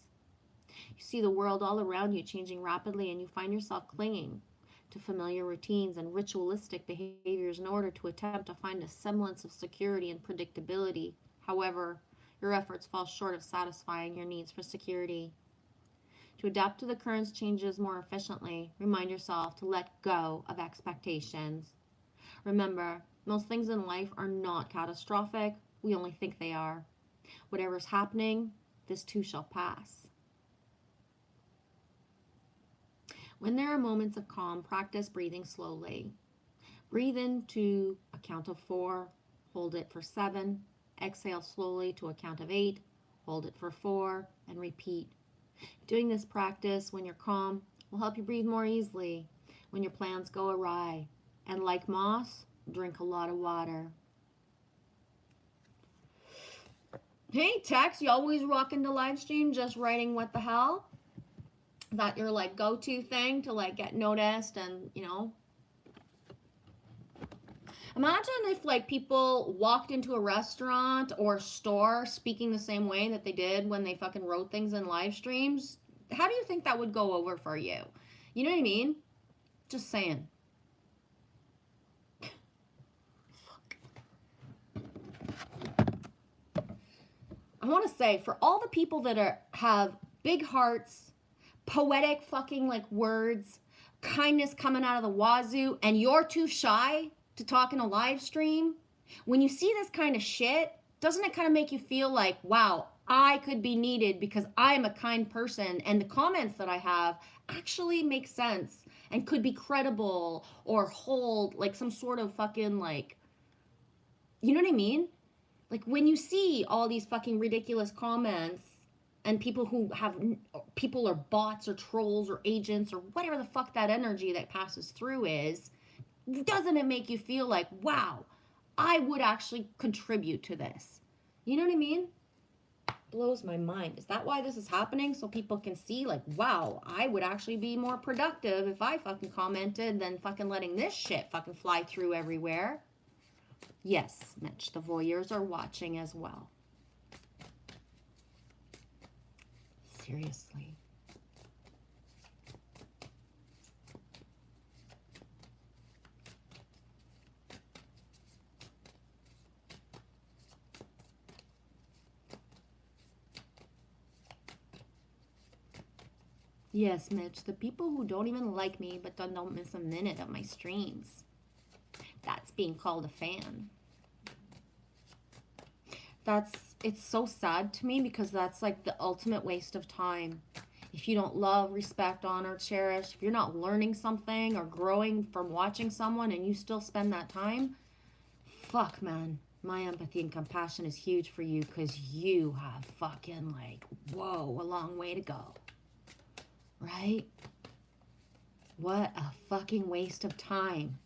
You see the world all around you changing rapidly, and you find yourself clinging to familiar routines and ritualistic behaviors in order to attempt to find a semblance of security and predictability. However, your efforts fall short of satisfying your needs for security. To adapt to the current changes more efficiently, remind yourself to let go of expectations. Remember, most things in life are not catastrophic. We only think they are. Whatever's happening, this too shall pass. When there are moments of calm, practice breathing slowly. Breathe in to a count of 4, hold it for 7, exhale slowly to a count of 8, hold it for 4, and repeat. Doing this practice when you're calm will help you breathe more easily when your plans go awry. And like moss, drink a lot of water. Hey, Tex, you always rocking the live stream just writing what the hell? Is that your like go-to thing to like get noticed and, you know? Imagine if like people walked into a restaurant or store speaking the same way that they did when they fucking wrote things in live streams. How do you think that would go over for you? You know what I mean? Just saying. I want to say for all the people that have big hearts, poetic fucking like words, kindness coming out of the wazoo, and you're too shy to talk in a live stream, when you see this kind of shit, doesn't it kind of make you feel like, wow, I could be needed because I am a kind person and the comments that I have actually make sense and could be credible or hold like some sort of fucking like, you know what I mean? Like when you see all these fucking ridiculous comments and people who have, people are bots or trolls or agents or whatever the fuck that energy that passes through is, doesn't it make you feel like, wow, I would actually contribute to this? You know what I mean? Blows my mind. Is that why this is happening? So people can see like, wow, I would actually be more productive if I fucking commented than fucking letting this shit fucking fly through everywhere. Yes, Mitch, the voyeurs are watching as well. Seriously. Yes, Mitch, the people who don't even like me but don't miss a minute of my streams. That's being called a fan. It's so sad to me because that's like the ultimate waste of time. If you don't love, respect, honor, cherish, if you're not learning something or growing from watching someone and you still spend that time, fuck, man. My empathy and compassion is huge for you because you have fucking like, whoa, a long way to go. Right? What a fucking waste of time,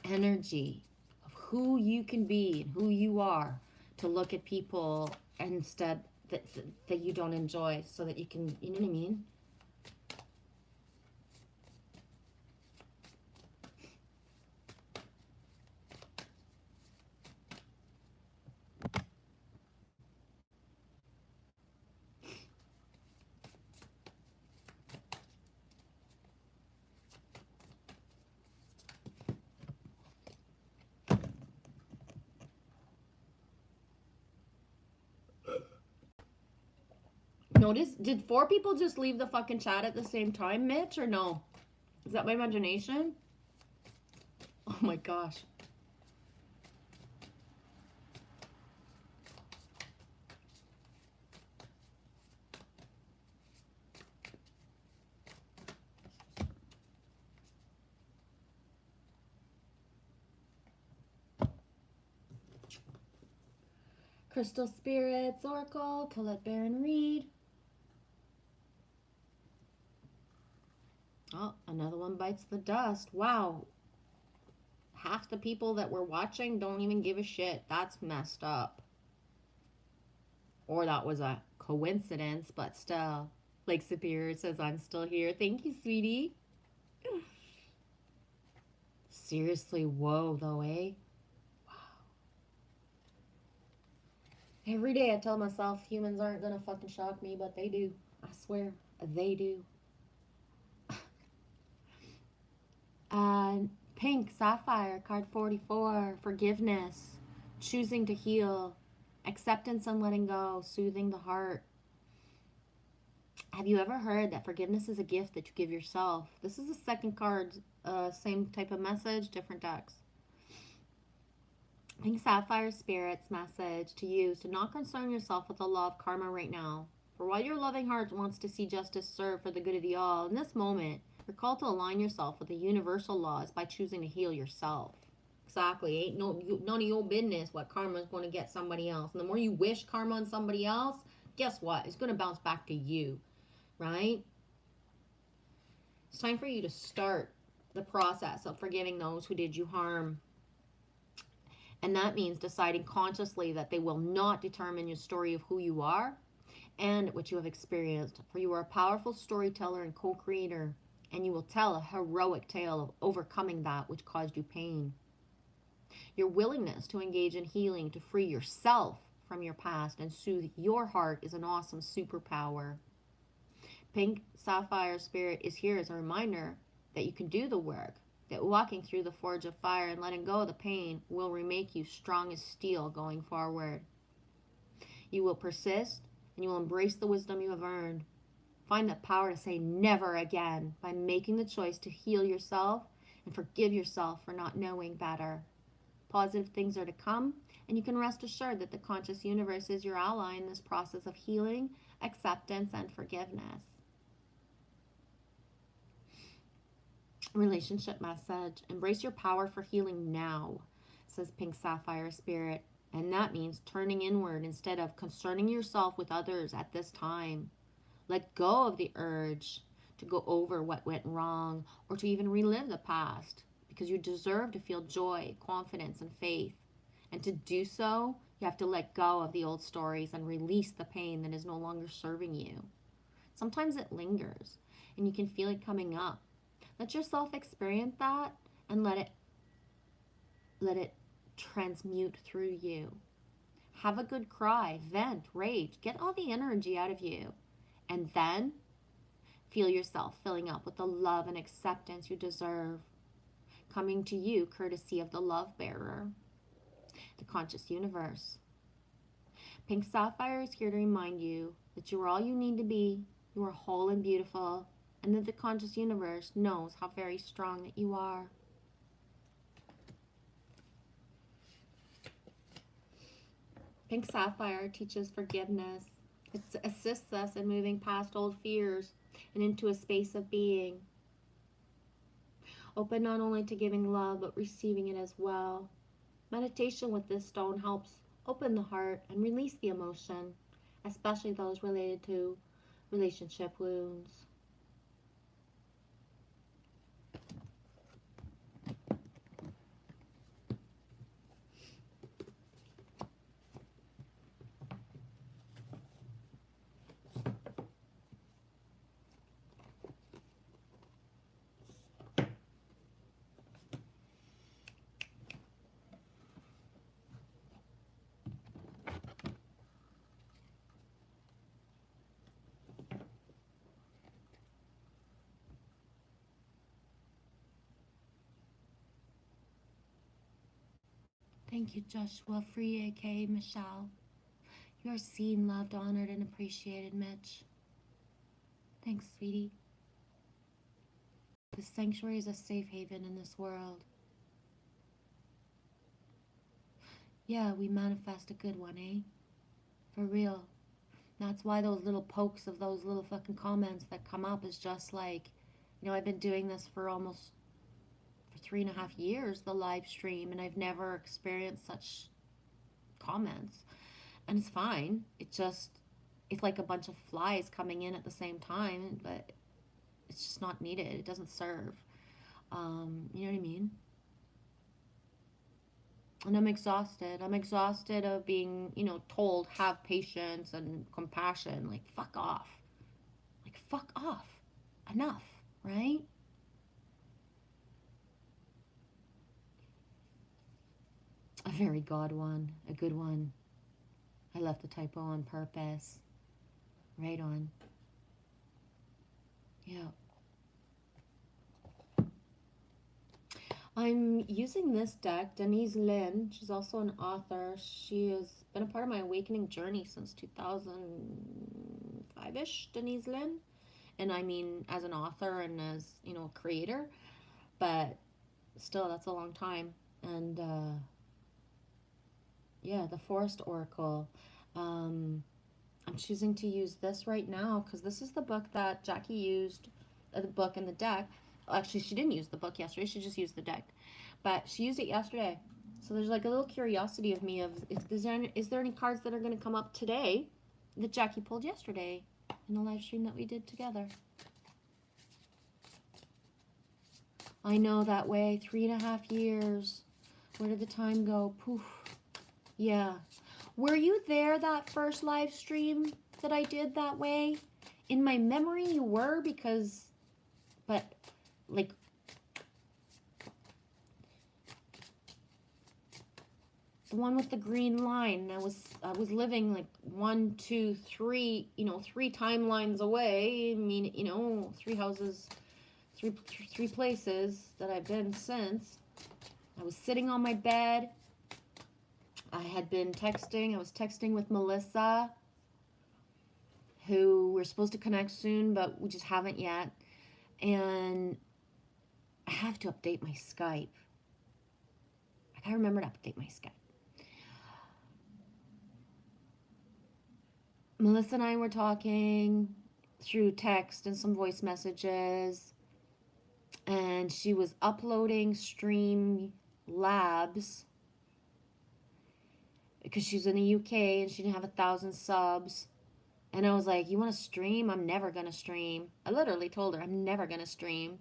energy, of who you can be and who you are to look at people instead that you don't enjoy so that you can, you know what I mean? Notice, did 4 people just leave the fucking chat at the same time, Mitch, or no? Is that my imagination? Oh my gosh. Crystal Spirits, Oracle, Colette Baron Reed. Oh, another one bites the dust. Wow. Half the people that were watching don't even give a shit. That's messed up. Or that was a coincidence, but still. Lake Superior says, I'm still here. Thank you, sweetie. Seriously, whoa, though, eh? Wow. Every day I tell myself humans aren't gonna fucking shock me, but they do. I swear, they do. Pink Sapphire, card 44, forgiveness, choosing to heal, acceptance and letting go, soothing the heart. Have you ever heard that forgiveness is a gift that you give yourself? This is the second card, same type of message, different decks. Pink Sapphire Spirit's message to you is to not concern yourself with the law of karma right now. For while your loving heart wants to see justice served for the good of the all, in this moment, you're called to align yourself with the universal laws by choosing to heal yourself. Exactly. Ain't none of your business what karma is going to get somebody else. And the more you wish karma on somebody else, guess what? It's going to bounce back to you, right? It's time for you to start the process of forgiving those who did you harm. And that means deciding consciously that they will not determine your story of who you are and what you have experienced. For you are a powerful storyteller and co-creator, and you will tell a heroic tale of overcoming that which caused you pain. Your willingness to engage in healing to free yourself from your past and soothe your heart is an awesome superpower. Pink Sapphire Spirit is here as a reminder that you can do the work, that walking through the forge of fire and letting go of the pain will remake you strong as steel going forward. You will persist and you will embrace the wisdom you have earned. Find the power to say never again by making the choice to heal yourself and forgive yourself for not knowing better. Positive things are to come, and you can rest assured that the conscious universe is your ally in this process of healing, acceptance, and forgiveness. Relationship message. Embrace your power for healing now, says Pink Sapphire Spirit. And that means turning inward instead of concerning yourself with others at this time. Let go of the urge to go over what went wrong or to even relive the past, because you deserve to feel joy, confidence, and faith. And to do so, you have to let go of the old stories and release the pain that is no longer serving you. Sometimes it lingers, and you can feel it coming up. Let yourself experience that and let it transmute through you. Have a good cry, vent, rage, get all the energy out of you. And then feel yourself filling up with the love and acceptance you deserve, coming to you courtesy of the love bearer, the conscious universe. Pink Sapphire is here to remind you that you are all you need to be, you are whole and beautiful, and that the conscious universe knows how very strong that you are. Pink Sapphire teaches forgiveness. It assists us in moving past old fears and into a space of being. Open not only to giving love, but receiving it as well.
Meditation with this stone helps open the heart and release the emotion, especially those related to relationship wounds. Thank you, Joshua Free, aka Michelle. You are seen, loved, honored, and appreciated, Mitch. Thanks, sweetie. The sanctuary is a safe haven in this world. Yeah, we manifest a good one, eh? For real. That's why those little pokes of those little fucking comments that come up is just like, I've been doing this for almost for 3.5 years, the live stream, and I've never experienced such comments. And it's fine. It's like a bunch of flies coming in at the same time, but it's just not needed. It doesn't serve. You know what I mean? And I'm exhausted. I'm exhausted of being, told have patience and compassion. Like, fuck off. Like, fuck off. Enough, right? A very God one. A good one. I left a typo on purpose. Right on. Yeah. I'm using this deck, Denise Lynn. She's also an author. She has been a part of my awakening journey since 2005-ish, Denise Lynn. And I mean, as an author and as, a creator. But still, that's a long time. And yeah, the Forest Oracle. I'm choosing to use this right now because this is the book that Jackie used, the book and the deck. Actually, she didn't use the book yesterday. She just used the deck, but she used it yesterday. So there's like a little curiosity of me of is there any cards that are going to come up today that Jackie pulled yesterday in the live stream that we did together. I know that way. 3.5 years. Where did the time go? Poof. Yeah. Were you there that first live stream that I did that way? In my memory, you were but like, the one with the green line. I was living like 1, 2, 3, 3 timelines away. I mean, 3 houses, three places that I've been since. I was sitting on my bed. I had been texting. I was texting with Melissa, who we're supposed to connect soon, but we just haven't yet. And I have to update my Skype. I gotta remember to update my Skype. Melissa and I were talking through text and some voice messages, and she was uploading Stream Labs because she's in the UK and she didn't have 1,000 subs. And I was like, you want to stream? I'm never going to stream. I literally told her I'm never going to stream.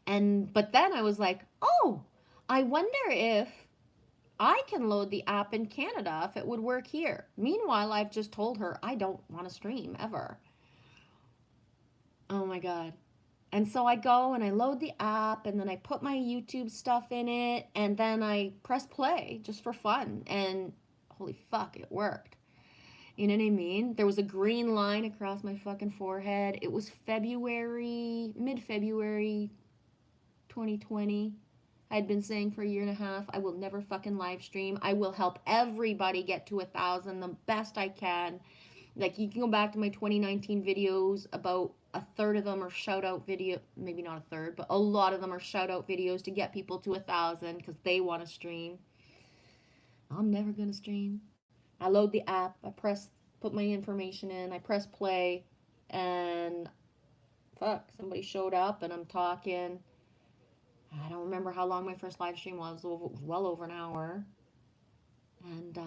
But then I was like, oh, I wonder if I can load the app in Canada, if it would work here. Meanwhile, I've just told her I don't want to stream ever. Oh my God. And so I go and I load the app and then I put my YouTube stuff in it and then I press play just for fun. And holy fuck, it worked. You know what I mean? There was a green line across my fucking forehead. It was mid-February 2020. I'd been saying for a year and a half, I will never fucking live stream. I will help everybody get to 1,000 the best I can. Like, you can go back to my 2019 videos. About a third of them are shout out video, maybe not a third, but a lot of them are shout out videos to get people to 1,000 because they want to stream. I'm never gonna stream. I load the app, put my information in, I press play, and fuck, somebody showed up and I'm talking.
I don't remember how long my first live stream was. It was well over an hour. And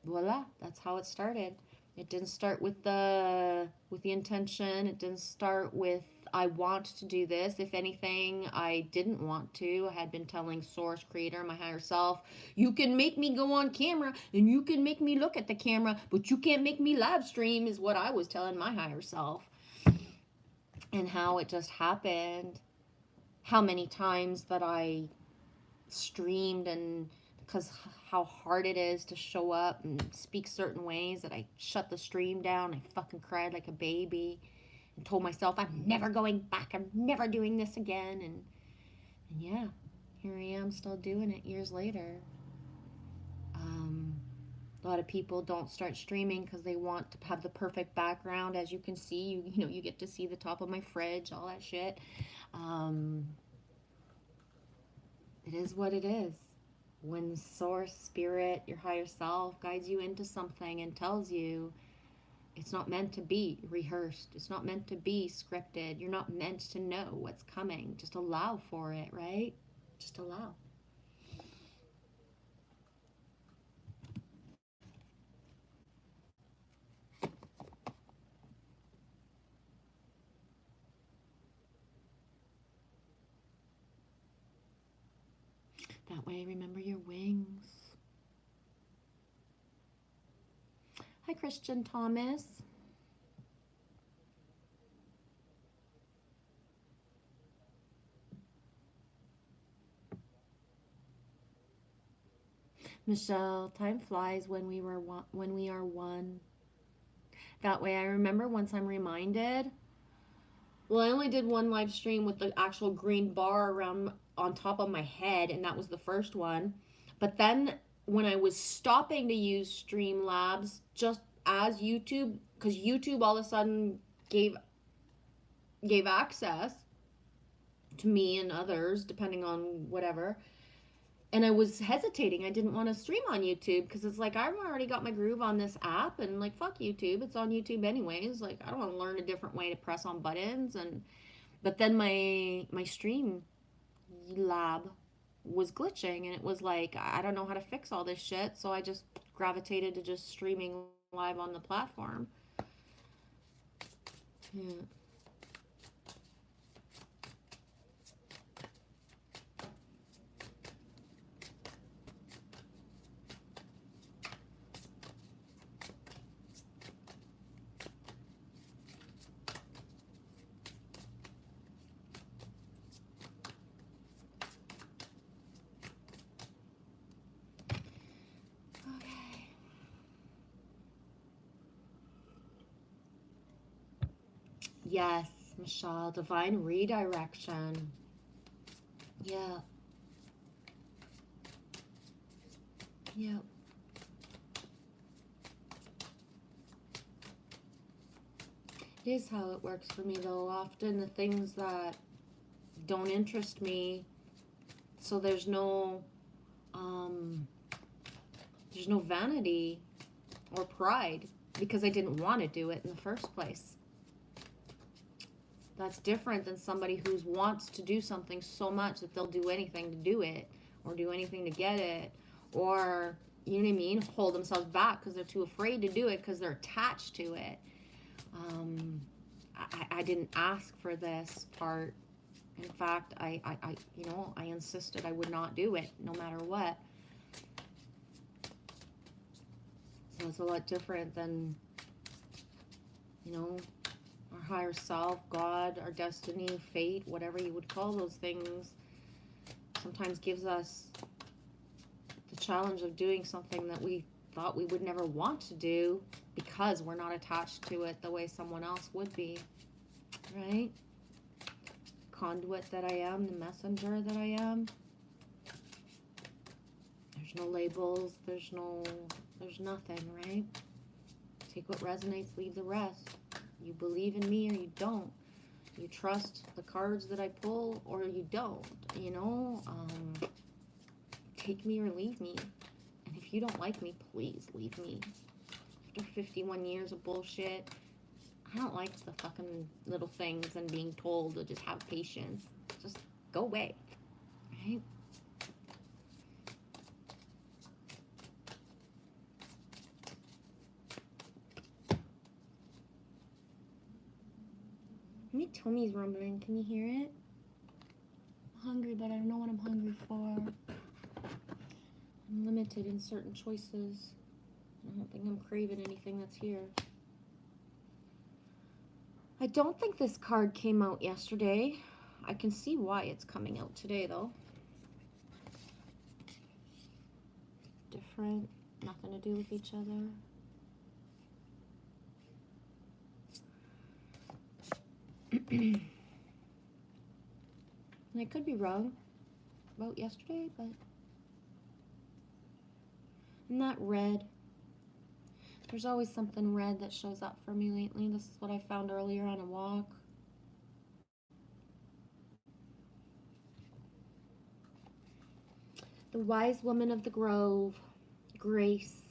voila, that's how it started. It didn't start with the intention. It didn't start with I want to do this. If anything, I didn't want to. I had been telling Source Creator, my higher self, you can make me go on camera and you can make me look at the camera, but you can't make me live stream, is what I was telling my higher self. And how it just happened. How many times that I streamed, and because how hard it is to show up and speak certain ways, that I shut the stream down. I fucking cried like a baby and told myself I'm never going back. I'm never doing this again. And yeah, here I am still doing it years later. A lot of people don't start streaming because they want to have the perfect background. As you can see, you know, you get to see the top of my fridge, all that shit. It is what it is. When Source, Spirit, your higher self guides you into something and tells you it's not meant to be rehearsed, it's not meant to be scripted, you're not meant to know what's coming. Just allow for it, right? Just allow. That way, remember your wings. Hi, Christian Thomas. Michelle, time flies when we are one. That way, I remember once I'm reminded. Well, I only did one live stream with the actual green bar around on top of my head, and that was the first one. But then when I was stopping to use Streamlabs, just as YouTube, because YouTube all of a sudden gave access to me and others, depending on whatever. And I was hesitating. I didn't want to stream on YouTube because it's like I've already got my groove on this app, and like fuck YouTube, it's on YouTube anyways. Like I don't want to learn a different way to press on buttons. And but then my stream lab was glitching, and it was like I don't know how to fix all this shit, so I just gravitated to just streaming live on the platform. Yeah. Yes, Michelle, divine redirection. Yeah. Yep. It is how it works for me, though. Often the things that don't interest me, so there's no vanity or pride because I didn't want to do it in the first place. That's different than somebody who wants to do something so much that they'll do anything to do it, or do anything to get it, or, you know what I mean, hold themselves back because they're too afraid to do it because they're attached to it. I didn't ask for this part. In fact, I insisted I would not do it no matter what. So it's a lot different than, our higher self, God, our destiny, fate, whatever you would call those things, sometimes gives us the challenge of doing something that we thought we would never want to do because we're not attached to it the way someone else would be, right? Conduit that I am, the messenger that I am. There's no labels, there's nothing, right? Take what resonates, leave the rest. You believe in me or you don't. You trust the cards that I pull or you don't, take me or leave me. And if you don't like me, please leave me. After 51 years of bullshit, I don't like the fucking little things and being told to just have patience. Just Go away. Right? My tummy's rumbling. Can you hear it? I'm hungry, but I don't know what I'm hungry for. I'm limited in certain choices. I don't think I'm craving anything that's here. I don't think this card came out yesterday. I can see why it's coming out today, though. Different, nothing to do with each other. And I could be wrong about yesterday, but I'm not red. There's always something red that shows up for me lately. This is what I found earlier on a walk. The wise woman of the grove, Grace.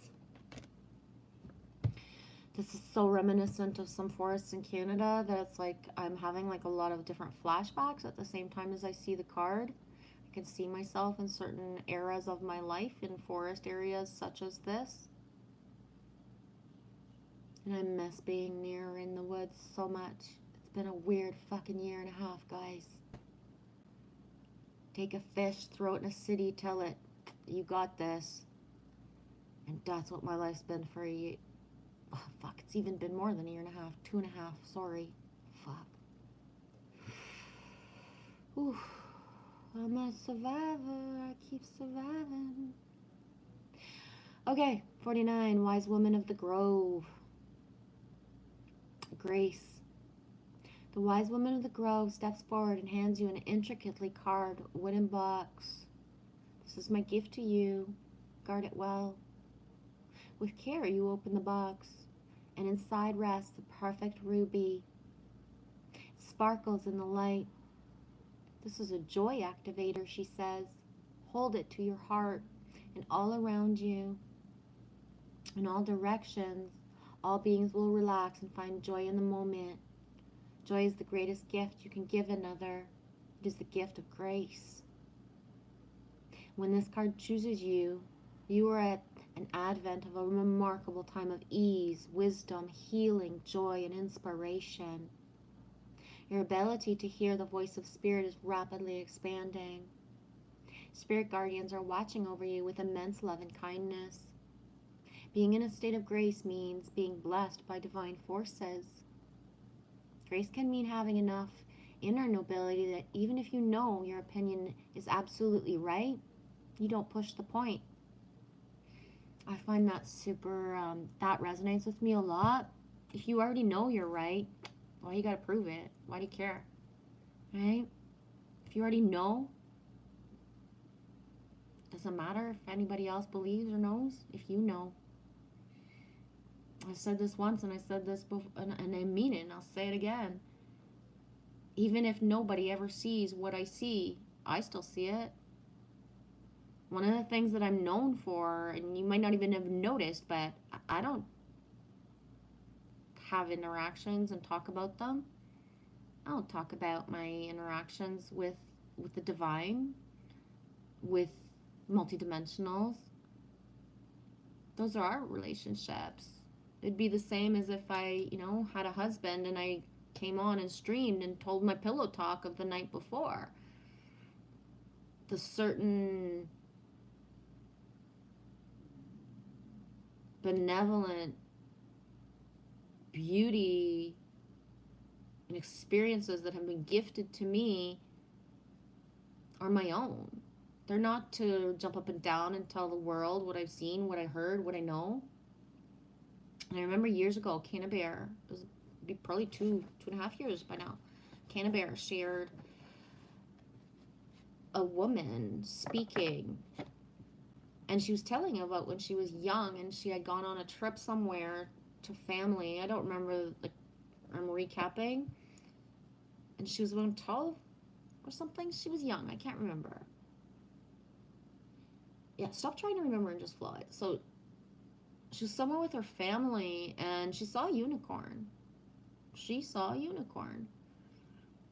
This is so reminiscent of some forests in Canada that it's like I'm having like a lot of different flashbacks at the same time as I see the card. I can see myself in certain eras of my life in forest areas such as this. And I miss being near in the woods so much. It's been a weird fucking year and a half, guys. Take a fish, throw it in a city, tell it, you got this. And that's what my life's been for a year. Oh, fuck, it's even been more than a year and a half. 2.5, sorry. Fuck. Ooh, I'm a survivor. I keep surviving. Okay, 49, wise woman of the grove. Grace. The wise woman of the grove steps forward and hands you an intricately carved wooden box. This is my gift to you. Guard it well. With care, you open the box, and inside rests the perfect ruby. It sparkles in the light. This is a joy activator, she says. Hold it to your heart and all around you. In all directions, all beings will relax and find joy in the moment. Joy is the greatest gift you can give another. It is the gift of grace. When this card chooses you, you are at an advent of a remarkable time of ease, wisdom, healing, joy, and inspiration. Your ability to hear the voice of spirit is rapidly expanding. Spirit guardians are watching over you with immense love and kindness. Being in a state of grace means being blessed by divine forces. Grace can mean having enough inner nobility that even if you know your opinion is absolutely right, you don't push the point. I find that super, that resonates with me a lot. If you already know you're right, why you gotta prove it? Why do you care? Right? If you already know, doesn't matter if anybody else believes or knows. If you know. I said this once and I said this before, and I mean it, and I'll say it again. Even if nobody ever sees what I see, I still see it. One of the things that I'm known for, and you might not even have noticed, but I don't have interactions and talk about them. I don't talk about my interactions with the divine, with multidimensionals. Those are our relationships. It'd be the same as if I, had a husband and I came on and streamed and told my pillow talk of the night before. The certain benevolent beauty and experiences that have been gifted to me are my own. They're not to jump up and down and tell the world what I've seen, what I heard, what I know. And I remember years ago, Canna Bear, it was probably 2.5 years by now, Canna Bear shared a woman speaking, and she was telling about when she was young and she had gone on a trip somewhere to family. I don't remember, I'm recapping. And she was around 12 or something. She was young. I can't remember. Yeah, stop trying to remember and just flow it. So she was somewhere with her family and she saw a unicorn.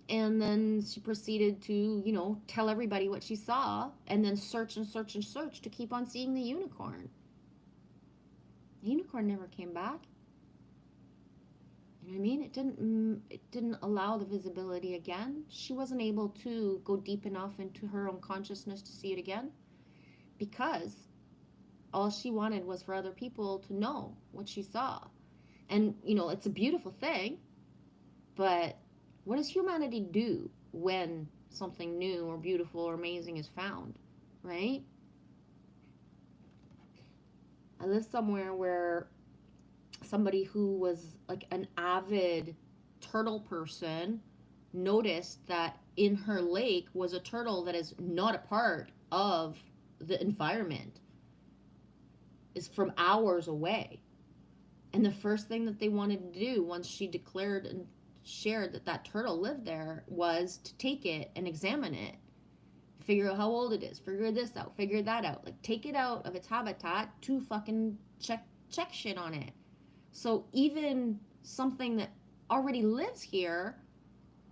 And then she proceeded to, you know, tell everybody what she saw and then search and search and search to keep on seeing the unicorn. The unicorn never came back. You know what I mean? It didn't allow the visibility again. She wasn't able to go deep enough into her own consciousness to see it again because all she wanted was for other people to know what she saw. And, you know, it's a beautiful thing, but what does humanity do when something new or beautiful or amazing is found, right? I live somewhere where somebody who was like an avid turtle person noticed that in her lake was a turtle that is not a part of the environment, is from hours away. And the first thing that they wanted to do once she declared and shared that that turtle lived there was to take it and examine it, figure out how old it is, figure this out, figure that out, like take it out of its habitat to fucking check shit on it. So even something that already lives here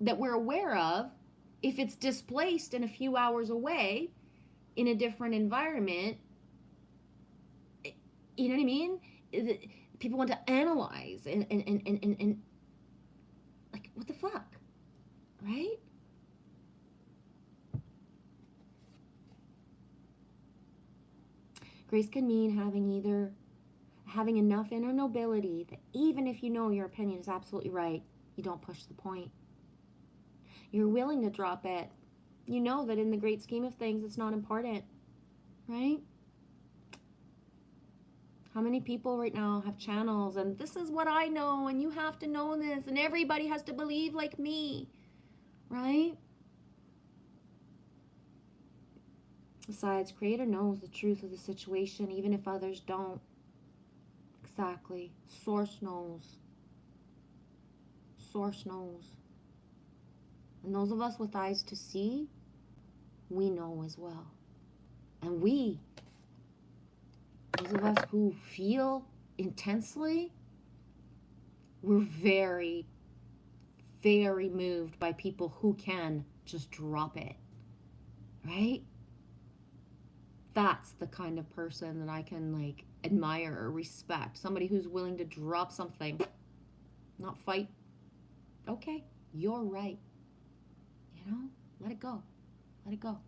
that we're aware of, if it's displaced and a few hours away in a different environment, you know what I mean? People want to analyze and like, what the fuck, right? Grace can mean having enough inner nobility that even if you know your opinion is absolutely right, you don't push the point. You're willing to drop it. You know that in the great scheme of things, it's not important, right? How many people right now have channels and this is what I know and you have to know this and everybody has to believe like me, right? Besides, Creator knows the truth of the situation even if others don't. Exactly. Source knows. Source knows. And those of us with eyes to see, we know as well. And those of us who feel intensely, we're very, very moved by people who can just drop it, right? That's the kind of person that I can like admire or respect. Somebody who's willing to drop something, not fight. Okay, you're right. You know, let it go. Let it go.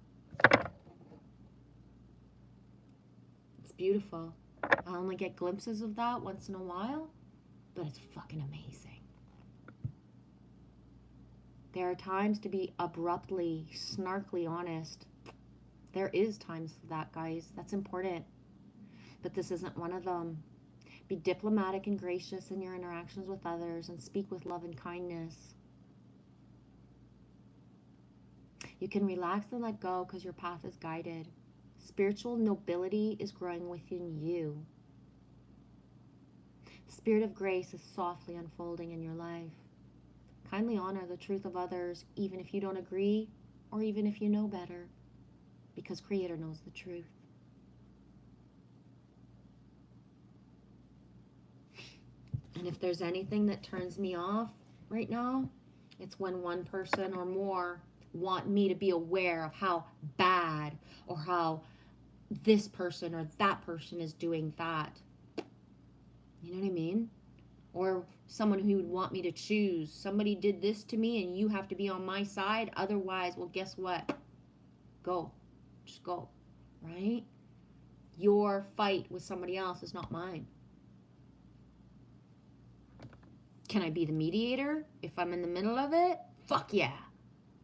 It's beautiful. I only get glimpses of that once in a while, but it's fucking amazing. There are times to be abruptly, snarkly honest. There is times for that, guys. That's important. But this isn't one of them. Be diplomatic and gracious in your interactions with others and speak with love and kindness. You can relax and let go because your path is guided. Spiritual nobility is growing within you. The spirit of grace is softly unfolding in your life. Kindly honor the truth of others, even if you don't agree or even if you know better, because Creator knows the truth. And if there's anything that turns me off right now, it's when one person or more want me to be aware of how bad or how this person or that person is doing that. You know what I mean? Or someone who would want me to choose. Somebody did this to me and you have to be on my side. Otherwise, well, guess what? Go. Just go. Right? Your fight with somebody else is not mine. Can I be the mediator if I'm in the middle of it? Fuck yeah.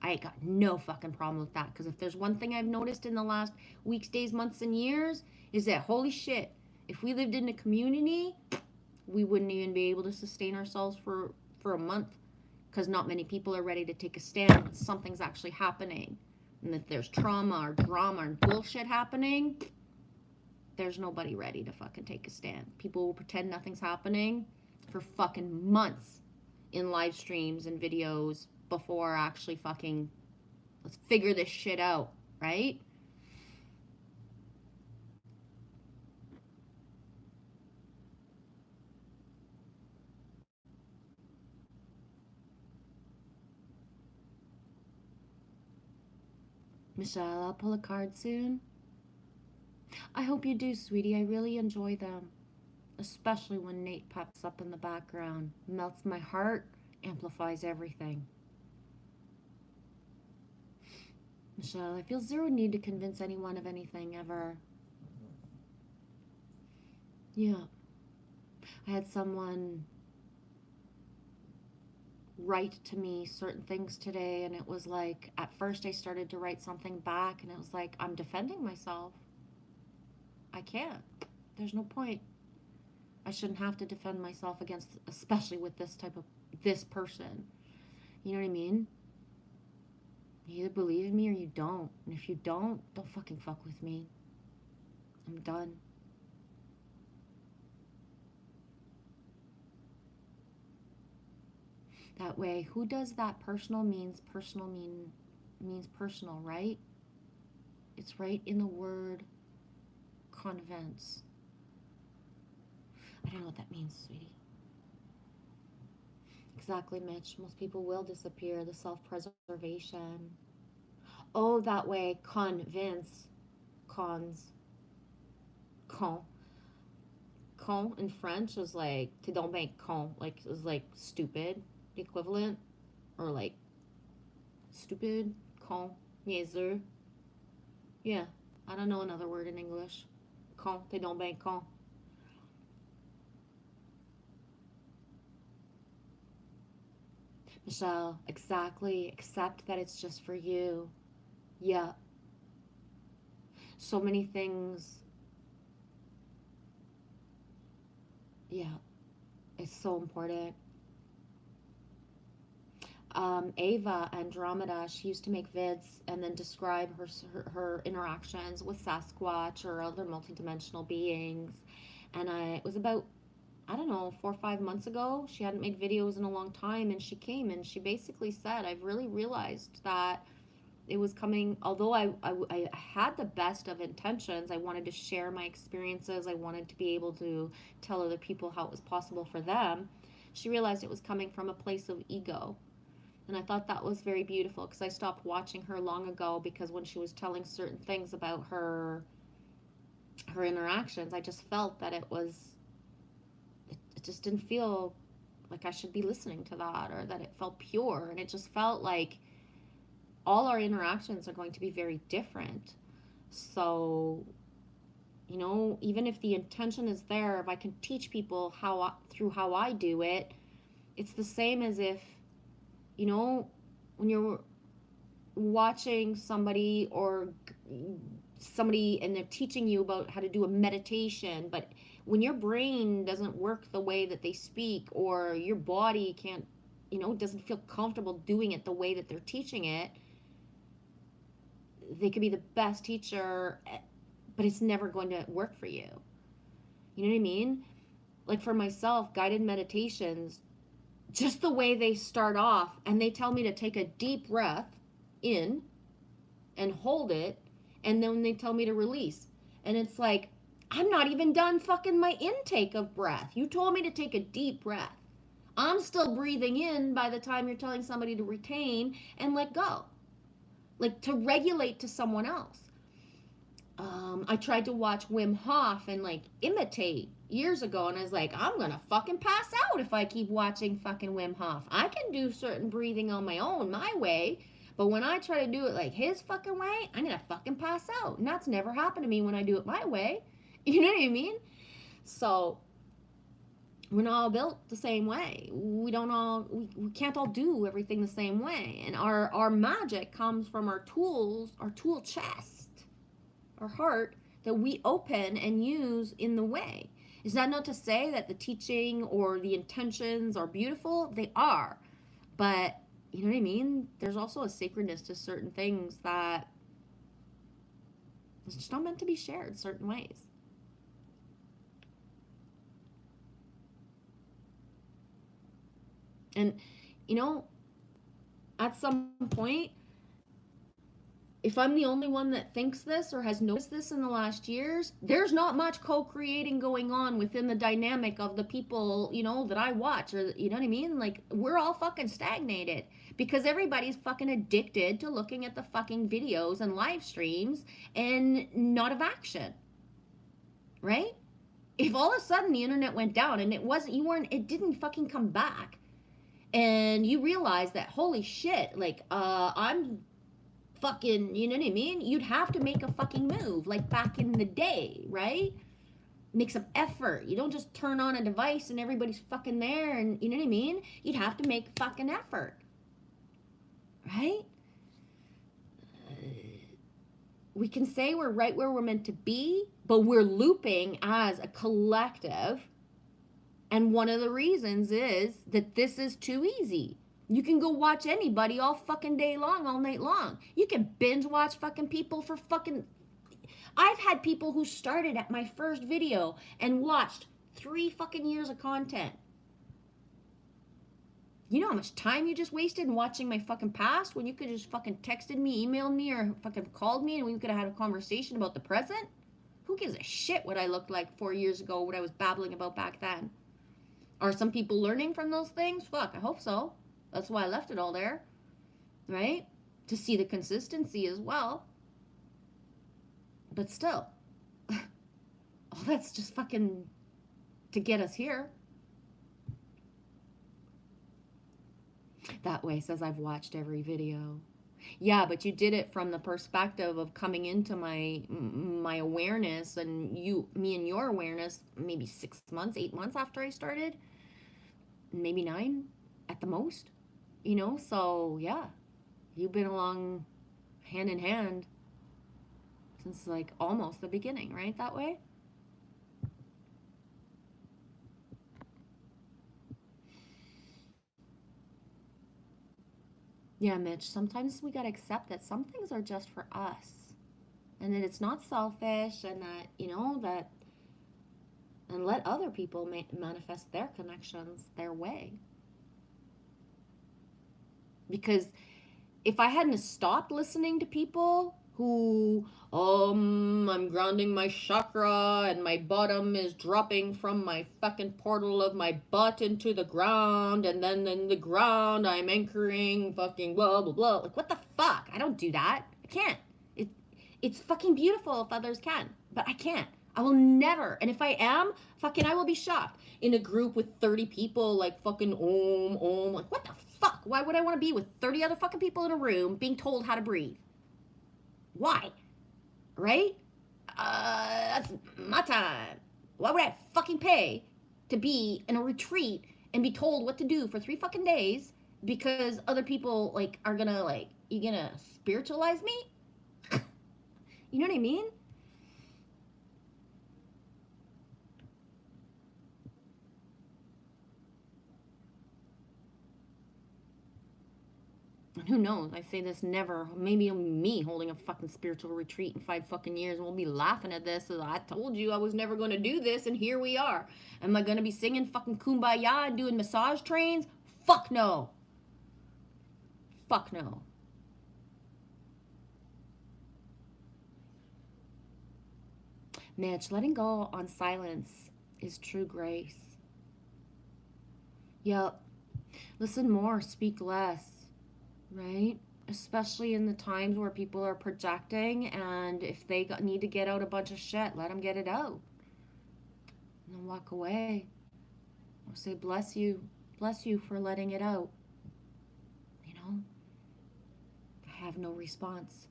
I ain't got no fucking problem with that. Because if there's one thing I've noticed in the last weeks, days, months, and years, is that holy shit, if we lived in a community, we wouldn't even be able to sustain ourselves for a month. Because not many people are ready to take a stand when something's actually happening. And if there's trauma or drama and bullshit happening, there's nobody ready to fucking take a stand. People will pretend nothing's happening for fucking months in live streams and videos before actually fucking, let's figure this shit out, right?
Michelle, I'll pull a card soon. I hope you do, sweetie. I really enjoy them. Especially when Nate pops up in the background. Melts my heart, amplifies everything. Michelle, I feel zero need to convince anyone of anything ever. Yeah. I had someone write to me certain things today, and it was like, at first I started to write something back, and it was like, I'm defending myself. I can't. There's no point. I shouldn't have to defend myself against, especially with this person. You know what I mean? You either believe me or you don't. And if you don't fucking fuck with me. I'm done. That way, who does that personal means personal, right? It's right in the word convince. I don't know what that means, sweetie. Exactly, Mitch. Most people will disappear. The self-preservation. Oh, that way, convince. Cons. Con. Con in French is like, tu donc ben con. Like, is like stupid, the equivalent. Or like, stupid, con, niaiseux. Yeah, I don't know another word in English. Con, tu donc ben con. Michelle, exactly. Accept that it's just for you. Yeah. So many things. Yeah. It's so important. Ava Andromeda, she used to make vids and then describe her interactions with Sasquatch or other multidimensional beings. And it was about, I don't know, 4 or 5 months ago. She hadn't made videos in a long time, and she came and she basically said, I've really realized that it was coming, although I had the best of intentions. I wanted to share my experiences. I wanted to be able to tell other people how it was possible for them. She realized it was coming from a place of ego. And I thought that was very beautiful because I stopped watching her long ago because when she was telling certain things about her interactions, I just felt that it just didn't feel like I should be listening to that, or that it felt pure, and it just felt like all our interactions are going to be very different. So, even if the intention is there, if I can teach people through how I do it, it's the same as if, when you're watching somebody and they're teaching you about how to do a meditation, but when your brain doesn't work the way that they speak, or your body can't, doesn't feel comfortable doing it the way that they're teaching it, they could be the best teacher, but it's never going to work for you. You know what I mean? Like for myself, guided meditations, just the way they start off, and they tell me to take a deep breath in and hold it, and then they tell me to release. And it's like, I'm not even done fucking my intake of breath. You told me to take a deep breath. I'm still breathing in by the time you're telling somebody to retain and let go. Like to regulate to someone else. I tried to watch Wim Hof and like imitate years ago, and I was like, I'm gonna fucking pass out if I keep watching fucking Wim Hof. I can do certain breathing on my own, my way, but when I try to do it like his fucking way, I'm gonna fucking pass out. And that's never happened to me when I do it my way. You know what I mean? So we're not all built the same way. We can't all do everything the same way. And our magic comes from our tools, our tool chest, our heart, that we open and use in the way. Is that not to say that the teaching or the intentions are beautiful? They are. But you know what I mean? There's also a sacredness to certain things that it's just not meant to be shared certain ways. And, at some point,
if I'm the only one that thinks this or has noticed this in the last years, there's not much co-creating going on within the dynamic of the people, that I watch, or you know what I mean? Like, we're all fucking stagnated because everybody's fucking addicted to looking at the fucking videos and live streams and not of action, right? If all of a sudden the internet went down and it didn't fucking come back, and you realize that, holy shit, like, I'm fucking, you know what I mean? You'd have to make a fucking move like back in the day, right? Make some effort. You don't just turn on a device and everybody's fucking there, and you know what I mean? You'd have to make fucking effort, right? We can say we're right where we're meant to be, but we're looping as a collective. And one of the reasons is that this is too easy. You can go watch anybody all fucking day long, all night long. You can binge watch fucking people for fucking... I've had people who started at my first video and watched 3 fucking years of content. You know how much time you just wasted in watching my fucking past when you could just fucking texted me, emailed me, or fucking called me and we could have had a conversation about the present? Who gives a shit what I looked like 4 years ago, what I was babbling about back then? Are some people learning from those things? Fuck, I hope so. That's why I left it all there, right? To see the consistency as well. But still, all that's just fucking to get us here. That way says I've watched every video. Yeah, but you did it from the perspective of coming into my awareness, and me and your awareness maybe 6 months, 8 months after I started, maybe 9 at the most. So yeah, you've been along hand in hand since like almost the beginning, right? That way. Yeah, Mitch, sometimes we gotta accept that some things are just for us, and that it's not selfish, and that, and let other people manifest their connections their way. Because if I hadn't stopped listening to people who, I'm grounding my chakra and my bottom is dropping from my fucking portal of my butt into the ground, and then in the ground I'm anchoring fucking blah blah blah. Like, what the fuck? I don't do that. I can't. It's fucking beautiful if others can, but I can't. I will never. And if I am, fucking I will be shocked. In a group with 30 people, like fucking like, what the fuck? Why would I want to be with 30 other fucking people in a room being told how to breathe? Why? Right? That's my time. Why would I fucking pay to be in a retreat and be told what to do for 3 fucking days because other people, like, are gonna, like, you gonna spiritualize me? You know what I mean? And who knows? I say this never. Maybe me holding a fucking spiritual retreat in 5 fucking years, and we'll be laughing at this. I told you I was never going to do this, and here we are. Am I going to be singing fucking Kumbaya and doing massage trains? Fuck no. Fuck no. Mitch, letting go on silence is true grace. Yep. Listen more, speak less. Right? Especially in the times where people are projecting, and if they need to get out a bunch of shit, let them get it out. And then walk away. Or say, bless you for letting it out. I have no response.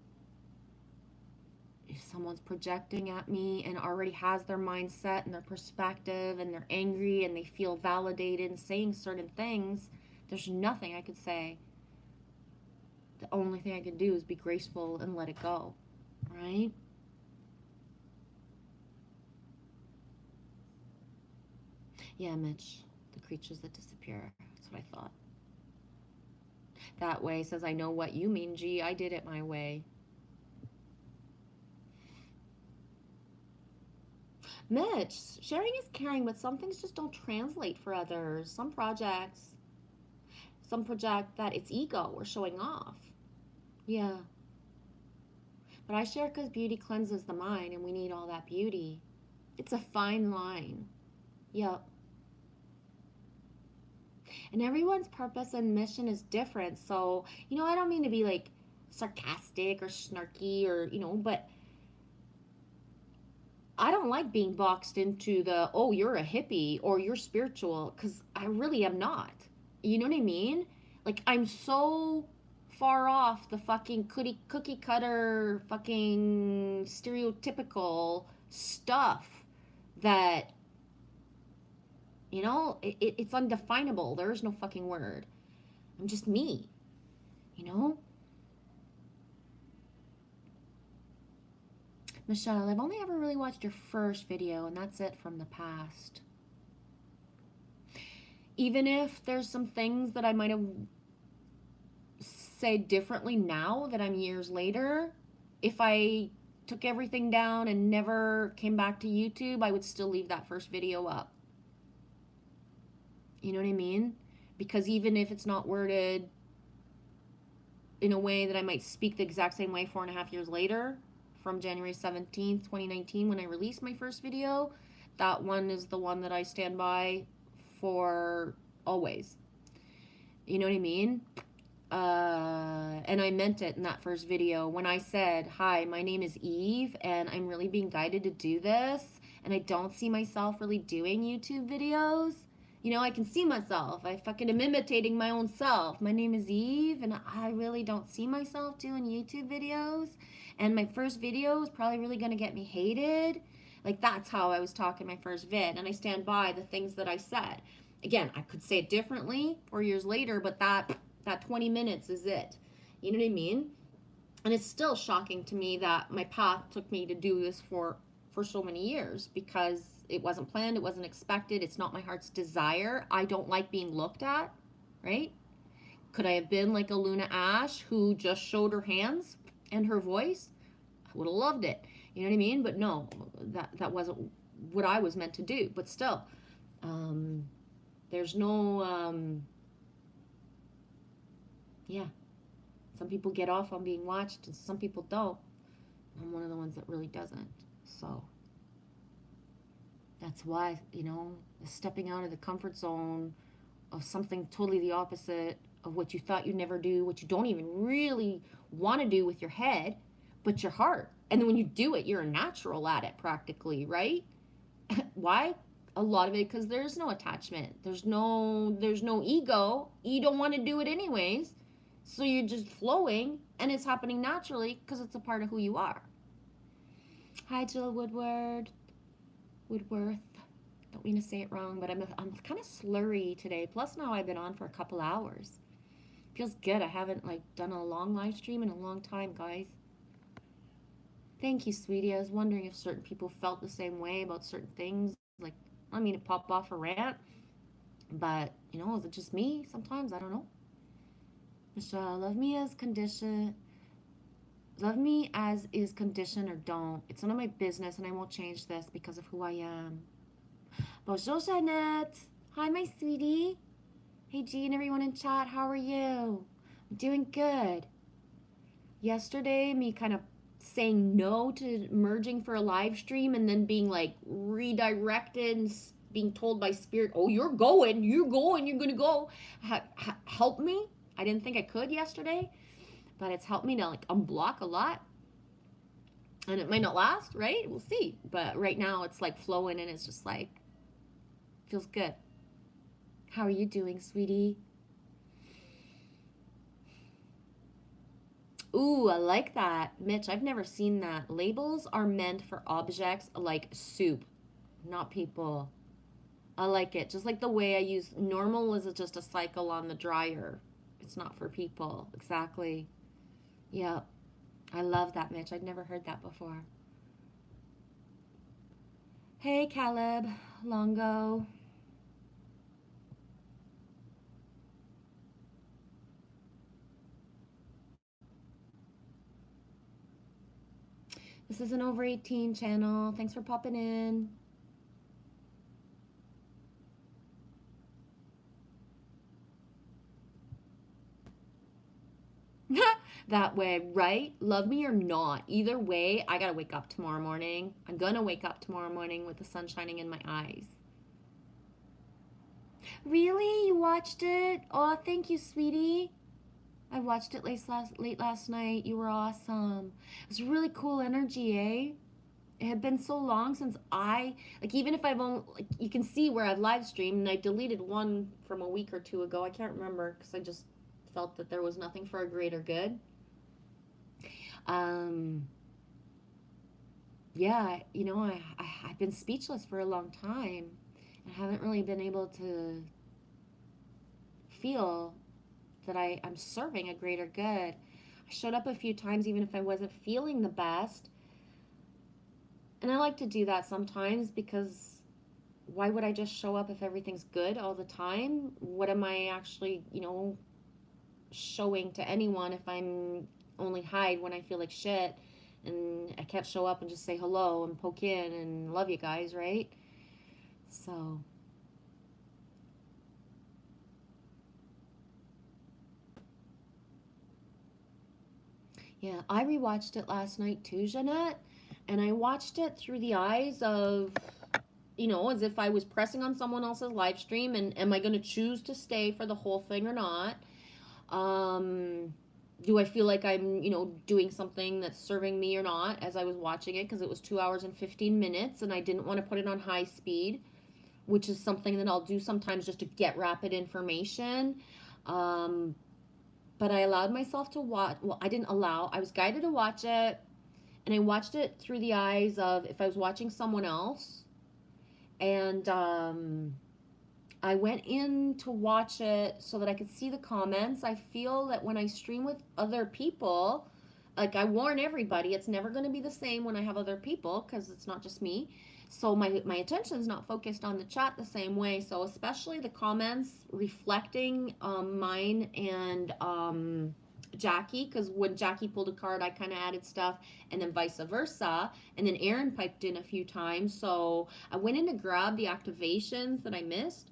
If someone's projecting at me and already has their mindset and their perspective, and they're angry and they feel validated in saying certain things, there's nothing I could say. The only thing I can do is be graceful and let it go, right? Yeah, Mitch, the creatures that disappear. That's what I thought. That way says, I know what you mean, G. I did it my way. Mitch, sharing is caring, but some things just don't translate for others. Some project that it's ego or showing off. Yeah.
But I share because beauty cleanses the mind and we need all that beauty. It's a fine line. Yep. And everyone's purpose and mission is different. So, I don't mean to be like sarcastic or snarky or, but I don't like being boxed into the, oh, you're a hippie or you're spiritual, because I really am not. You know what I mean? Like, I'm so far off the fucking cookie cutter, fucking stereotypical stuff that, it's undefinable. There's no fucking word. I'm just me, you know? Michelle, I've only ever really watched your first video, and that's it from the past. Even if there's some things that I might have said differently now that I'm years later, if I took everything down and never came back to YouTube, I would still leave that first video up. You know what I mean? Because even if it's not worded in a way that I might speak the exact same way 4.5 years later, from January 17th, 2019, when I released my first video, that one is the one that I stand by for always. You know what I mean? And I meant it in that first video when I said, hi, my name is Eve, and I'm really being guided to do this, and I don't see myself really doing YouTube videos. I can see myself. I fucking am imitating my own self. My name is Eve, and I really don't see myself doing YouTube videos. And my first video is probably really going to get me hated. Like, that's how I was talking my first vid. And I stand by the things that I said. Again, I could say it differently 4 years later, but that 20 minutes is it. You know what I mean? And it's still shocking to me that my path took me to do this for so many years, because it wasn't planned, it wasn't expected, it's not my heart's desire. I don't like being looked at, right? Could I have been like a Luna Ash who just showed her hands and her voice? I would have loved it. You know what I mean? But no, that wasn't what I was meant to do. But still, there's no, yeah. Some people get off on being watched and some people don't. I'm one of the ones that really doesn't. So that's why, stepping out of the comfort zone of something totally the opposite of what you thought you'd never do, what you don't even really want to do with your head, but your heart. And then when you do it, you're a natural at it practically, right? Why? A lot of it because there's no attachment. There's no ego. You don't want to do it anyways. So you're just flowing and it's happening naturally because it's a part of who you are. Hi, Jill Woodworth. Don't mean to say it wrong, but I'm kind of slurry today. Plus now I've been on for a couple hours. Feels good. I haven't done a long live stream in a long time, guys. Thank you, sweetie. I was wondering if certain people felt the same way about certain things. I don't mean to pop off a rant, but is it just me? Sometimes I don't know. Michelle, love me as is condition or don't. It's none of my business, and I won't change this because of who I am. Bonjour, Jeanette. Hi, my sweetie. Hey, G and everyone in chat. How are you? I'm doing good. Yesterday, me kind of saying no to merging for a live stream and then being redirected and being told by spirit, oh, you're going, you're going to go. Help me. I didn't think I could yesterday, but it's helped me to unblock a lot. And it might not last, right? We'll see. But right now it's flowing and it's just feels good. How are you doing, sweetie? Ooh, I like that. Mitch, I've never seen that. Labels are meant for objects like soup, not people. I like it. Just like the way I use normal is just a cycle on the dryer. It's not for people. Exactly. Yeah. I love that, Mitch. I'd never heard that before. Hey, Caleb. Longo. This is an over 18 channel. Thanks for popping in.
that way, right? Love me or not. Either way, I gotta wake up tomorrow morning. I'm gonna wake up tomorrow morning with the sun shining in my eyes. Really? You watched it? Oh, thank you, sweetie. I watched it late last night. You were awesome. It was really cool energy, eh? It had been so long since like, even if I've only, like, you can see where I've live streamed, and I deleted one from a week or two ago. I can't remember because I just felt that there was nothing for a greater good. Um, yeah, I've been speechless for a long time. I haven't really been able to feel that I'm serving a greater good. I showed up a few times even if I wasn't feeling the best. And I like to do that sometimes because why would I just show up if everything's good all the time? What am I actually, showing to anyone if I'm only hide when I feel like shit and I can't show up and just say hello and poke in and love you guys, right? So, yeah, I rewatched it last night too, Jeanette, and I watched it through the eyes of, as if I was pressing on someone else's live stream, and am I going to choose to stay for the whole thing or not? Do I feel like I'm, doing something that's serving me or not as I was watching it? Because it was 2 hours and 15 minutes, and I didn't want to put it on high speed, which is something that I'll do sometimes just to get rapid information. Um, but I allowed myself to watch. Well, I didn't allow. I was guided to watch it, and I watched it through the eyes of if I was watching someone else, and I went in to watch it so that I could see the comments. I feel that when I stream with other people, like I warn everybody, it's never going to be the same when I have other people because it's not just me. So my attention is not focused on the chat the same way. So especially the comments reflecting mine and Jackie, because when Jackie pulled a card, I kind of added stuff, and then vice versa. And then Aaron piped in a few times. So I went in to grab the activations that I missed.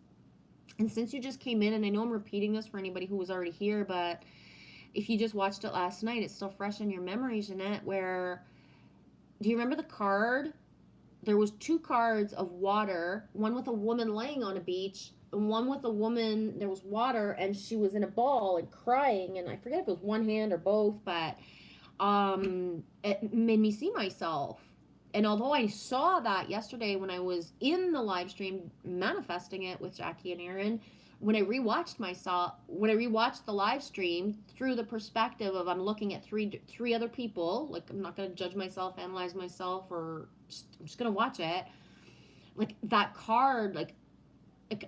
And since you just came in, and I know I'm repeating this for anybody who was already here, but if you just watched it last night, it's still fresh in your memory, Jeanette, where, do you remember the card? There was two cards of water, one with a woman laying on a beach, and one with a woman, there was water, and she was in a ball and crying, and I forget if it was one hand or both, but it made me see myself. And although I saw that yesterday when I was in the live stream manifesting it with Jackie and Aaron, when I rewatched the live stream through the perspective of I'm looking at three other people, like I'm not going to judge myself, analyze myself, or I'm just going to watch it. Like that card, like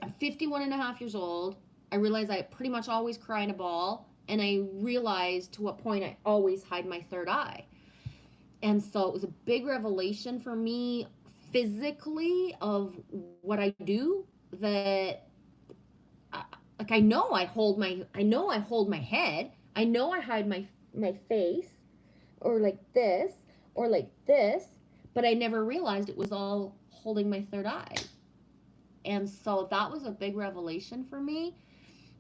I'm 51 and a half years old. I realized I pretty much always cry in a ball, and I realized to what point I always hide my third eye. And so it was a big revelation for me physically of what I do, that like I know I hold my head. I know I hide my face, or like this, or like this, but I never realized it was all holding my third eye. And so that was a big revelation for me,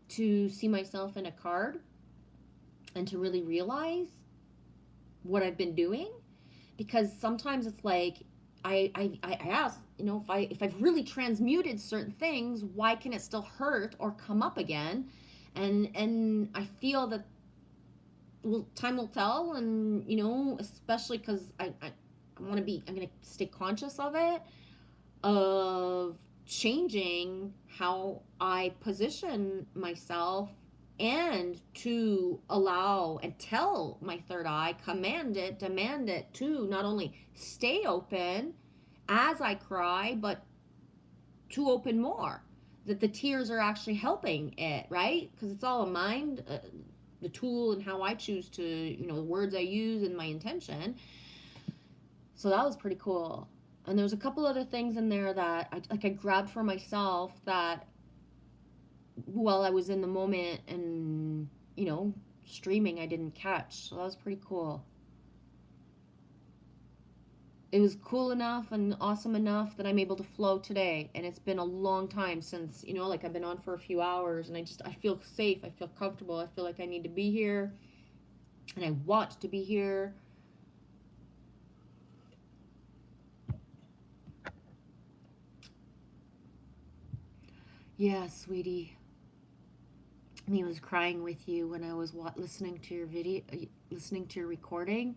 to see myself in a card and to really realize what I've been doing. Because sometimes it's like I ask, if I've really transmuted certain things, why can it still hurt or come up again? And I feel that, well, time will tell, and especially because I'm going to stay conscious of it, of changing how I position myself, and to allow and tell my third eye, command it, demand it to not only stay open as I cry, but to open more. That the tears are actually helping it, right? Because it's all a mind, the tool, and how I choose to, the words I use and my intention. So that was pretty cool. And there's a couple other things in there that I grabbed for myself that while I was in the moment and, streaming, I didn't catch. So that was pretty cool. It was cool enough and awesome enough that I'm able to flow today. And it's been a long time since, like I've been on for a few hours, and I feel safe. I feel comfortable. I feel like I need to be here. and I want to be here. Yeah, sweetie. Me was crying with you when I was listening to your video, listening to your recording.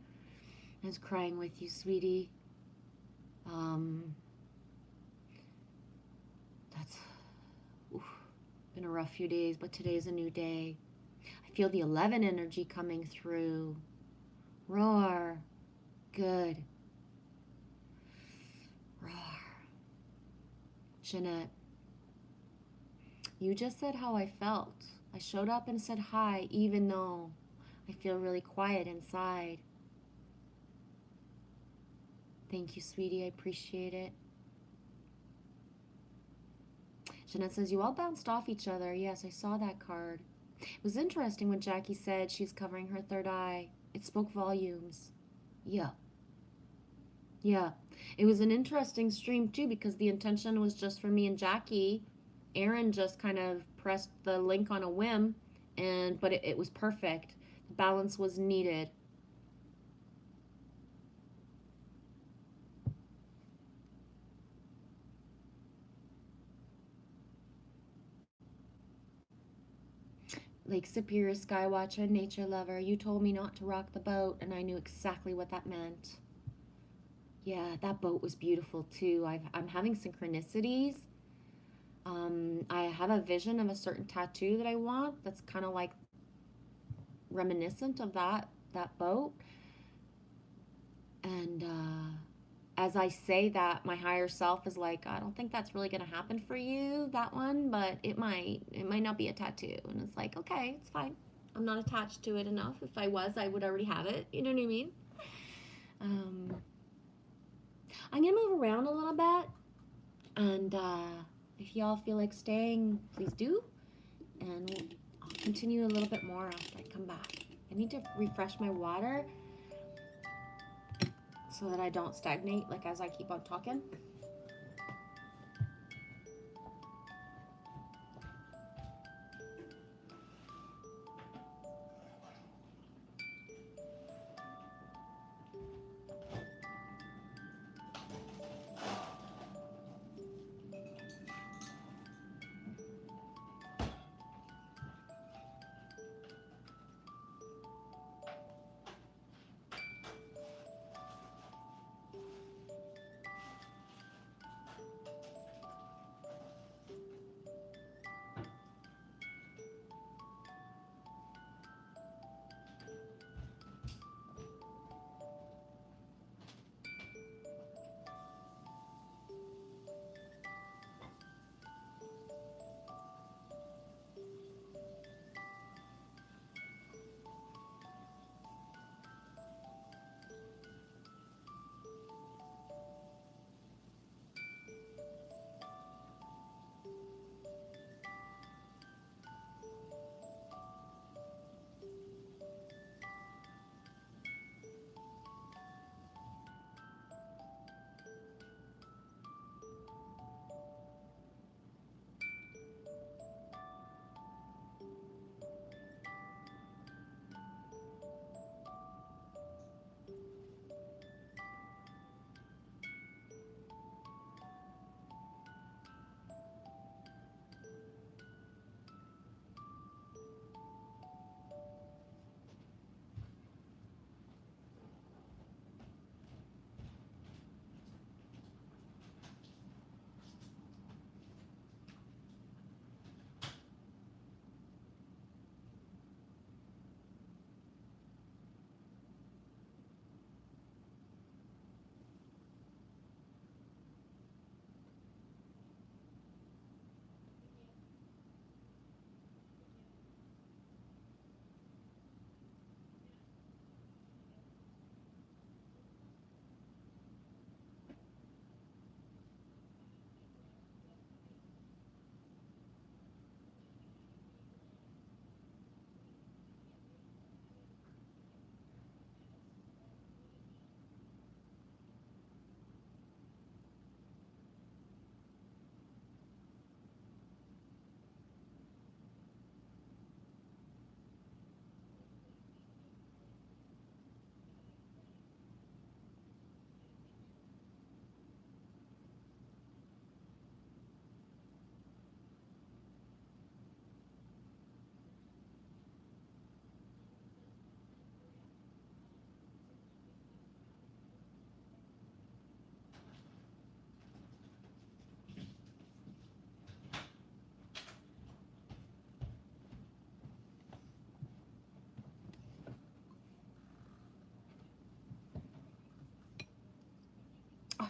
I was crying with you, sweetie. Um, that's oof, been a rough few days, but today's a new day. I feel the 11 energy coming through. Roar. Good. Roar. Jeanette, you just said how I felt. I showed up and said hi, even though I feel really quiet inside. Thank you, sweetie. I appreciate it. Jeanette says, you all bounced off each other. Yes, I saw that card. It was interesting when Jackie said she's covering her third eye. It spoke volumes. Yeah. Yeah. It was an interesting stream, too, because the intention was just for me and Jackie. Aaron just kind of pressed the link on a whim, but it was perfect. The balance was needed. Lake Superior Skywatcher, nature lover, you told me not to rock the boat, and I knew exactly what that meant. Yeah, that boat was beautiful too. I'm having synchronicities. I have a vision of a certain tattoo that I want that's kind of like reminiscent of that boat. And as I say that, my higher self is like, I don't think that's really gonna happen for you, that one, but it might. It might not be a tattoo. And it's like, okay, it's fine. I'm not attached to it enough. If I was, I would already have it. You know what I mean? Um, I'm gonna move around a little bit, and if y'all feel like staying, please do. And I'll continue a little bit more after I come back. I need to refresh my water so that I don't stagnate, like as I keep on talking.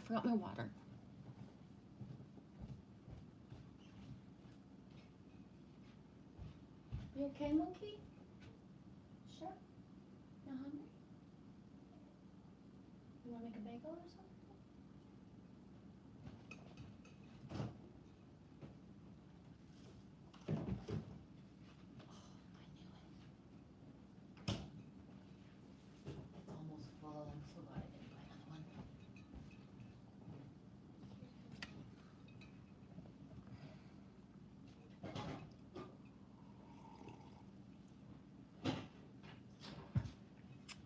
forgot my water.
You okay, monkey? Sure. Not hungry? You want to make a bagel or something?
It's almost full. I'm so glad I didn't buy another one.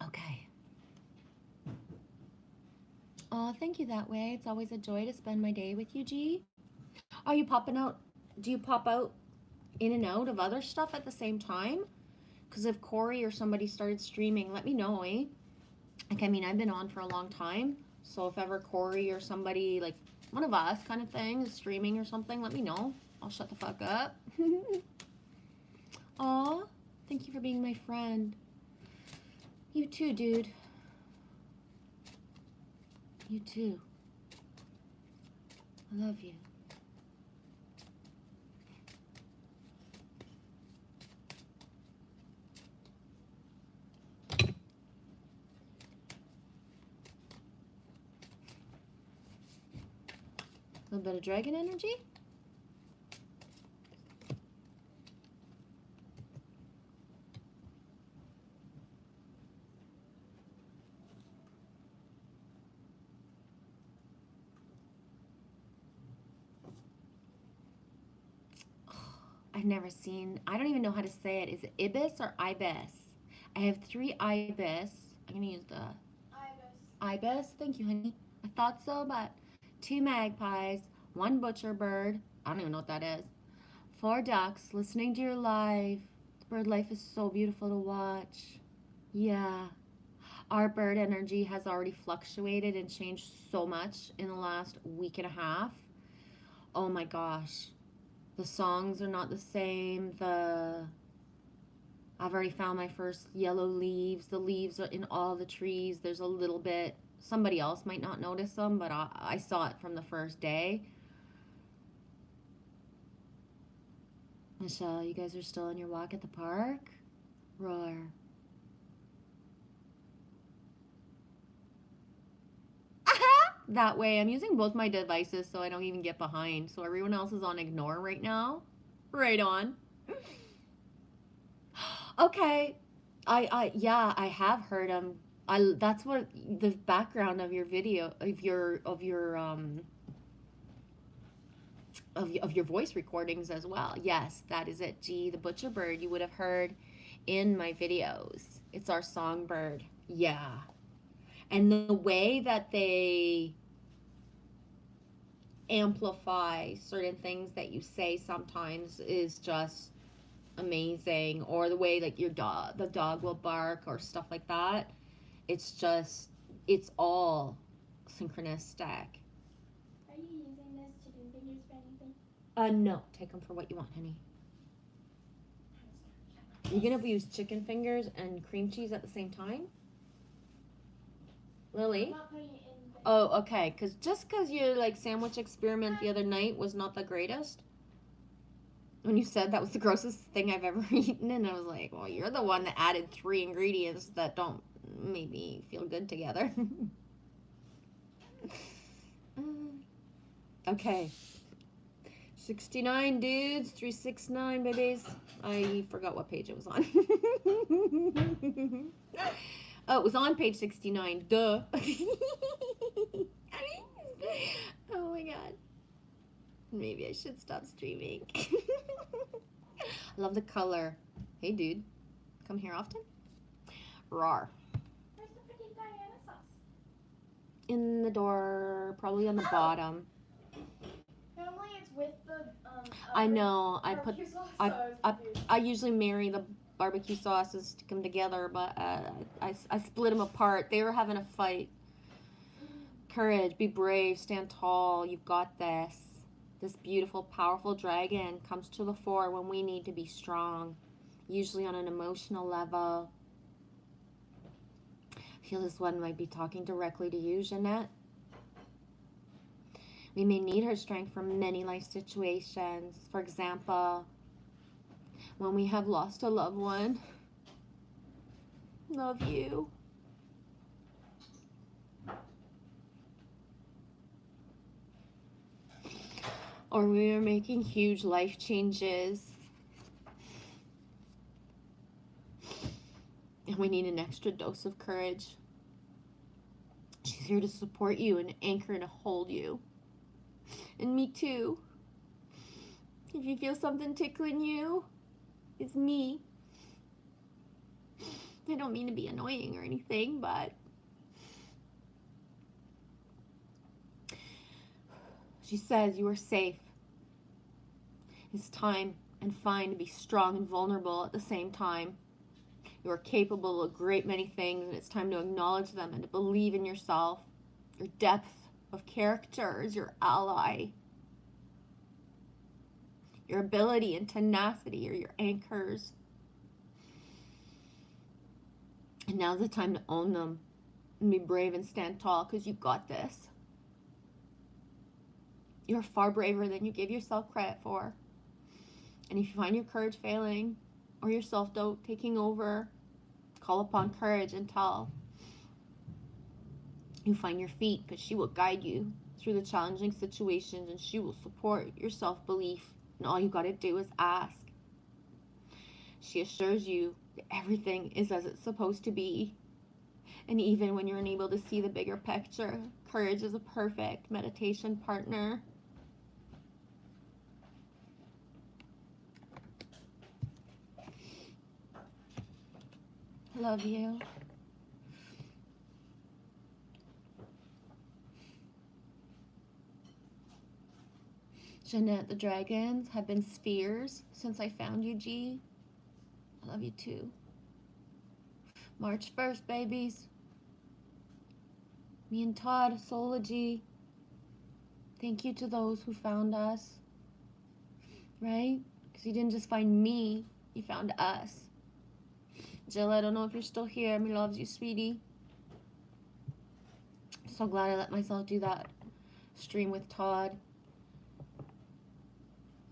Okay. Oh, thank you that way. It's always a joy to spend my day with you, G. Are you popping out? Do you pop out in and out of other stuff at the same time? Because if Corey or somebody started streaming, let me know, eh? Like, I mean, I've been on for a long time. So if ever Corey or somebody, like one of us kind of thing, is streaming or something, let me know. I'll shut the fuck up. Aw, thank you for being my friend. You too, dude. You too. I love you. A little bit of dragon energy. I've never seen, I don't even know how to say it. Is it ibis or ibis? I have 3 ibis. I'm going to use the ibis. Thank you, honey. I thought so, but 2 magpies, 1 butcher bird. I don't even know what that is. 4 ducks listening to your live. The bird life is so beautiful to watch. Yeah. Our bird energy has already fluctuated and changed so much in the last week and a half. Oh my gosh. The songs are not the same. I've already found my first yellow leaves. The leaves are in all the trees. There's a little bit. Somebody else might not notice them, but I saw it from the first day. Michelle, you guys are still on your walk at the park? Roar. That way, I'm using both my devices so I don't even get behind. So everyone else is on ignore right now. Right on. Okay. Yeah, I have heard them. That's what the background of your video of your voice recordings as well. Yes, that is it. G, the butcher bird you would have heard in my videos. It's our songbird. Yeah. And the way that they amplify certain things that you say sometimes is just amazing. Or the way like the dog will bark or stuff like that. It's all synchronistic.
Are you using this chicken fingers for anything?
No. Take them for what you want, honey. You're gonna use chicken fingers and cream cheese at the same time? Lily?
I'm not putting it in the...
Oh, okay. Just because your like sandwich experiment the other night was not the greatest. When you said that was the grossest thing I've ever eaten, and I was like, well, you're the one that added 3 ingredients that don't make me feel good together. Okay. 69 dudes, 369 babies. I forgot what page it was on. Oh, it was on page 69. Duh. Oh my god. Maybe I should stop streaming. I love the color. Hey, dude. Come here often? Rawr.
Where's the freaking Diana sauce?
In the door, probably on the bottom.
Normally it's with the
I know.
barbecue sauce,
I-
so I was
I-
confused.
I usually marry the barbecue sauces, stick them together, but I split them apart. They were having a fight. Courage, be brave, stand tall. You've got this. This beautiful, powerful dragon comes to the fore when we need to be strong, usually on an emotional level. I feel this one might be talking directly to you, Jeanette.
We may need her strength for many life situations. For example, when we have lost a loved one. Love you. Or we are making huge life changes and we need an extra dose of courage. She's here to support you and anchor and hold you. And me too. If you feel something tickling you, it's me. I don't mean to be annoying or anything, but she says you are safe. It's time and fine to be strong and vulnerable at the same time. You are capable of a great many things, and it's time to acknowledge them and to believe in yourself. Your depth of character is your ally. Your ability and tenacity are your anchors. And now's the time to own them and be brave and stand tall, because you got this. You're far braver than you give yourself credit for. And if you find your courage failing or your self-doubt taking over, call upon courage until you find your feet, because she will guide you through the challenging situations and she will support your self-belief. And all you got to do is ask. She assures you that everything is as it's supposed to be. And even when you're unable to see the bigger picture, courage is a perfect meditation partner. Love you. Jeanette, the dragons have been spheres since I found you, G. I love you too. March 1st, babies. Me and Todd, Soology. Thank you to those who found us. Right? Because you didn't just find me, you found us. Jill, I don't know if you're still here. Me loves you, sweetie. So glad I let myself do that stream with Todd.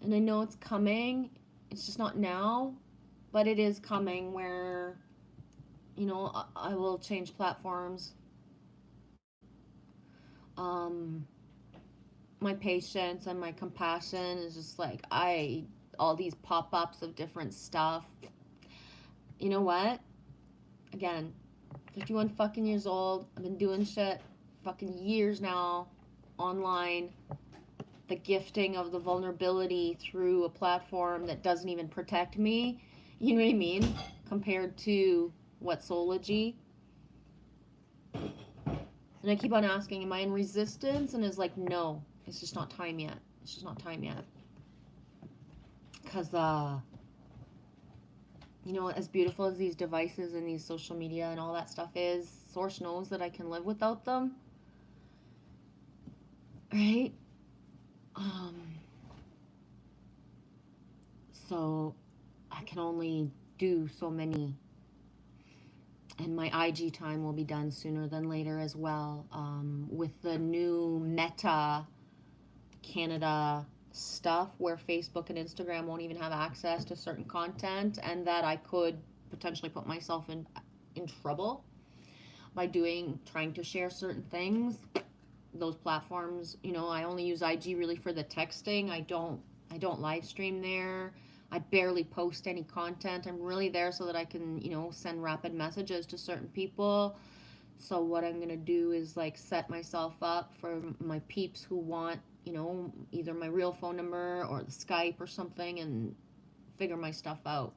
And I know it's coming. It's just not now. But it is coming where, you know, I will change platforms. My patience and my compassion is just like, all these pop-ups of different stuff. You know what? Again, 51 fucking years old. I've been doing shit fucking years now online. The gifting of the vulnerability through a platform that doesn't even protect me. You know what I mean? Compared to what Soology. And I keep on asking, am I in resistance? And it's like, no, it's just not time yet. It's just not time yet. Because, you know, as beautiful as these devices and these social media and all that stuff is, Source knows that I can live without them. Right? So I can only do so many. And my IG time will be done sooner than later as well. With the new Meta Canada stuff where Facebook and Instagram won't even have access to certain content, and that I could potentially put myself in trouble by trying to share certain things. Those platforms, you know, I only use IG really for the texting. I don't live stream there. I barely post any content. I'm really there so that I can, you know, send rapid messages to certain people. So what I'm going to do is like set myself up for my peeps who want, you know, either my real phone number or the Skype or something, and figure my stuff out.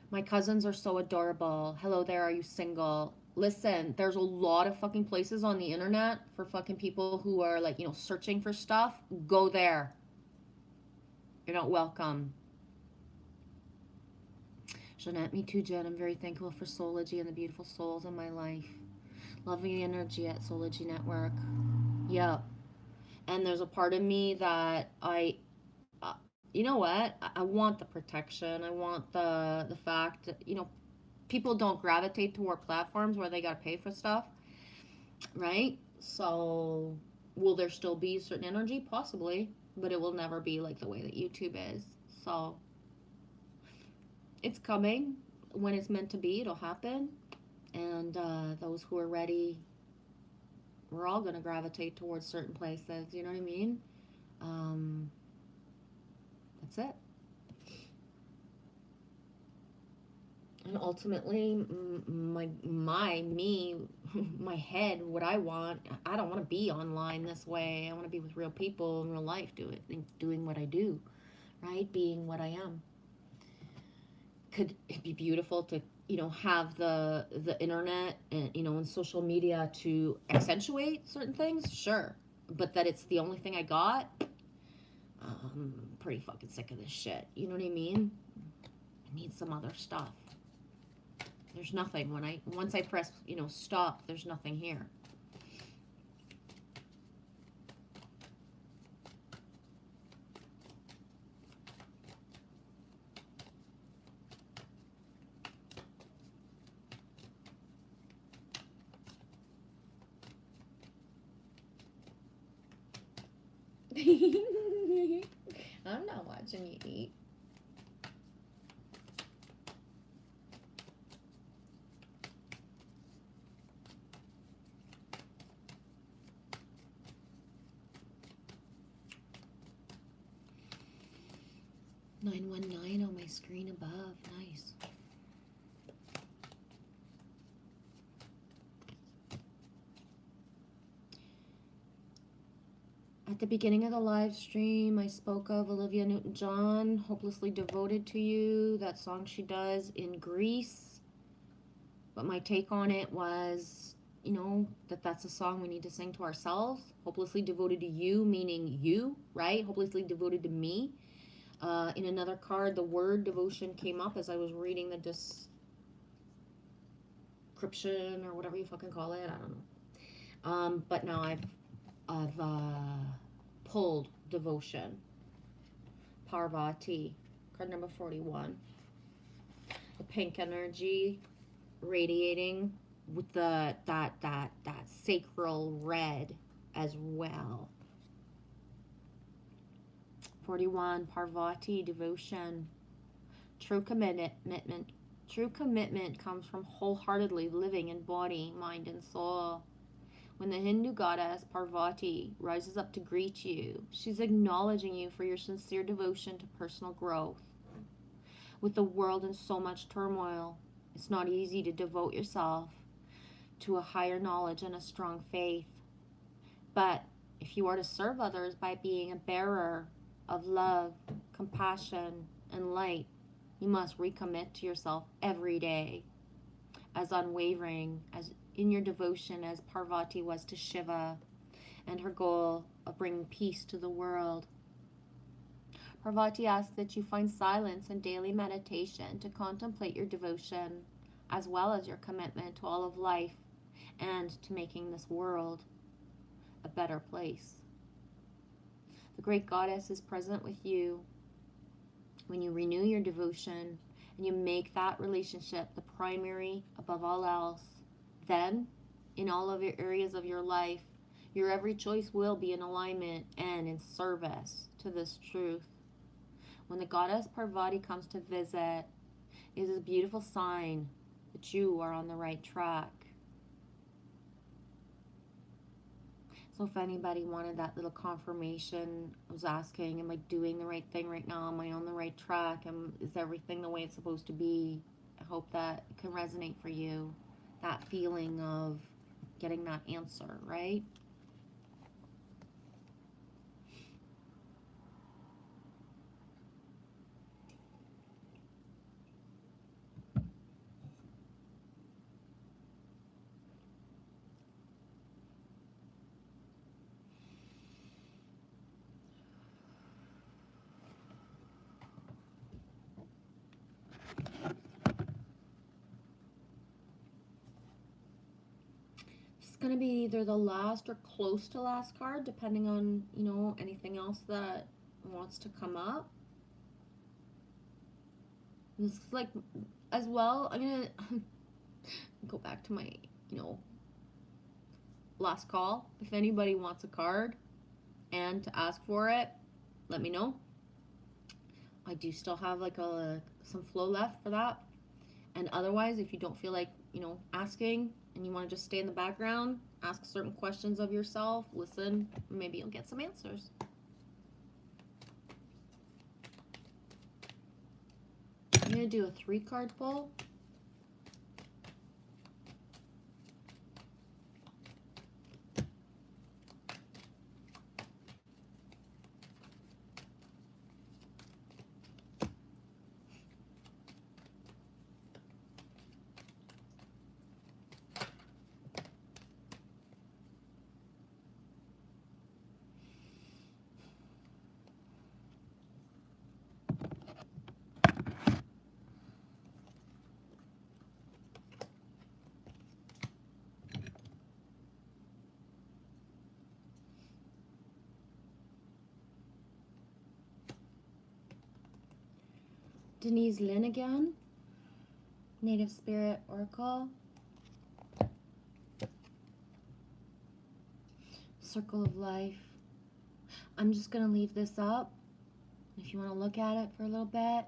My cousins are so adorable. Hello there, are you single? Listen, there's a lot of fucking places on the internet for fucking people who are like, you know, searching for stuff. Go there. You're not welcome. Jeanette, me too, Jen. I'm very thankful for Soology and the beautiful souls in my life. Loving the energy at Soology Network. Yep. And there's a part of me that you know what? I want the protection. I want the fact that, you know, people don't gravitate toward platforms where they got to pay for stuff.
right? So, will there still be certain energy? Possibly, but it will never be like the way that YouTube is. So, it's coming. When it's meant to be, it'll happen. And those who are ready, we're all going to gravitate towards certain places. You know what I mean? Um, that's it. And ultimately, my head, what I want, I don't want to be online this way. I want to be with real people in real life, doing what I do, right? Being what I am. Could it be beautiful to, have the internet and, and social media to accentuate certain things? Sure. But that it's the only thing I got, I'm pretty fucking sick of this shit. You know what I mean? I need some other stuff. There's nothing once I press, stop, there's nothing here. I'm not watching you eat. $919 on my screen above. Nice. At the beginning of the live stream, I spoke of Olivia Newton-John, Hopelessly Devoted to You, that song she does in Greece. But my take on it was, that's a song we need to sing to ourselves. Hopelessly Devoted to You, meaning you, right? Hopelessly Devoted to me. In another card, the word devotion came up as I was reading the description or whatever you fucking call it. I don't know. But now I've pulled devotion. Parvati, card number 41. The pink energy radiating with that sacral red as well. 41, Parvati, devotion. True commitment. True commitment comes from wholeheartedly living in body, mind, and soul. When the Hindu goddess Parvati rises up to greet you, she's acknowledging you for your sincere devotion to personal growth. With the world in so much turmoil, it's not easy to devote yourself to a higher knowledge and a strong faith. But if you are to serve others by being a bearer of love, compassion, and light, you must recommit to yourself every day, as unwavering as in your devotion as Parvati was to Shiva and her goal of bringing peace to the world. Parvati asks that you find silence and daily meditation to contemplate your devotion, as well as your commitment to all of life and to making this world a better place. The great goddess is present with you when you renew your devotion and you make that relationship the primary above all else. Then, in all of your areas of your life, your every choice will be in alignment and in service to this truth. When the goddess Parvati comes to visit, it is a beautiful sign that you are on the right track. So if anybody wanted that little confirmation, I was asking, am I doing the right thing right now? Am I on the right track? Is everything the way it's supposed to be? I hope that it can resonate for you. That feeling of getting that answer, right? Going to be either the last or close to last card, depending on, anything else that wants to come up. This is like, as well, I'm going to go back to my, last call. If anybody wants a card and to ask for it, let me know. I do still have like some flow left for that. And otherwise, if you don't feel like, asking and you want to just stay in the background, ask certain questions of yourself, listen, maybe you'll get some answers. I'm going to do a 3-card pull. Denise Lynn again, Native Spirit Oracle. Circle of Life. I'm just going to leave this up. If you want to look at it for a little bit,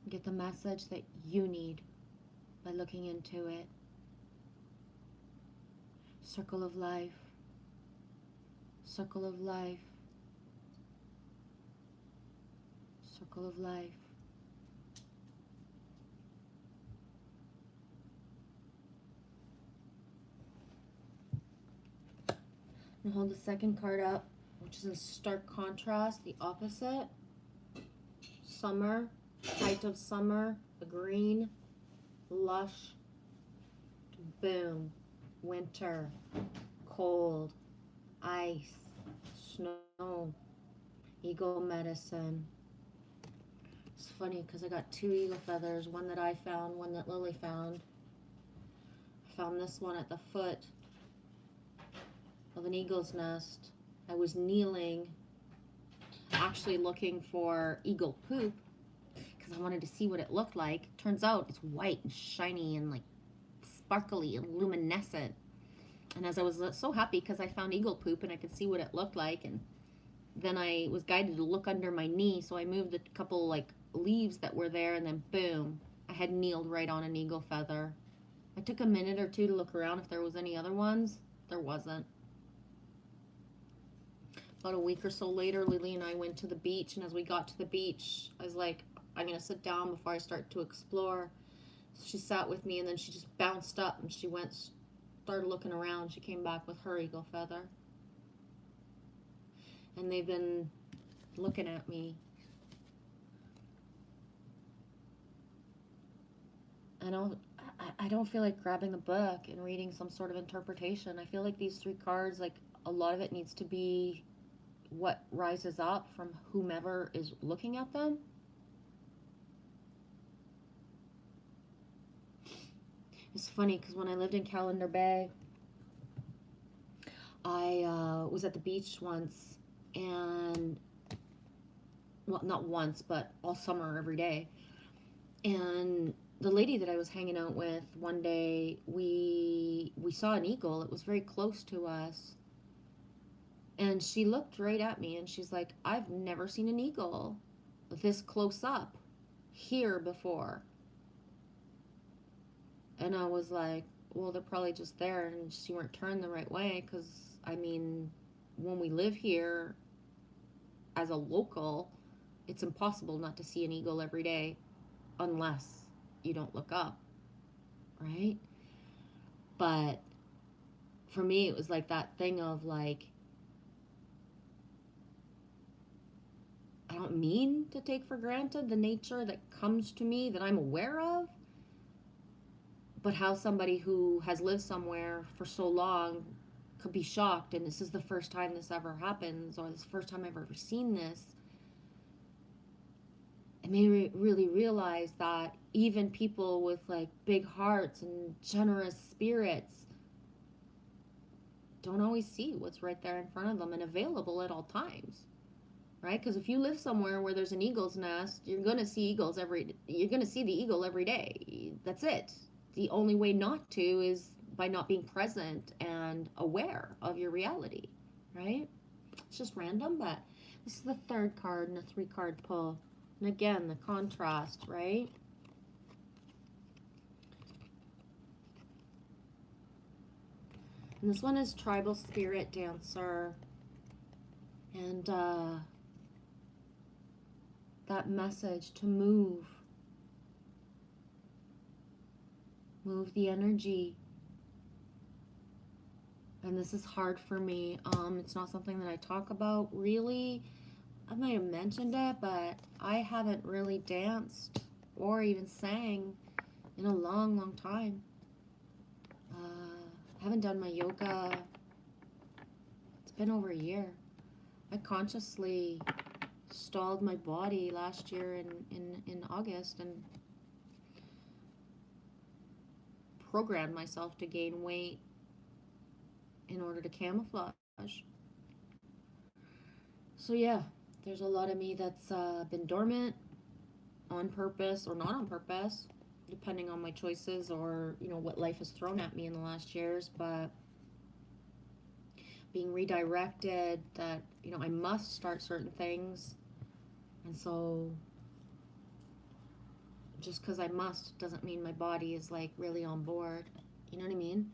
get the message that you need by looking into it. Circle of Life. Circle of Life. Circle of Life. And hold the second card up, which is in stark contrast, the opposite. Summer, height of summer, the green, lush, boom, winter, cold, ice, snow, eagle medicine. It's funny because I got 2 eagle feathers, one that I found, one that Lily found. I found this one at the foot of an eagle's nest. I was kneeling, actually looking for eagle poop because I wanted to see what it looked like. Turns out it's white and shiny and like sparkly and luminescent. And as I was so happy because I found eagle poop and I could see what it looked like, and then I was guided to look under my knee, so I moved a couple like leaves that were there, and then boom, I had kneeled right on an eagle feather. I took a minute or two to look around if there was any other ones. There wasn't. About a week or so later, Lily and I went to the beach, and as we got to the beach, I was like, I'm going to sit down before I start to explore. So she sat with me, and then she just bounced up, and she started looking around. She came back with her eagle feather. And they've been looking at me. I don't feel like grabbing the book and reading some sort of interpretation. I feel like these 3 cards, like a lot of it needs to be what rises up from whomever is looking at them. It's funny because when I lived in Calendar Bay, I was at the beach once, and well, not once, but all summer, every day. And the lady that I was hanging out with, one day we saw an eagle. It was very close to us. And she looked right at me and she's like, I've never seen an eagle this close up here before. And I was like, well, they're probably just there and she weren't turned the right way, because, I mean, when we live here as a local, it's impossible not to see an eagle every day unless you don't look up, right? But for me, it was like that thing of like, I don't mean to take for granted the nature that comes to me that I'm aware of, but how somebody who has lived somewhere for so long could be shocked, and this is the first time this ever happens, or this is the first time I've ever seen this. It made me really realize that even people with like big hearts and generous spirits don't always see what's right there in front of them and available at all times, right? Because if you live somewhere where there's an eagle's nest, you're going to see the eagle every day. That's it. The only way not to is by not being present and aware of your reality, right? It's just random, but this is the third card in a 3-card pull. And again, the contrast, right? And this one is Tribal Spirit Dancer. And that message to move. Move the energy. And this is hard for me. It's not something that I talk about really. I might have mentioned it, but I haven't really danced or even sang in a long, long time. I haven't done my yoga. It's been over a year. I consciously stalled my body last year in August and programmed myself to gain weight in order to camouflage. So yeah, there's a lot of me that's been dormant on purpose or not on purpose, depending on my choices or, you know, what life has thrown at me in the last years, but being redirected that, you know, I must start certain things. And so just because I must doesn't mean my body is like really on board. You know what I mean?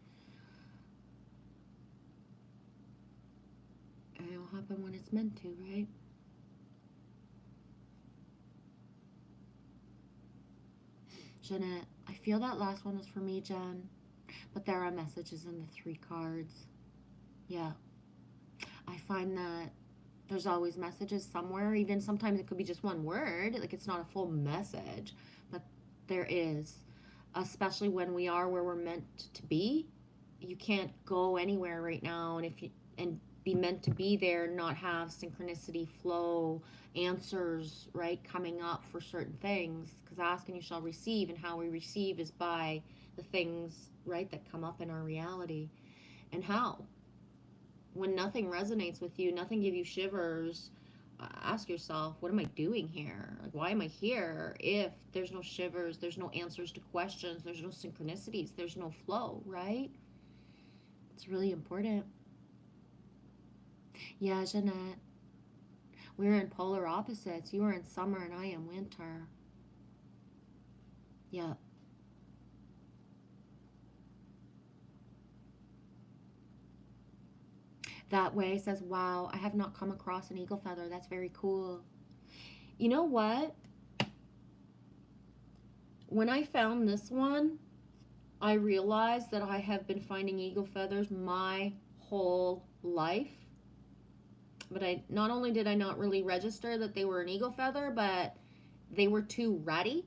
And it'll happen when it's meant to, right? Jeanette, I feel that last one is for me, Jen. But there are messages in the 3 cards. Yeah. I find that there's always messages somewhere. Even sometimes it could be just one word. Like it's not a full message. But there is. Especially when we are where we're meant to be. You can't go anywhere right now and be meant to be there, not have synchronicity, flow, answers, right, coming up for certain things. Because ask and you shall receive, and how we receive is by the things, right, that come up in our reality. And how? When nothing resonates with you, nothing gives you shivers, ask yourself, what am I doing here? Like, why am I here? If there's no shivers, there's no answers to questions, there's no synchronicities, there's no flow, right? It's really important. Yeah, Jeanette. We're in polar opposites. You are in summer and I am winter. Yeah. That way says, wow, I have not come across an eagle feather. That's very cool. You know what? When I found this one, I realized that I have been finding eagle feathers my whole life. But not only did I not really register that they were an eagle feather, but they were too ratty,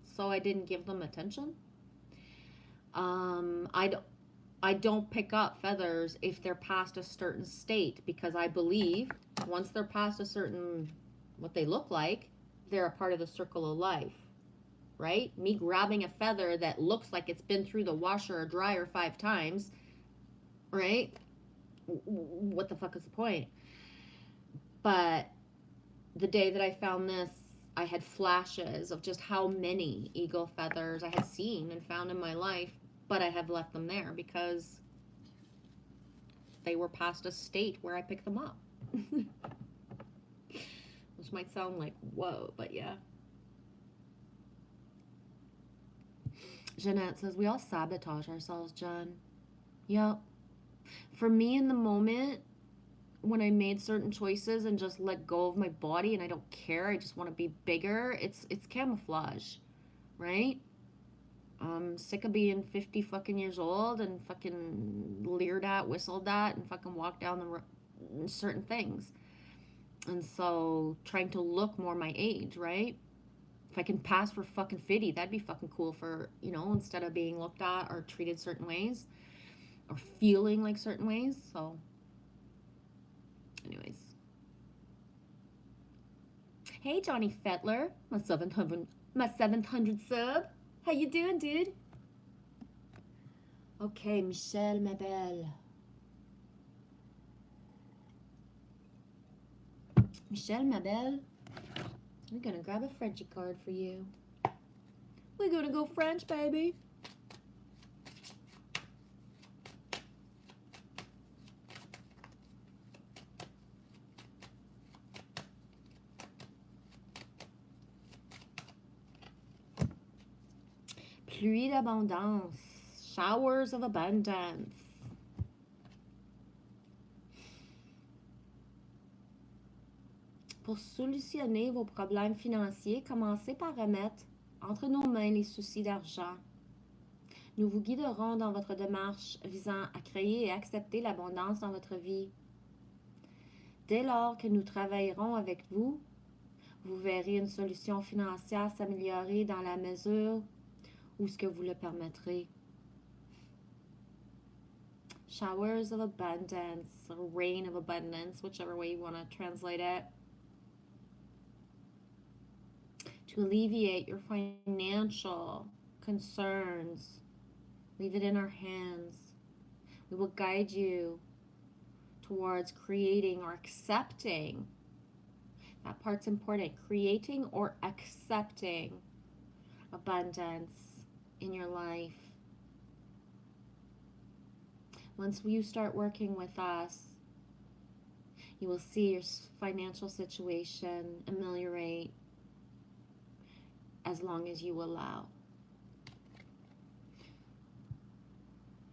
so I didn't give them attention. I don't pick up feathers if they're past a certain state, because I believe once they're past a certain, what they look like, they're a part of the circle of life, right? Me grabbing a feather that looks like it's been through the washer or dryer 5 times, right? What the fuck is the point? But the day that I found this, I had flashes of just how many eagle feathers I had seen and found in my life, but I have left them there because they were past a state where I picked them up. Which might sound like, whoa, but yeah. Jeanette says, we all sabotage ourselves, Jen. Yep. For me in the moment, when I made certain choices and just let go of my body and I don't care, I just want to be bigger, it's camouflage, right? I'm sick of being 50 fucking years old and fucking leered at, whistled at, and fucking walked down the road, certain things. And so trying to look more my age, right? If I can pass for fucking 50, that'd be fucking cool for, you know, instead of being looked at or treated certain ways or feeling like certain ways. So anyways. Hey, Johnny Fettler, my 700 sub. How you doing, dude? Okay, Michelle, ma belle. Michelle, ma belle. We're gonna grab a Frenchie card for you. We're gonna go French, baby.
Pluie d'abondance. Showers of abundance. Pour solutionner vos problèmes financiers, commencez par remettre entre nos mains les soucis d'argent. Nous vous guiderons dans votre démarche visant à créer et accepter l'abondance dans votre vie. Dès lors que nous travaillerons avec vous, vous verrez une solution financière s'améliorer dans la mesure où ce que vous le permettrez. Showers of abundance, or rain of abundance, whichever way you want to translate it. To alleviate your financial concerns, leave it in our hands. We will guide you towards creating or accepting. That part's important. Creating or accepting abundance in your life. Once you start working with us, you will see your financial situation ameliorate as long as you allow.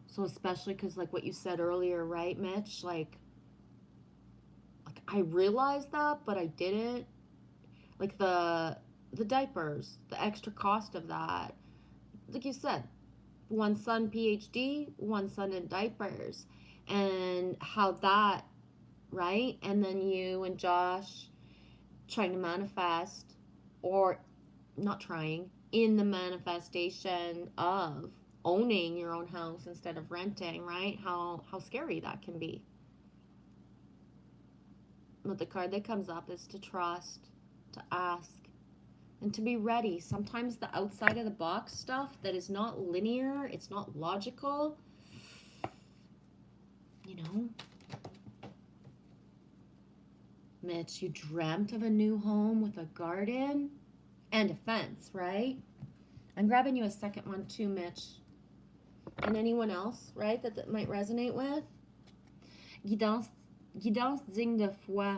So especially because like what you said earlier, right, Mitch? Like I realized that, but I didn't. Like the diapers, the extra cost of that. Like you said, one son PhD, one son in diapers. And how that, right? And then you and Josh trying to manifest, or not trying, in the manifestation of owning your own house instead of renting, right? How scary that can be. But the card that comes up is to trust, to ask, and to be ready. Sometimes the outside of the box stuff that is not linear, it's not logical, you know. Mitch, you dreamt of a new home with a garden and a fence, right? I'm grabbing you a second one too, Mitch. And anyone else, right, that might resonate with? Guidance digne de foi.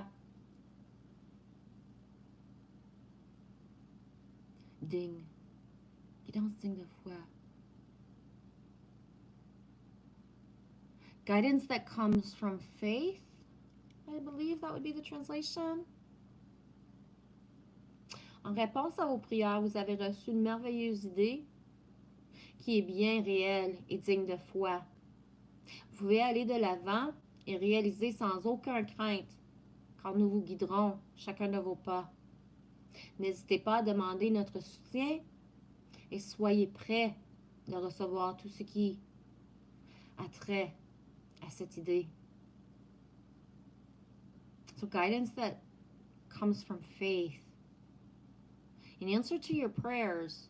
Digne. Guidance digne de foi. Guidance that comes from faith. I believe that would be the translation. En réponse à vos prières, vous avez reçu une merveilleuse idée qui est bien réelle et digne de foi. Vous pouvez aller de l'avant et réaliser sans aucune crainte, car nous vous guiderons chacun de vos pas. N'hésitez pas à demander notre soutien et soyez prêts de recevoir tout ce qui a trait à cette idée. So guidance that comes from faith. In answer to your prayers,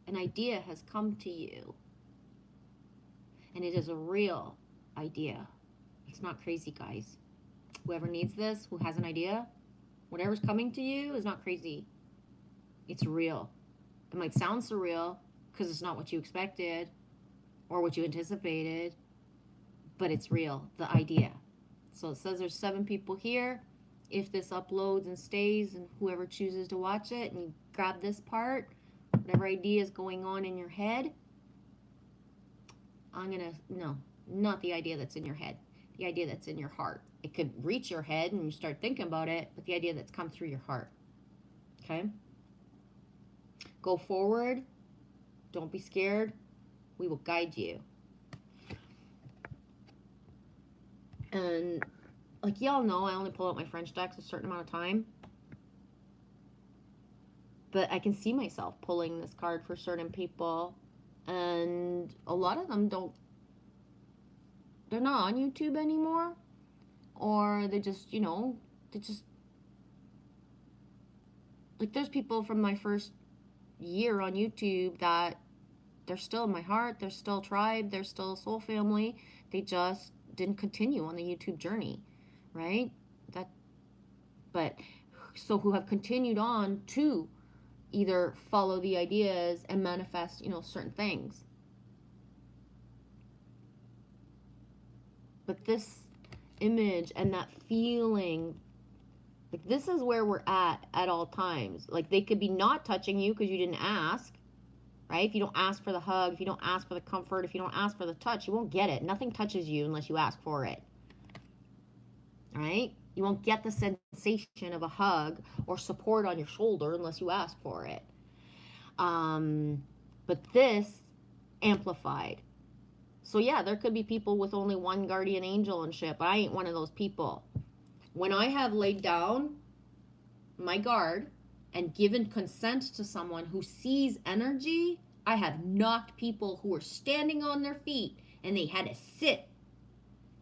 an idea has come to you. And it is a real idea. It's not crazy, guys. Whoever needs this, who has an idea, whatever's coming to you is not crazy. It's real. It might sound surreal because it's not what you expected or what you anticipated, but it's real, the idea. So it says there's 7 people here. If this uploads and stays, and whoever chooses to watch it, and you grab this part, whatever idea is going on in your head, no, not the idea that's in your head, the idea that's in your heart. It could reach your head and you start thinking about it, but the idea that's come through your heart. Okay? Go forward. Don't be scared. We will guide you. And like y'all know, I only pull out my French decks a certain amount of time. But I can see myself pulling this card for certain people. And a lot of them they're not on YouTube anymore. Or they just, like there's people from my first year on YouTube that they're still in my heart. They're still tribe. They're still soul family. They just didn't continue on the YouTube journey. Right? So who have continued on to either follow the ideas and manifest, certain things. But this image and that feeling, like this is where we're at all times. Like they could be not touching you because you didn't ask,
right? If you don't ask for the hug, if you don't ask for the comfort, if you don't ask for the touch, you won't get it. Nothing touches you unless you ask for it, right? You won't get the sensation of a hug or support on your shoulder unless you ask for it. But this amplified. So yeah, there could be people with only one guardian angel and shit, but I ain't one of those people. When I have laid down my guard and given consent to someone who sees energy, I have knocked people who were standing on their feet and they had to sit.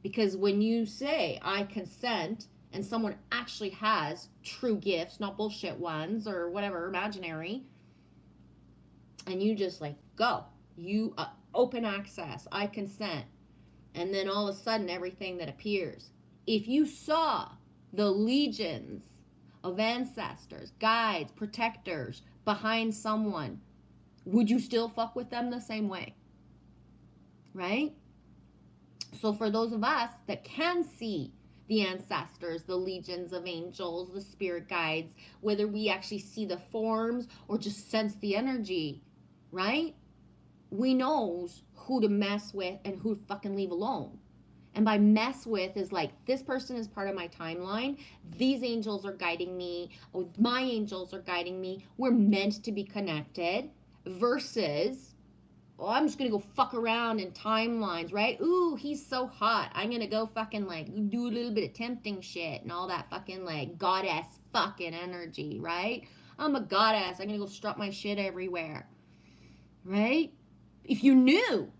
Because when you say, I consent, and someone actually has true gifts, not bullshit ones or whatever, imaginary, and you just like, go. You open access, I consent. And then all of a sudden, everything that appears. If you saw the legions of ancestors, guides, protectors behind someone, would you still fuck with them the same way? Right? So for those of us that can see the ancestors, the legions of angels, the spirit guides, whether we actually see the forms or just sense the energy, right? We knows who to mess with and who to fucking leave alone. And by mess with is like, this person is part of my timeline. These angels are guiding me. Oh, my angels are guiding me. We're meant to be connected. Versus, oh, I'm just going to go fuck around in timelines, right? Ooh, he's so hot. I'm going to go fucking like do a little bit of tempting shit and all that fucking like goddess fucking energy, right? I'm a goddess. I'm going to go strut my shit everywhere, right? If you knew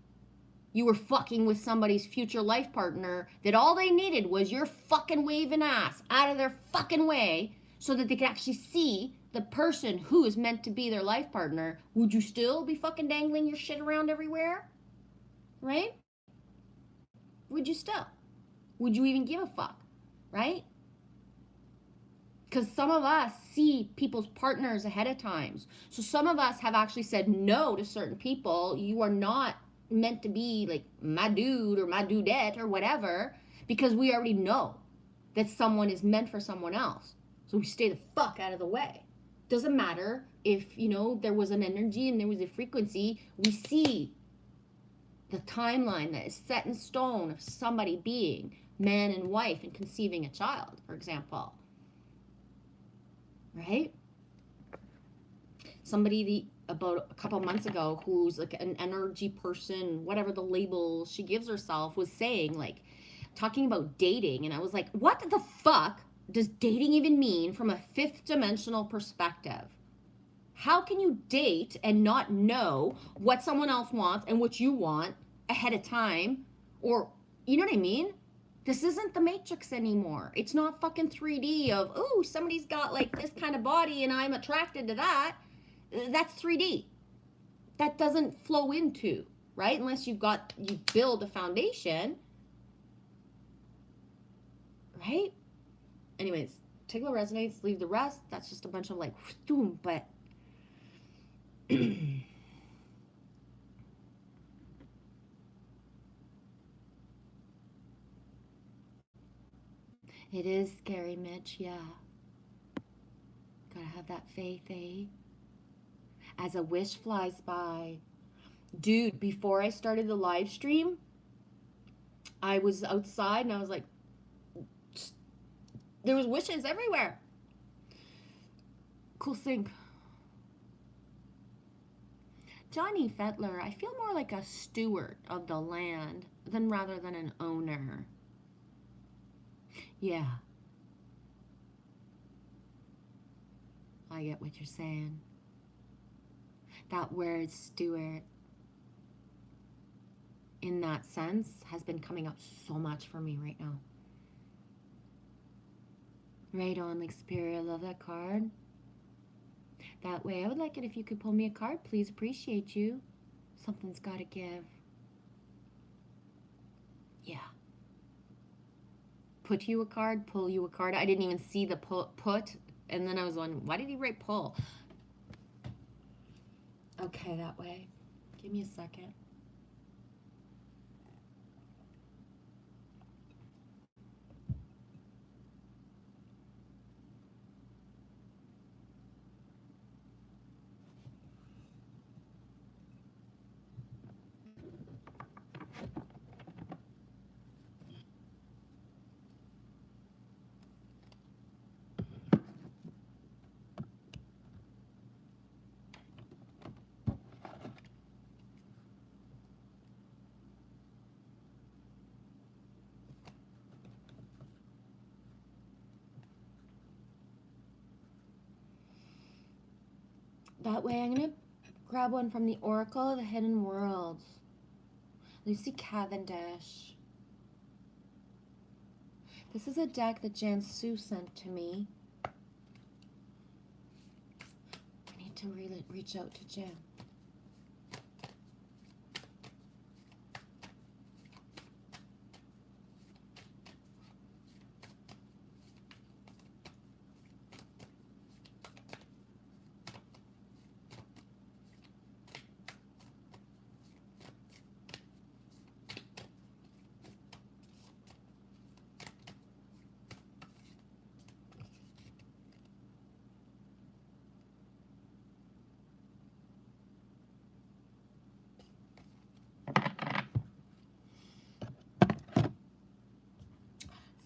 you were fucking with somebody's future life partner, that all they needed was your fucking waving ass out of their fucking way so that they could actually see the person who is meant to be their life partner, would you still be fucking dangling your shit around everywhere? Right? Would you still? Would you even give a fuck? Right? Because some of us see people's partners ahead of times. So some of us have actually said no to certain people. You are not meant to be like my dude or my dudette or whatever, because we already know that someone is meant for someone else. So we stay the fuck out of the way. Doesn't matter if, you know, there was an energy and there was a frequency. We see the timeline that is set in stone of somebody being man and wife and conceiving a child, for example. Right? Somebody about a couple months ago who's like an energy person, whatever the label she gives herself, was saying, like, talking about dating. And I was like, what the fuck does dating even mean from a fifth dimensional perspective? How can you date and not know what someone else wants and what you want ahead of time? Or, you know what I mean? This isn't the Matrix anymore. It's not fucking 3D of, oh, somebody's got like this kind of body and I'm attracted to that. That's 3D. That doesn't flow into, right? Unless you build a foundation, right? Anyways, take what resonates, leave the rest. That's just a bunch of like, but it is scary, Mitch, yeah. Gotta have that faith, eh? As a wish flies by. Dude, before I started the live stream, I was outside and I was like, there was wishes everywhere. Cool thing. Johnny Fettler, I feel more like a steward of the land rather than an owner. Yeah. I get what you're saying. That word steward, in that sense, has been coming up so much for me right now. Right on, like, Spirit, I love that card. That way, I would like it if you could pull me a card, please. Appreciate you. Something's got to give. Yeah. Put you a card, pull you a card. I didn't even see the put, and then I was wondering, why did he write pull? Okay, that way. Give me a second.
That way, I'm going to grab one from the Oracle of the Hidden Worlds. Lucy Cavendish. This is a deck that Jan Sue sent to me. I need to reach out to Jan.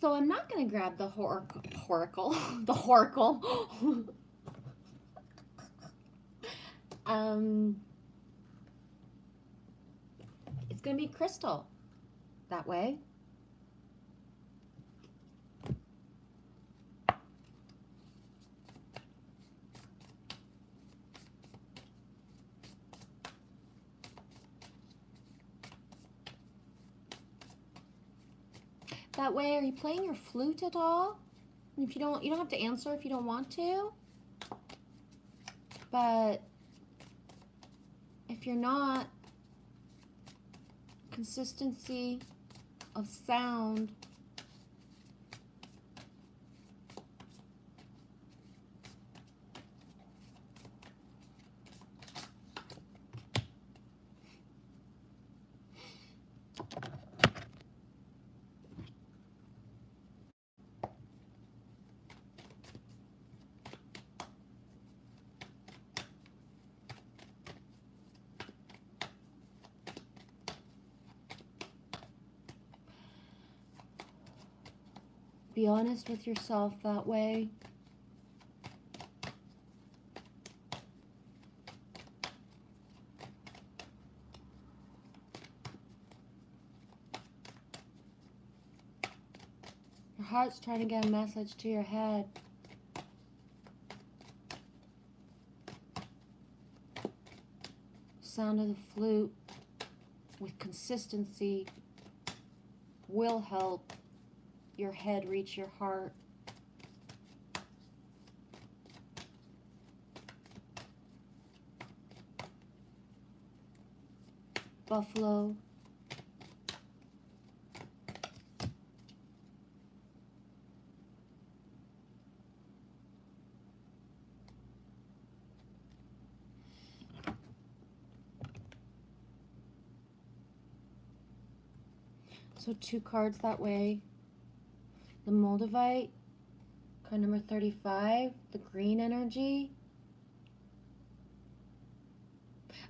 So I'm not going to grab the Horacle. The Horacle. It's going to be Crystal that way. That way, are you playing your flute at all? If you don't have to answer if you don't want to. But if you're not, consistency of sound. Be honest with yourself that way. Your heart's trying to get a message to your head. Sound of the flute with consistency will help your head reach your heart. Buffalo. So 2 cards that way. The Moldavite, card number 35, the green energy.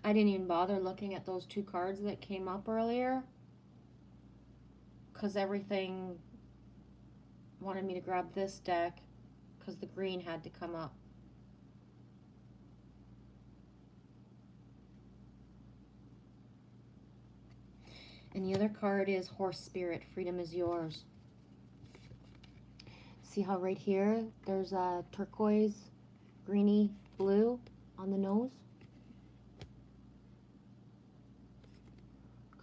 I didn't even bother looking at those 2 cards that came up earlier because everything wanted me to grab this deck because the green had to come up. And the other card is Horse Spirit, Freedom is Yours. See how right here there's a turquoise, greeny blue on the nose?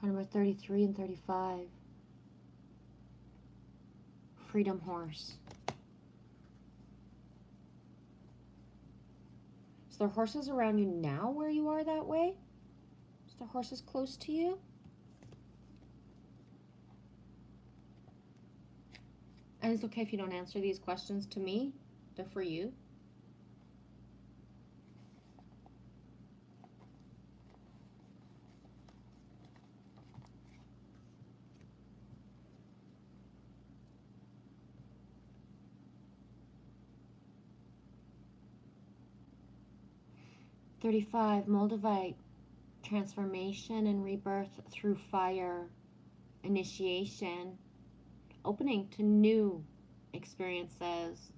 Card number 33 and 35. Freedom Horse. Is there horses around you now where you are that way? Is there horses close to you? And it's okay if you don't answer these questions to me. They're for you. $35, Moldavite, transformation and rebirth through fire, initiation, opening to new experiences,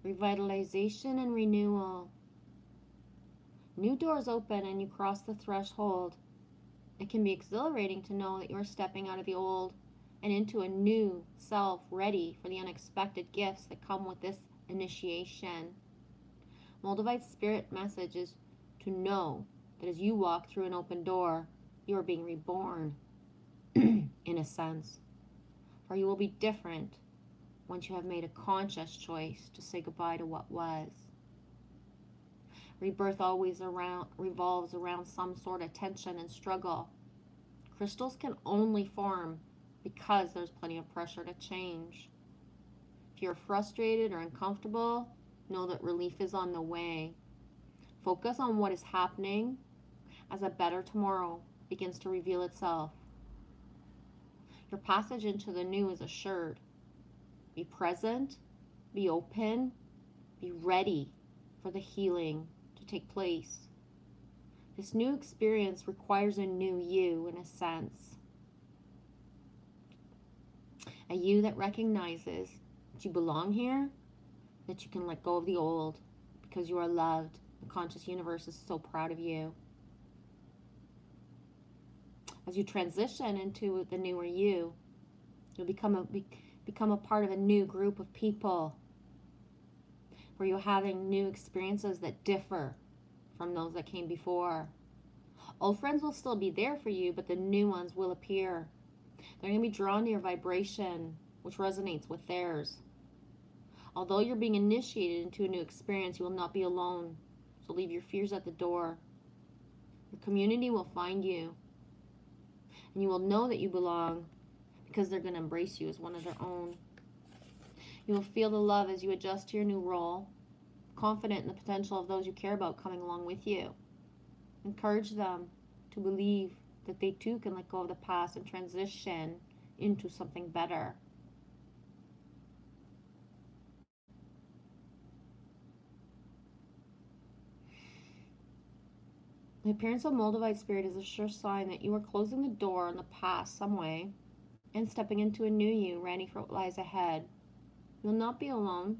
revitalization and renewal. New doors open and you cross the threshold. It can be exhilarating to know that you're stepping out of the old and into a new self, ready for the unexpected gifts that come with this initiation. Moldavite's spirit message is
to know that as you walk through an open door, you are being reborn, in a sense. For you will be different once you have made a conscious choice to say goodbye to what was. Rebirth always revolves around some sort of tension and struggle. Crystals can only form because there's plenty of pressure to change. If you're frustrated or uncomfortable, know that relief is on the way. Focus on what is happening as a better tomorrow begins to reveal itself. Your passage into the new is assured. Be present, be open, be ready for the healing to take place. This new experience requires a new you, in a sense. A you that recognizes that you belong here, that you can let go of the old because you are loved. The conscious universe is so proud of you. As you transition into the newer you, you'll become a part of a new group of people where you're having new experiences that differ from those that came before. Old friends will still be there for you, but the new ones will appear. They're going to be drawn to your vibration, which resonates with theirs. Although you're being initiated into a new experience, you will not be alone. So leave your fears at the door. Your community will find you. And you will know that you belong because they're going to embrace you as one of their own. You will feel the love as you adjust to your new role, confident in the potential of those you care about coming along with you. Encourage them to believe that they too can let go of the past and transition into something better. The appearance of Moldavite spirit is a sure sign that you are closing the door on the past some way and stepping into a new you, ready for what lies ahead. You will not be alone.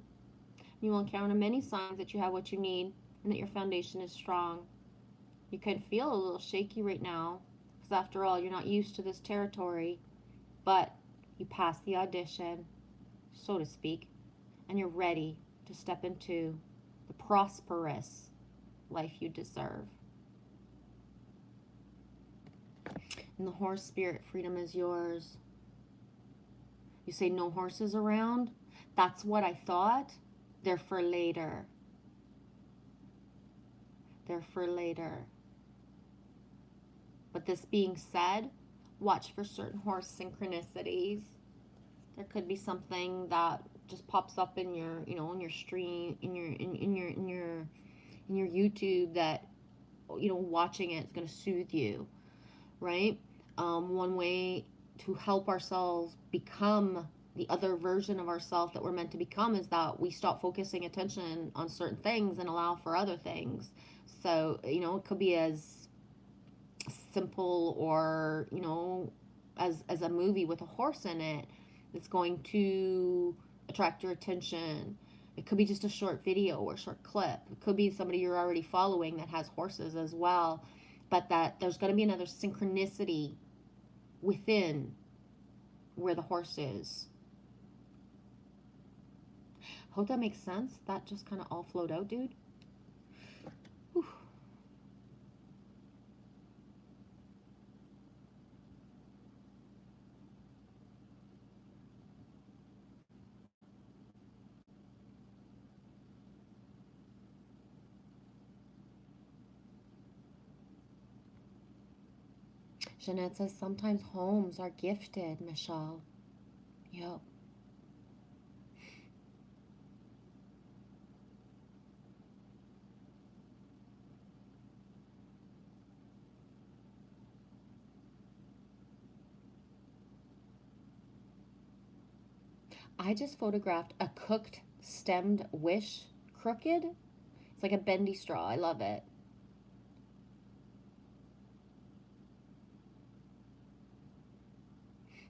You will encounter many signs that you have what you need and that your foundation is strong. You can feel a little shaky right now because after all, you're not used to this territory, but you passed the audition, so to speak, and you're ready to step into the prosperous life you deserve. And the horse spirit, freedom is yours. You say no horses around? That's what I thought. They're for later. They're for later. But this being said, watch for certain horse synchronicities. There could be something that just pops up in your, in your stream, in your YouTube that, watching it is going to soothe you, right? One way to help ourselves become the other version of ourselves that we're meant to become is that we stop focusing attention on certain things and allow for other things. So, it could be as simple or, as a movie with a horse in it that's going to attract your attention. It could be just a short video or short clip. It could be somebody you're already following that has horses as well. But that there's going to be another synchronicity within where the horse is. Hope that makes sense. That just kind of all flowed out, dude. Whew. Jeanette says sometimes homes are gifted, Michelle. Yep. I just photographed a cooked stemmed wish crooked. It's like a bendy straw. I love it.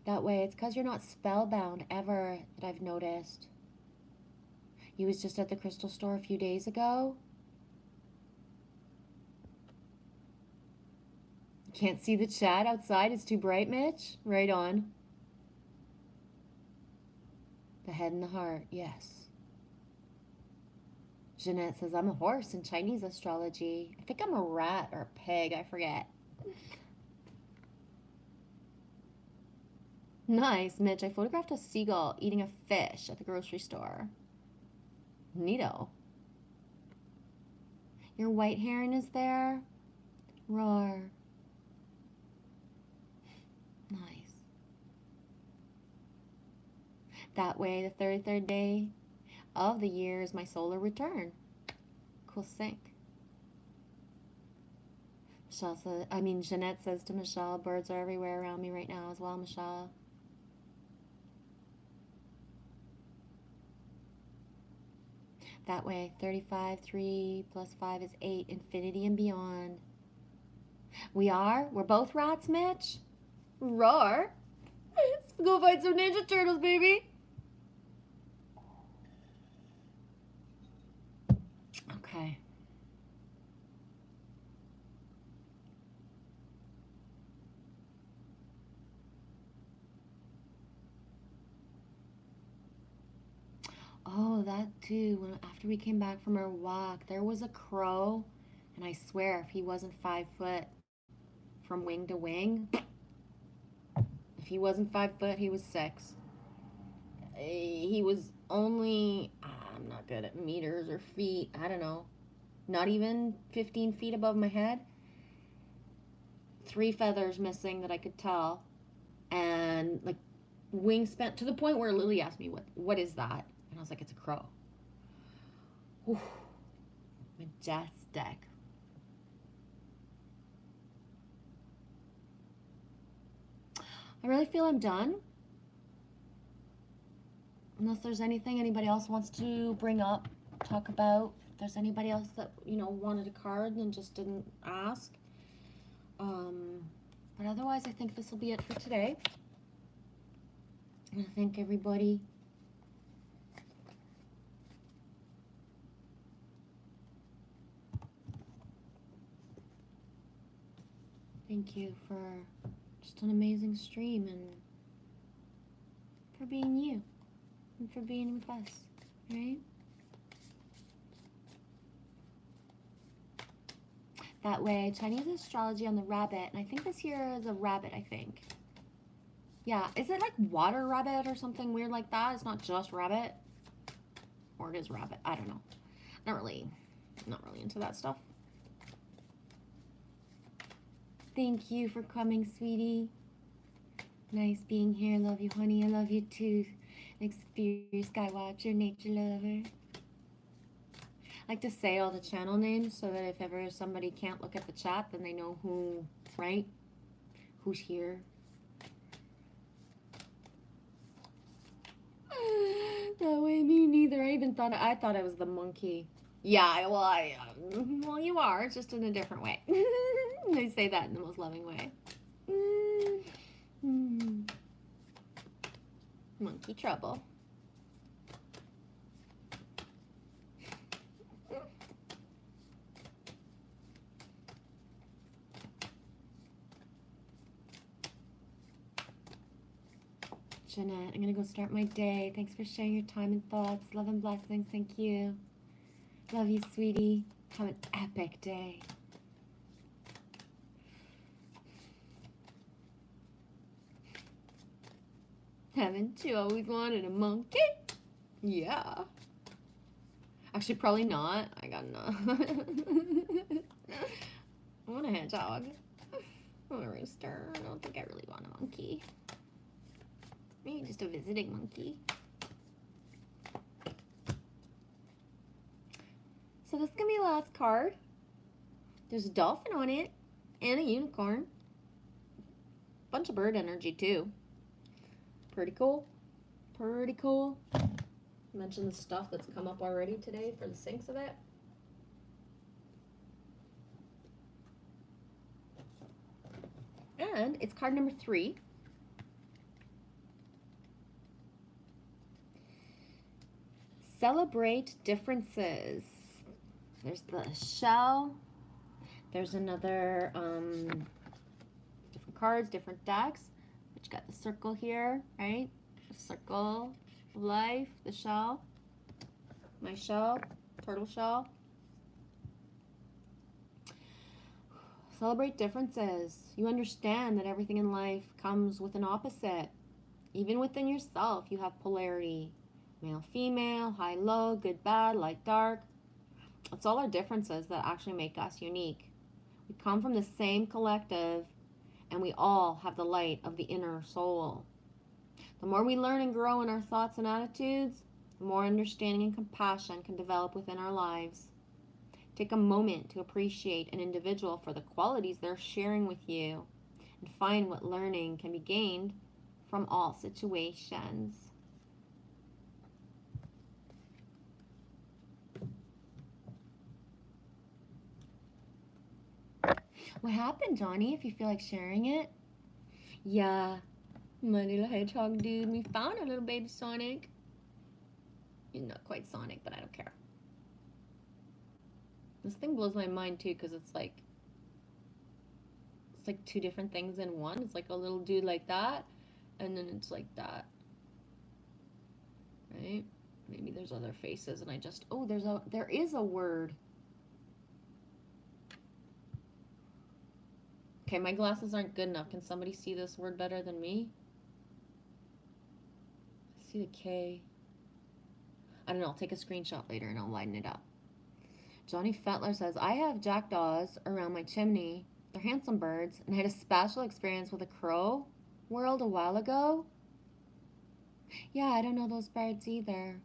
That way, it's because you're not spellbound ever that I've noticed. You was just at the crystal store a few days ago. Can't see the chat outside. It's too bright, Mitch. Right on. The head and the heart, yes. Jeanette says, I'm a horse in Chinese astrology. I think I'm a rat or a pig. I forget. Nice, Mitch. I photographed a seagull eating a fish at the grocery store. Neato. Your white heron is there? Roar. Nice. That way, the 33rd day of the year is my solar return. Cool sync. Michelle says, Jeanette says to Michelle, birds are everywhere around me right now as well, Michelle. That way, 35, 3 plus 5 is 8, infinity and beyond. We're both rats, Mitch? Roar. Let's go find some Ninja Turtles, baby. Okay. Oh, that too. After we came back from our walk, there was a crow, and I swear if he wasn't 5 foot from wing to wing, if he wasn't 5 foot, he was 6. He was only, I'm not good at meters or feet, I don't know, not even 15 feet above my head. 3 feathers missing that I could tell, and like wingspan to the point where Lily asked me, what is that? And I was like, it's a crow. Whew. Majestic. I really feel I'm done. Unless there's anything anybody else wants to bring up, talk about. If there's anybody else that, wanted a card and just didn't ask. But otherwise, I think this will be it for today. I thank everybody. Thank you for just an amazing stream and for being you and for being with us, right? That way, Chinese astrology on the rabbit, and I think this year is a rabbit, I think. Yeah, is it like water rabbit or something weird like that? It's not just rabbit, or it is rabbit. I don't know. Not really into that stuff. Thank you for coming, sweetie. Nice being here. Love you, honey. I love you too. Experience Skywatcher, nature lover. I like to say all the channel names so that if ever somebody can't look at the chat, then they know who, right? Who's here. That way, me neither. I thought I was the monkey. Yeah, well, you are. It's just in a different way. They say that in the most loving way. Monkey trouble. Jeanette, I'm gonna go start my day. Thanks for sharing your time and thoughts. Love and blessings. Thank you. Love you, sweetie. Have an epic day. Haven't you always wanted a monkey? Yeah. Actually, probably not. I got no. I want a hedgehog. I want a rooster. I don't think I really want a monkey. Maybe just a visiting monkey. So this is going to be the last card. There's a dolphin on it and a unicorn. Bunch of bird energy too. Pretty cool. Pretty cool. Mention the stuff that's come up already today for the syncs of it. And it's card number 3. Celebrate differences. There's the shell. There's another different cards, different decks. But you got the circle here, right? The circle of life, the shell. My shell. Turtle shell. Celebrate differences. You understand that everything in life comes with an opposite. Even within yourself, you have polarity. Male, female, high, low, good, bad, light, dark. It's all our differences that actually make us unique. We come from the same collective, and we all have the light of the inner soul. The more we learn and grow in our thoughts and attitudes, the more understanding and compassion can develop within our lives. Take a moment to appreciate an individual for the qualities they're sharing with you and find what learning can be gained from all situations. What happened, Johnny, if you feel like sharing it? Yeah, my little hedgehog dude, we found a little baby Sonic. He's not quite Sonic, but I don't care. This thing blows my mind too, because it's like two different things in one. It's like a little dude like that, and then it's like that. Right? Maybe there's other faces, and I just there is a word. Okay, my glasses aren't good enough. Can somebody see this word better than me? I see the K. I don't know. I'll take a screenshot later and I'll lighten it up. Johnny Fettler says, I have jackdaws around my chimney. They're handsome birds, and I had a special experience with a crow world a while ago. Yeah, I don't know those birds either.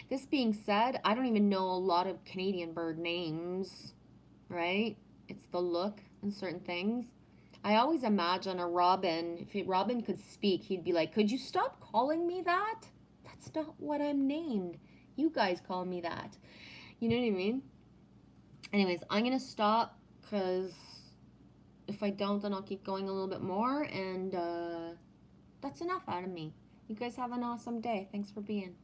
This being said, I don't even know a lot of Canadian bird names, right? It's the look and certain things. I always imagine a robin, if a robin could speak, he'd be like, could you stop calling me that? That's not what I'm named. You guys call me that. You know what I mean? Anyways, I'm going to stop because if I don't, then I'll keep going a little bit more. And that's enough out of me. You guys have an awesome day. Thanks for being.